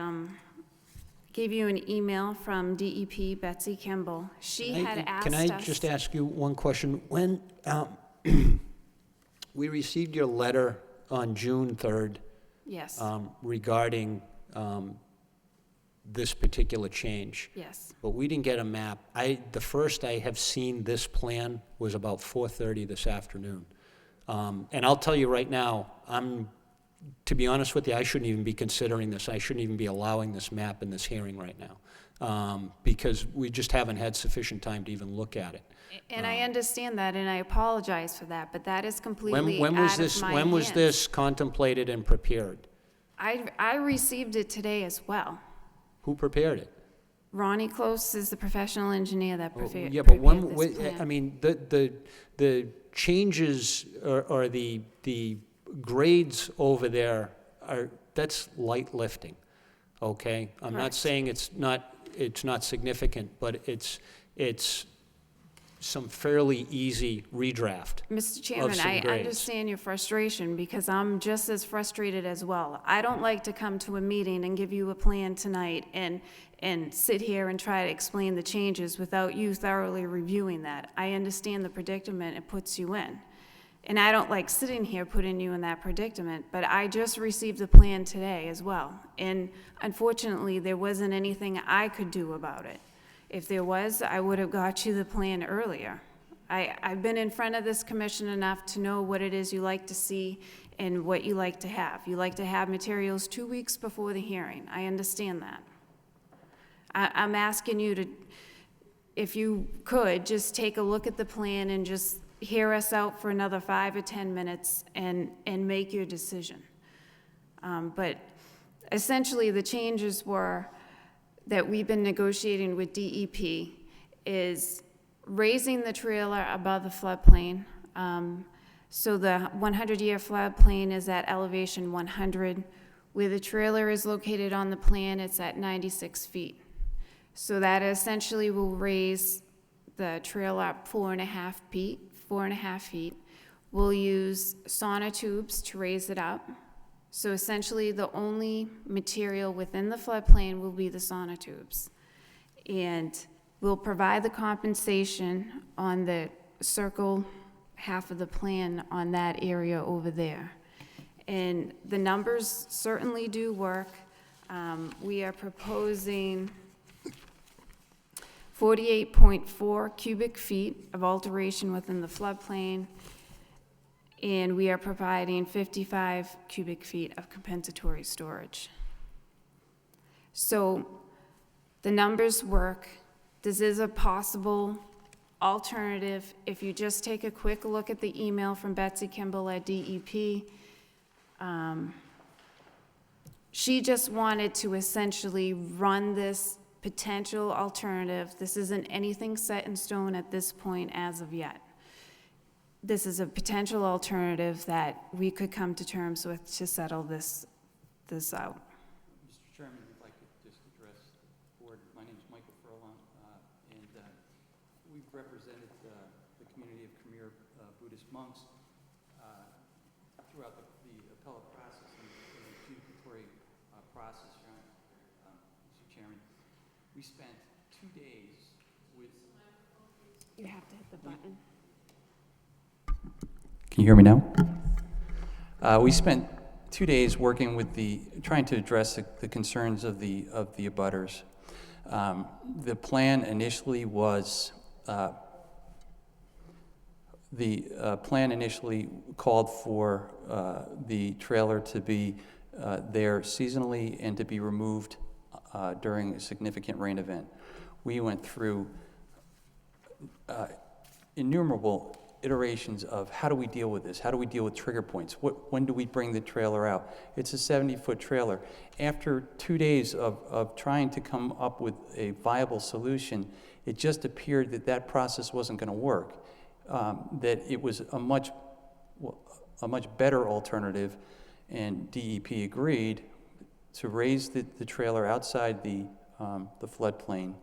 gave you an email from DEP, Betsy Kimball. She had asked us... Can I just ask you one question? When we received your letter on June 3rd, Yes. Regarding this particular change. Yes. But we didn't get a map. The first I have seen this plan was about 4:30 this afternoon. And I'll tell you right now, to be honest with you, I shouldn't even be considering this. I shouldn't even be allowing this map in this hearing right now, because we just haven't had sufficient time to even look at it. And I understand that, and I apologize for that, but that is completely When out of my when was hands. this contemplated and prepared? I received it today as well. Who prepared it? Ronnie Close is the professional engineer that Well, prepared yeah, but this plan. I mean, the changes or the grades over there that's light lifting, okay? I'm not Correct. saying it's not significant, but it's some fairly easy redraft. Mr. of Chairman, some I grades. understand your frustration because I'm just as frustrated as well. I don't like to come to a meeting and give you a plan tonight and sit here and try to explain the changes without you thoroughly reviewing that. I understand the predicament it puts you in. And I don't like sitting here putting you in that predicament, but I just received the plan today as well. And unfortunately, there wasn't anything I could do about it. If there was, I would have got you the plan earlier. I've been in front of this commission enough to know what it is you like to see and what you like to have. You like to have materials 2 weeks before the hearing. I understand that. I'm asking you to, if you could, just take a look at the plan and just hear us out for another 5 or 10 minutes and make your decision. But essentially, the changes were that we've been negotiating with DEP is raising the trailer above the floodplain. So the 100-year floodplain is at elevation 100. Where the trailer is located on the plan, it's at 96 feet. So that essentially will raise the trailer up 4.5 feet. 4.5 feet. We'll use sonotubes to raise it up. So essentially, the only material within the floodplain will be the sonotubes. And we'll provide the compensation on the circle half of the plan on that area over there. And the numbers certainly do work. We are proposing 48.4 cubic feet of alteration within the floodplain, and we are providing 55 cubic feet of compensatory storage. So the numbers work. This is a possible alternative. If you just take a quick look at the email from Betsy Kimball at DEP, she just wanted to essentially run this potential alternative. This isn't anything set in stone at this point as of yet. This is a potential alternative that we could come to terms with to settle this out. Mr. Chairman, I'd like to just address the board. My name is Michael Furlong, and we've represented the community of Khmer Buddhist monks throughout the appellate process and the adjudicatory process, Mr. Chairman. We spent 2 days with... You have to hit the button. Can you hear me now? We spent 2 days working with trying to address the concerns of the abutters. The plan initially was, called for the trailer to be there seasonally and to be removed during a significant rain event. We went through innumerable iterations of how do we deal with this? How do we deal with trigger points? When do we bring the trailer out? It's a 70-foot trailer. After 2 days of trying to come up with a viable solution, it just appeared that process wasn't going to work, that it was a much better alternative, and DEP agreed to raise the trailer outside the floodplain,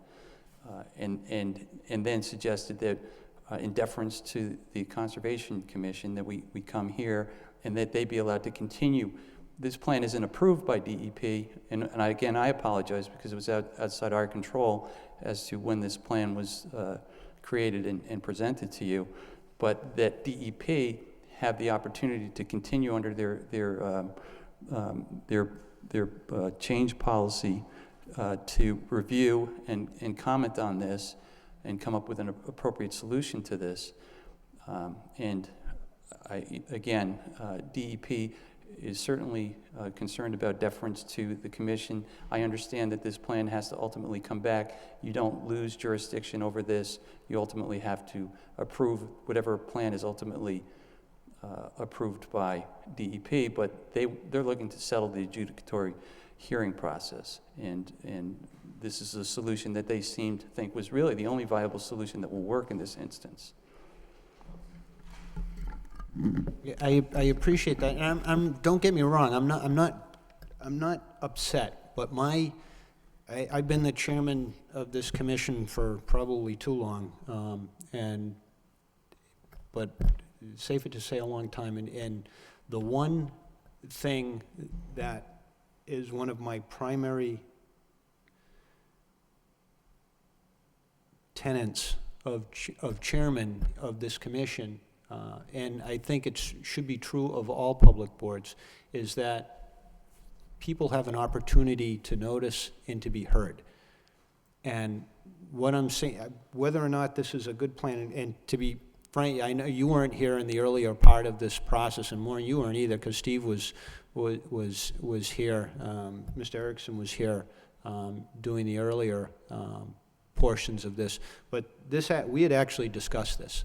and then suggested that in deference to the Conservation Commission, that we come here and that they be allowed to continue. This plan isn't approved by DEP, and again, I apologize because it was outside our control as to when this plan was created and presented to you, but that DEP have the opportunity to continue under their change policy to review and comment on this and come up with an appropriate solution to this. And again, DEP is certainly concerned about deference to the commission. I understand that this plan has to ultimately come back. You don't lose jurisdiction over this. You ultimately have to approve whatever plan is ultimately approved by DEP, but they're looking to settle the adjudicatory hearing process. And this is a solution that they seem to think was really the only viable solution that will work in this instance. I appreciate that, and don't get me wrong. I'm not upset, but I've been the chairman of this commission for probably too long, but safer to say a long time. And the one thing that is one of my primary tenets of chairman of this commission, and I think it should be true of all public boards, is that people have an opportunity to notice and to be heard. And what I'm saying, whether or not this is a good plan, and to be frank, I know you weren't here in the earlier part of this process, and Maureen, you weren't either, because Steve was here, Mr. Erickson was here doing the earlier portions of this. But we had actually discussed this.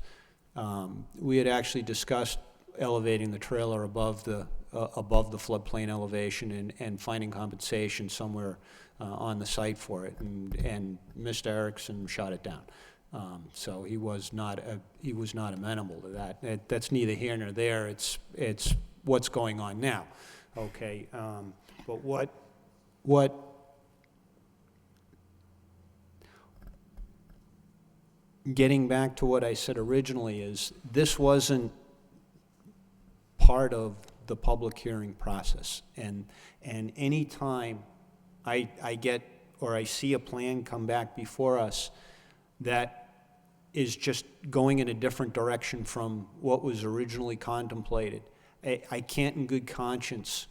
We had actually discussed elevating the trailer above the floodplain elevation and finding compensation somewhere on the site for it, and Mr. Erickson shot it down. So he was not amenable to that. That's neither here nor there. It's what's going on now. Okay, but what getting back to what I said originally is this wasn't part of the public hearing process, and any time I get or I see a plan come back before us that is just going in a different direction from what was originally contemplated, I can't in good conscience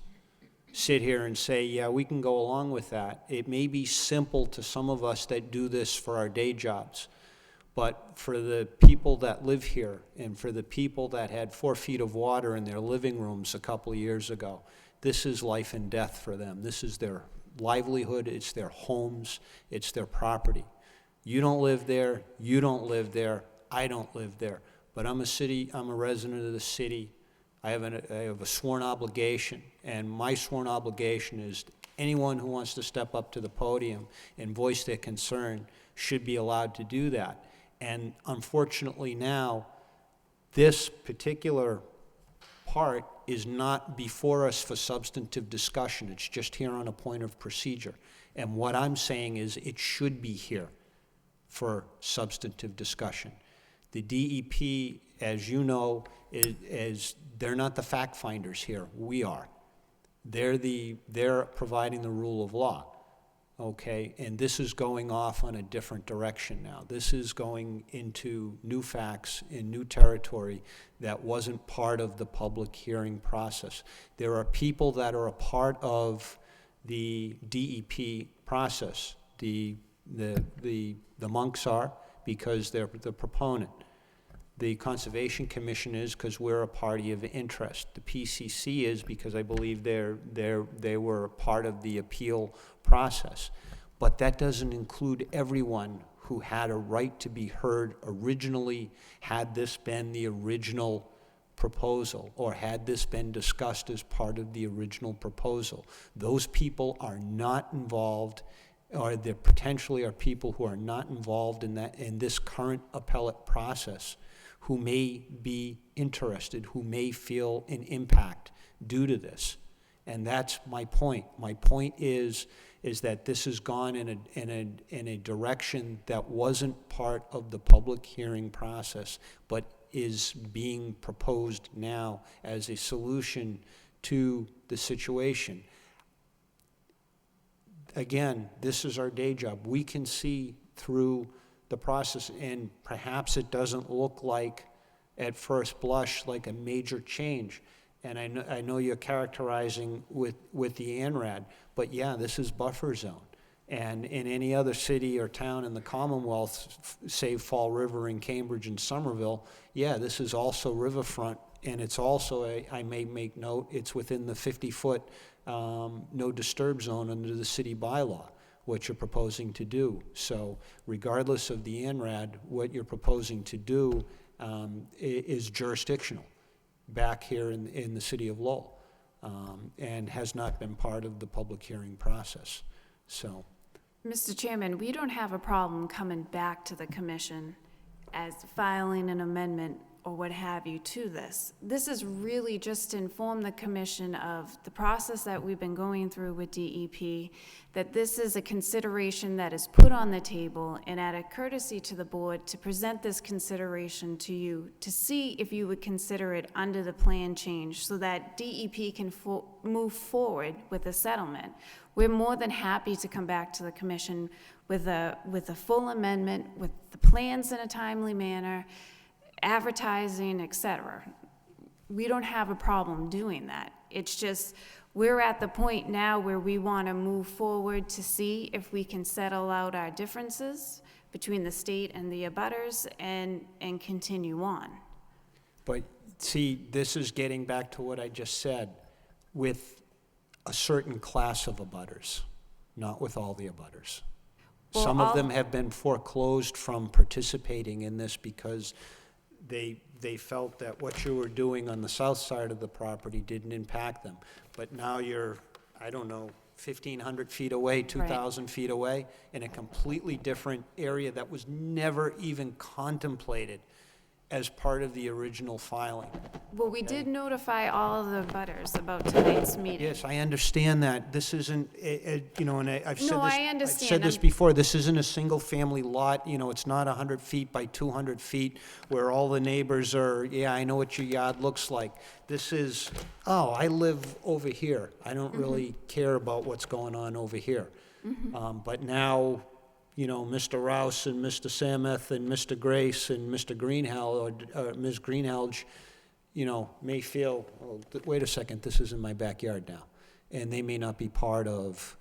sit here and say, yeah, we can go along with that. It may be simple to some of us that do this for our day jobs, but for the people that live here and for the people that had 4 feet of water in their living rooms a couple of years ago, this is life and death for them. This is their livelihood, it's their homes, it's their property. You don't live there, you don't live there, I don't live there. But I'm a resident of the city. I have a sworn obligation, and my sworn obligation is anyone who wants to step up to the podium and voice their concern should be allowed to do that. And unfortunately now, this particular part is not before us for substantive discussion. It's just here on a point of procedure. And what I'm saying is it should be here for substantive discussion. The DEP, as you know, they're not the fact finders here. We are. They're providing the rule of law. Okay, and this is going off on a different direction now. This is going into new facts in new territory that wasn't part of the public hearing process. There are people that are a part of the DEP process. The monks are, because they're the proponent. The Conservation Commission is because we're a party of interest. The PCC is because I believe they were part of the appeal process. But that doesn't include everyone who had a right to be heard originally, had this been the original proposal, or had this been discussed as part of the original proposal. Those people are not involved, or there potentially are people who are not involved in this current appellate process, who may be interested, who may feel an impact due to this. And that's my point. My point is is that this has gone in a direction that wasn't part of the public hearing process, but is being proposed now as a solution to the situation. Again, this is our day job. We can see through the process, and perhaps it doesn't look like, at first blush, like a major change. And I know you're characterizing with the ANRAD, but yeah, this is buffer zone. And in any other city or town in the Commonwealth, save Fall River and Cambridge and Somerville, yeah, this is also riverfront, and it's also, I may make note, it's within the 50-foot no disturb zone under the city bylaw, what you're proposing to do. So regardless of the ANRAD, what you're proposing to do is jurisdictional back here in the city of Lowell, and has not been part of the public hearing process. So, Mr. Chairman, we don't have a problem coming back to the commission as filing an amendment or what have you to this. This is really just to inform the commission of the process that we've been going through with DEP, that this is a consideration that is put on the table, and at a courtesy to the board to present this consideration to you to see if you would consider it under the plan change so that DEP can move forward with a settlement. We're more than happy to come back to the commission with a full amendment, with the plans in a timely manner, advertising, etc. We don't have a problem doing that. It's just, we're at the point now where we want to move forward to see if we can settle out our differences between the state and the abutters and continue on. but see, this is getting back to what I just said, with a certain class of abutters, not with all the abutters. Well, Some of them have been foreclosed from participating in this because they felt that what you were doing on the south side of the property didn't impact them. But now you're, I don't know, 1,500 feet away, 2,000 feet away, in a completely different area that was never even contemplated as part of the original filing. Well, we did notify all of the abutters about tonight's meeting. Yes, I understand that. This isn't, you know, and I've said this. No, I I've understand. said this before. This isn't a single-family lot. You know, it's not 100 feet by 200 feet where all the neighbors are, yeah, I know what your yard looks like. This is, oh, I live over here. I don't really care about what's going on over here. But now, you know, Mr. Rouse and Mr. Samuth and Mr. Grace and Mr. Greenhalgh or Ms. Greenhalgh, you know, may feel, oh, wait a second, this is in my backyard now. And they may not be part of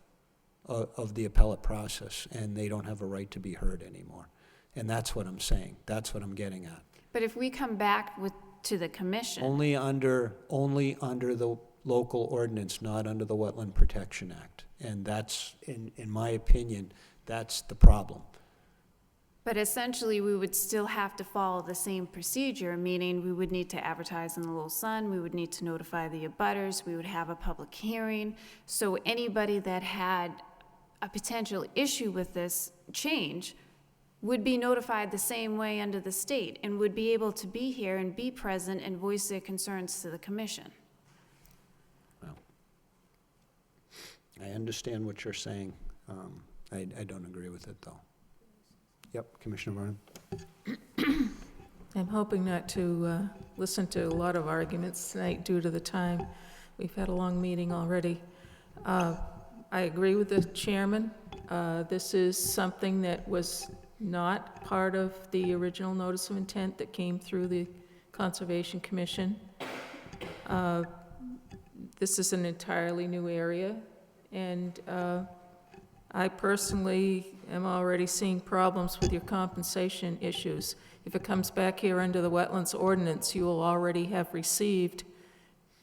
the appellate process, and they don't have a right to be heard anymore. And that's what I'm saying. That's what I'm getting at. But if we come back to the commission. Only under the local ordinance, not under the Wetland Protection Act. And that's, in my opinion, that's the problem. But essentially, we would still have to follow the same procedure, meaning we would need to advertise in the Lowell Sun, we would need to notify the abutters, we would have a public hearing. So anybody that had a potential issue with this change would be notified the same way under the state and would be able to be here and be present and voice their concerns to the commission. Well, I understand what you're saying. I don't agree with it, though. Yep, Commissioner Vernon. I'm hoping not to listen to a lot of arguments tonight due to the time. We've had a long meeting already. I agree with the chairman. This is something that was not part of the original notice of intent that came through the Conservation Commission. This is an entirely new area, and I personally am already seeing problems with your compensation issues. If it comes back here under the Wetlands Ordinance, you will already have received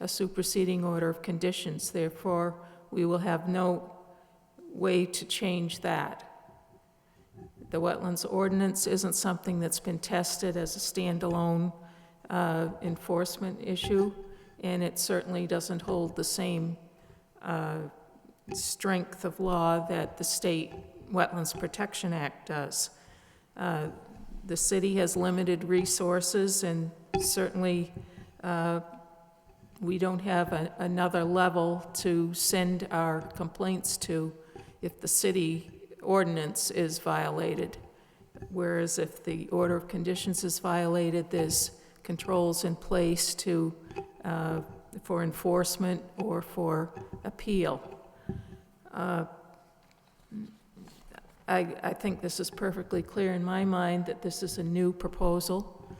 a superseding order of conditions. Therefore, we will have no way to change that. The Wetlands Ordinance isn't something that's been tested as a standalone enforcement issue, and it certainly doesn't hold the same strength of law that the State Wetlands Protection Act does. The city has limited resources, and certainly we don't have another level to send our complaints to if the city ordinance is violated. Whereas if the order of conditions is violated, there's controls in place to, for enforcement or for appeal. I think this is perfectly clear in my mind that this is a new proposal,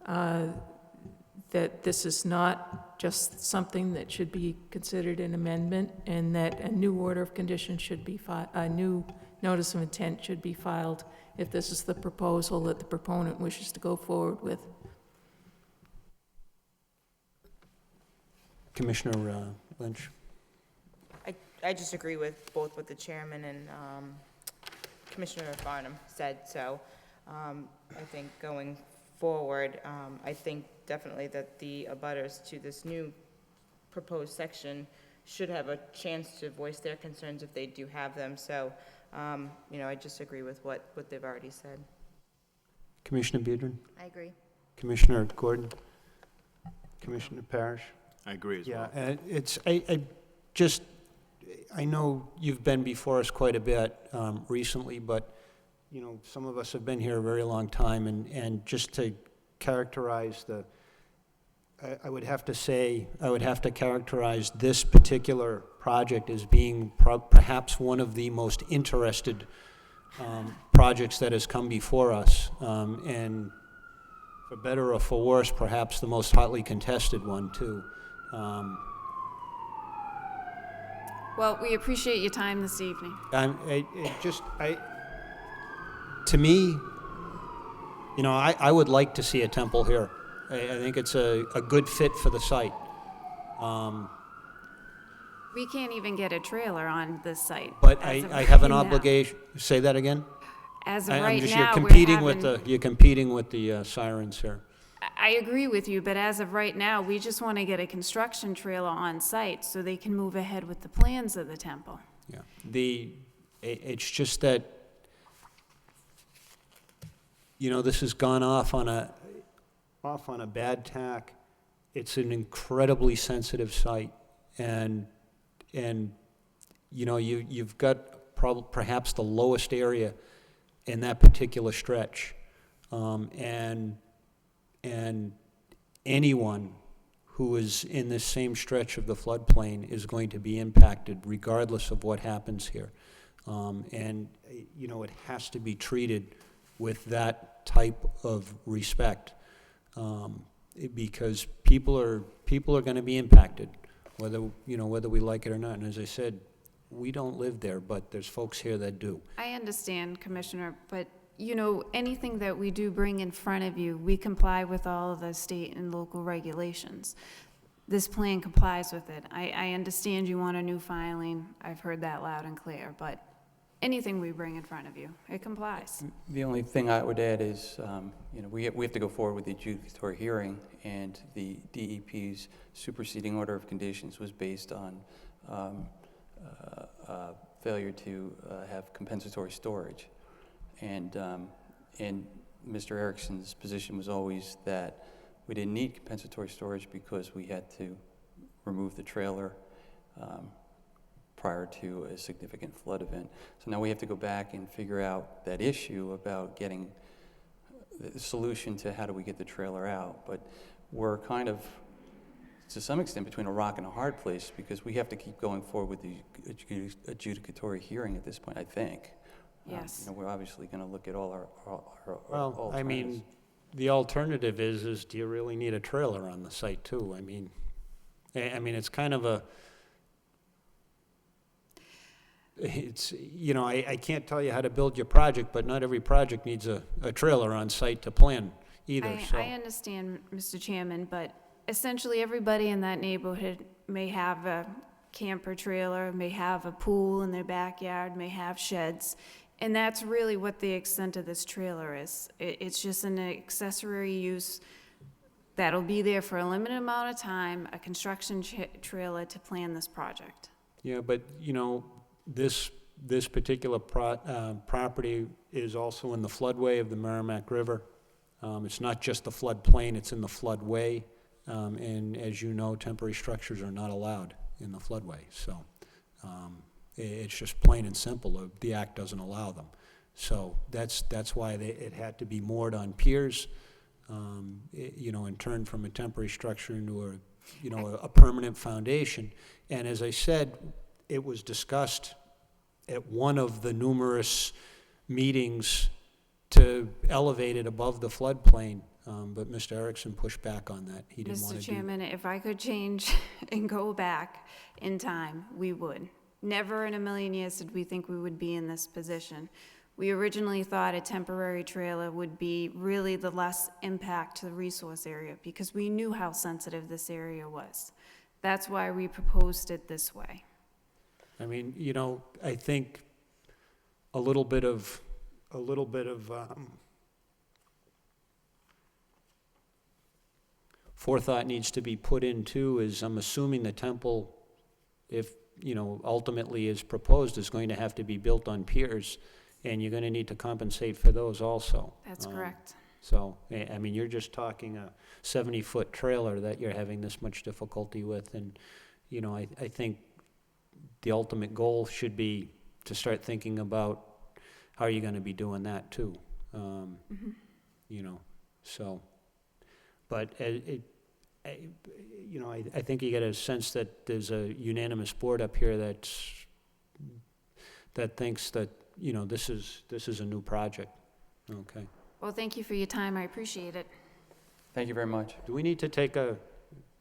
that this is not just something that should be considered an amendment, and that a new order of conditions should be a new notice of intent should be filed if this is the proposal that the proponent wishes to go forward with. Commissioner Lynch? I just agree with both what the chairman and Commissioner Barnum said, so I think going forward, I think definitely that the abutters to this new proposed section should have a chance to voice their concerns if they do have them, so, you know, I just agree with what they've already said. Commissioner Biedron? I agree. Commissioner Gordon? Commissioner Parrish? I agree as well. Yeah, I know you've been before us quite a bit recently, but, you know, some of us have been here a very long time, and just to characterize I would have to characterize this particular project as being perhaps one of the most interested projects that has come before us, and for better or for worse, perhaps the most hotly contested one, too. Well, we appreciate your time this evening. To me, you know, I would like to see a temple here. I think it's a good fit for the site. We can't even get a trailer on this site. But as of I have an right now. obligation. Say that again? As of right now, you're competing with the sirens here. I agree with you, but as of right now, we just want to get a construction trailer on site so they can move ahead with the plans of the temple. Yeah. It's just that, you know, this has gone off on a bad tack. It's an incredibly sensitive site, and you know, you've got perhaps the lowest area in that particular stretch, and anyone who is in this same stretch of the floodplain is going to be impacted regardless of what happens here. And, you know, it has to be treated with that type of respect, because people are going to be impacted, whether we like it or not. And as I said, we don't live there, but there's folks here that do. I understand, Commissioner, but you know, anything that we do bring in front of you, we comply with all of the state and local regulations. This plan complies with it. I understand you want a new filing. I've heard that loud and clear, but anything we bring in front of you, it complies. The only thing I would add is, you know, we have to go forward with the adjudicatory hearing, and the DEP's superseding order of conditions was based on failure to have compensatory storage. And Mr. Erickson's position was always that we didn't need compensatory storage because we had to remove the trailer prior to a significant flood event. So now we have to go back and figure out that issue about getting the solution to how do we get the trailer out. But we're kind of, to some extent, between a rock and a hard place, because we have to keep going forward with the adjudicatory hearing at this point, I think. Yes. You know, we're obviously going to look at all our Well, alternatives. I mean, the alternative is do you really need a trailer on the site too? I mean, it's kind of it's, you know, I can't tell you how to build your project, but not every project needs a trailer on site to plan either, so. I understand, Mr. Chairman, but essentially everybody in that neighborhood may have a camper trailer, may have a pool in their backyard, may have sheds. And that's really what the extent of this trailer is. It's just an accessory use that'll be there for a limited amount of time, a construction trailer to plan this project. Yeah, but, you know, this particular property is also in the floodway of the Merrimack River. It's not just the floodplain, it's in the floodway. And as you know, temporary structures are not allowed in the floodway. So It's just plain and simple, the act doesn't allow them. So that's why it had to be moored on piers, you know, and turned from a temporary structure into a permanent foundation. And as I said, it was discussed at one of the numerous meetings to elevate it above the floodplain, but Mr. Erickson pushed back on that. He didn't want to Mr. do. Chairman, if I could change and go back in time, we would. Never in a million years did we think we would be in this position. We originally thought a temporary trailer would be really the less impact to the resource area because we knew how sensitive this area was. That's why we proposed it this way. I mean, you know, I think a little bit of forethought needs to be put in too, is I'm assuming the temple, if, you know, ultimately is proposed, is going to have to be built on piers, and you're gonna need to compensate for those also. That's correct. So, I mean, you're just talking a 70-foot trailer that you're having this much difficulty with, and, you know, I think the ultimate goal should be to start thinking about how you're gonna be doing that too. You know, so, but you know, I think you get a sense that there's a unanimous board up here that thinks that, you know, this is a new project. Okay. Well, thank you for your time. I appreciate it. Thank you very much. Do we need to take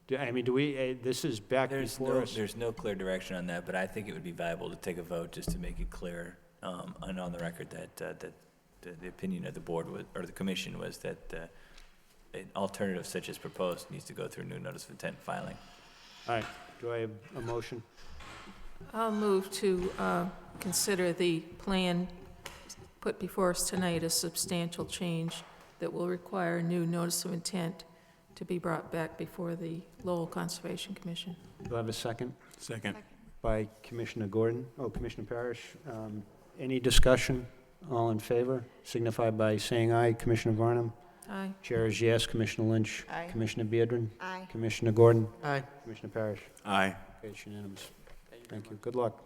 this is back before us? There's no clear direction on that, but I think it would be valuable to take a vote just to make it clear, and on the record that the opinion of the board was, or the commission was that an alternative such as proposed needs to go through new notice of intent filing. All right, do I have a motion? I'll move to consider the plan put before us tonight a substantial change that will require a new notice of intent to be brought back before the Lowell Conservation Commission. Do I have a second? Second. By Commissioner Gordon. Oh, Commissioner Parrish. Any discussion? All in favor? Signify by saying aye. Commissioner Varnum? Aye. Chair is yes. Commissioner Lynch? Aye. Commissioner Beardron? Aye. Commissioner Gordon? Aye. Commissioner Parrish? Aye. Okay, it's unanimous. Thank you. Good luck.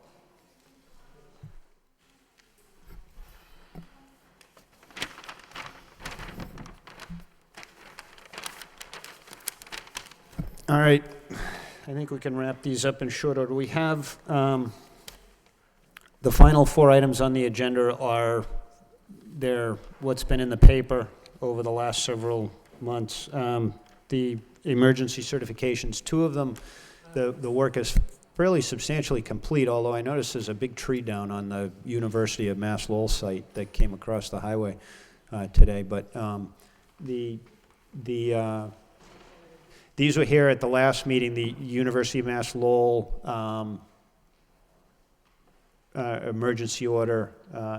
All right, I think we can wrap these up in short order. We have, the final 4 items on the agenda are what's been in the paper over the last several months. The emergency certifications, 2 of them, the work is fairly substantially complete, although I noticed there's a big tree down on the University of Mass Lowell site that came across the highway today. But these were here at the last meeting, the University of Mass Lowell emergency order,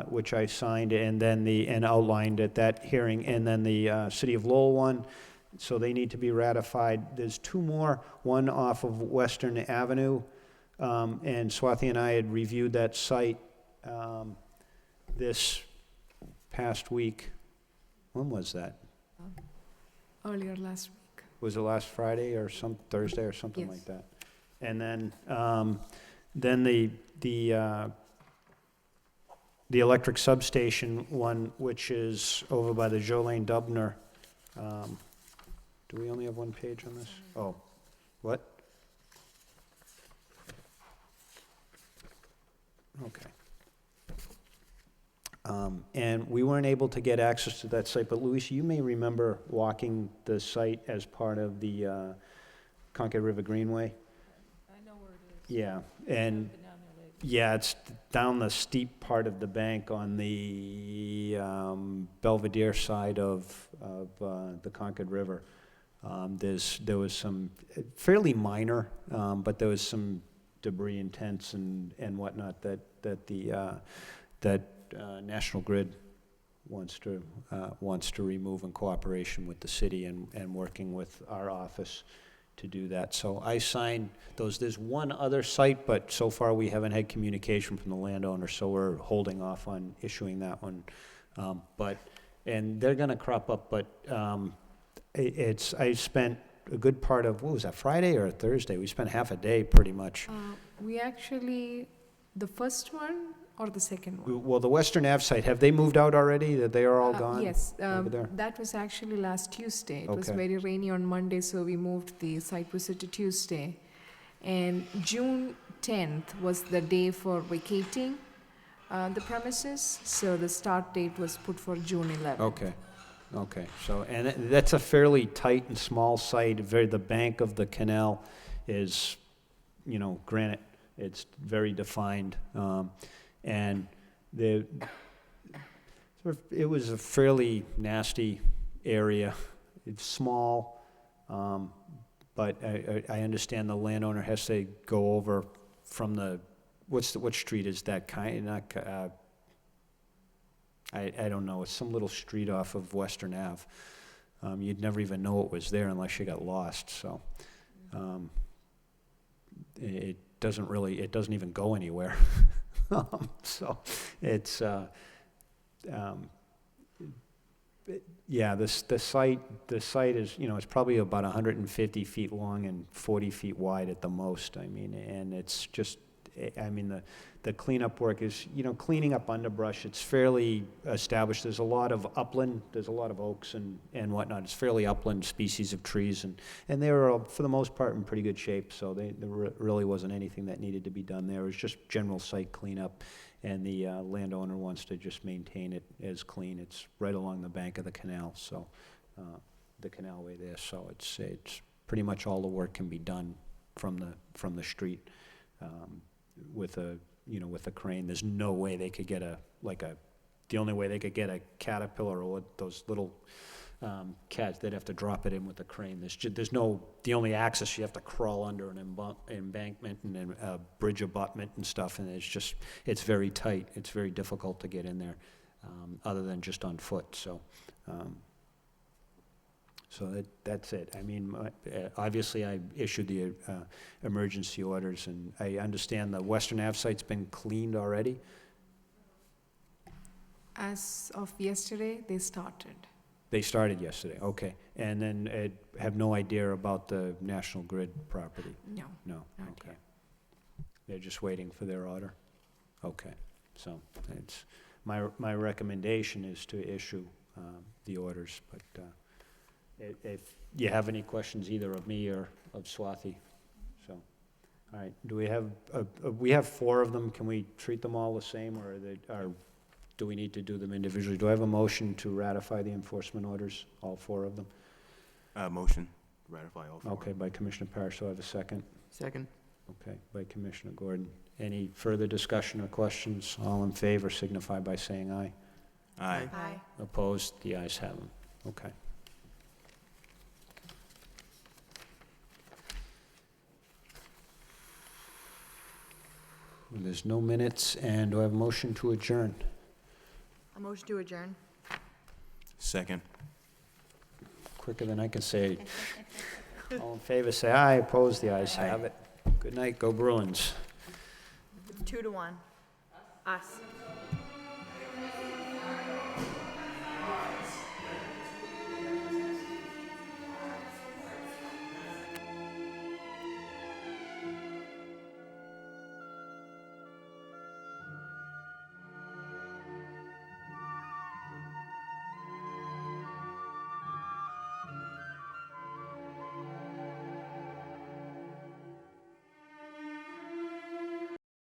which I signed, and then and outlined at that hearing, and then the City of Lowell one. So they need to be ratified. There's 2 more, one off of Western Avenue, and Swati and I had reviewed that site this past week. When was that? Earlier last week. Was it last Friday or Thursday or something Yes. like that? And then the electric substation one, which is over by the Jolene Dubner. Do we only have 1 page on this? Oh, what? Okay. And we weren't able to get access to that site, but Luis, you may remember walking the site as part of the Concord River Greenway. I know where it is. Yeah, and yeah, it's down the steep part of the bank on the Belvedere side of the Concord River. There was some fairly minor, but there was some debris and tents and whatnot that National Grid wants to remove in cooperation with the city and working with our office to do that. So I signed those. There's one other site, but so far we haven't had communication from the landowner, so we're holding off on issuing that one. And they're gonna crop up, but I spent a good part of, what was that, Friday or Thursday? We spent half a day pretty much. We actually The first one or the second one? Well, the Western Ave site, have they moved out already? That they are all gone? Yes, over there? that was actually last Tuesday. It was Okay. very rainy on Monday, so we moved the site visit to Tuesday. And June 10th was the day for vacating the premises, so the start date was put for June 11th. Okay, okay, so, and that's a fairly tight and small site, the bank of the canal is, granite, it's very defined, and it was a fairly nasty area. It's small, but I understand the landowner has to go over from what street is that I don't know, it's some little street off of Western Ave. You'd never even know it was there unless you got lost, so. It doesn't even go anywhere. So it's, yeah, the site is, it's probably about 150 feet long and 40 feet wide at the most. I mean, and it's just, the cleanup work is, cleaning up underbrush. It's fairly established. There's a lot of upland. There's a lot of oaks and whatnot. It's fairly upland species of trees, and they were, for the most part, in pretty good shape. So there really wasn't anything that needed to be done there. It was just general site cleanup, and the landowner wants to just maintain it as clean. It's right along the bank of the canal, so the canalway there. So it's pretty much all the work can be done from the street. With a crane. There's no way they could get the only way they could get a Caterpillar or those little cats, they'd have to drop it in with a crane. The only access, you have to crawl under an embankment and a bridge abutment and stuff, and it's very tight. It's very difficult to get in there, other than just on foot, so. So that's it. I mean, obviously, I issued the emergency orders, and I understand the Western Ave site's been cleaned already? As of yesterday, they started. They started yesterday, okay. And then have no idea about the National Grid property? No. No, not okay. They're just waiting for their order? Okay, so it's, my recommendation is to issue the orders, but if you have any questions either of me or of Swathi, so. All right, do we have 4 of them, can we treat them all the same, or do we need to do them individually? Do I have a motion to ratify the enforcement orders, all 4 of them? Motion, ratify all 4. Okay, by Commissioner Parrish, so I have a second. Second. Okay, by Commissioner Gordon. Any further discussion or questions? All in favor signify by saying aye. Aye. Aye. Opposed? The ayes have them. Okay. There's no minutes, and do I have a motion to adjourn? A motion to adjourn. Second. Quicker than I can say. All in favor, say aye. Opposed? The ayes have it. Good night. Go Bruins. 2-1. Us.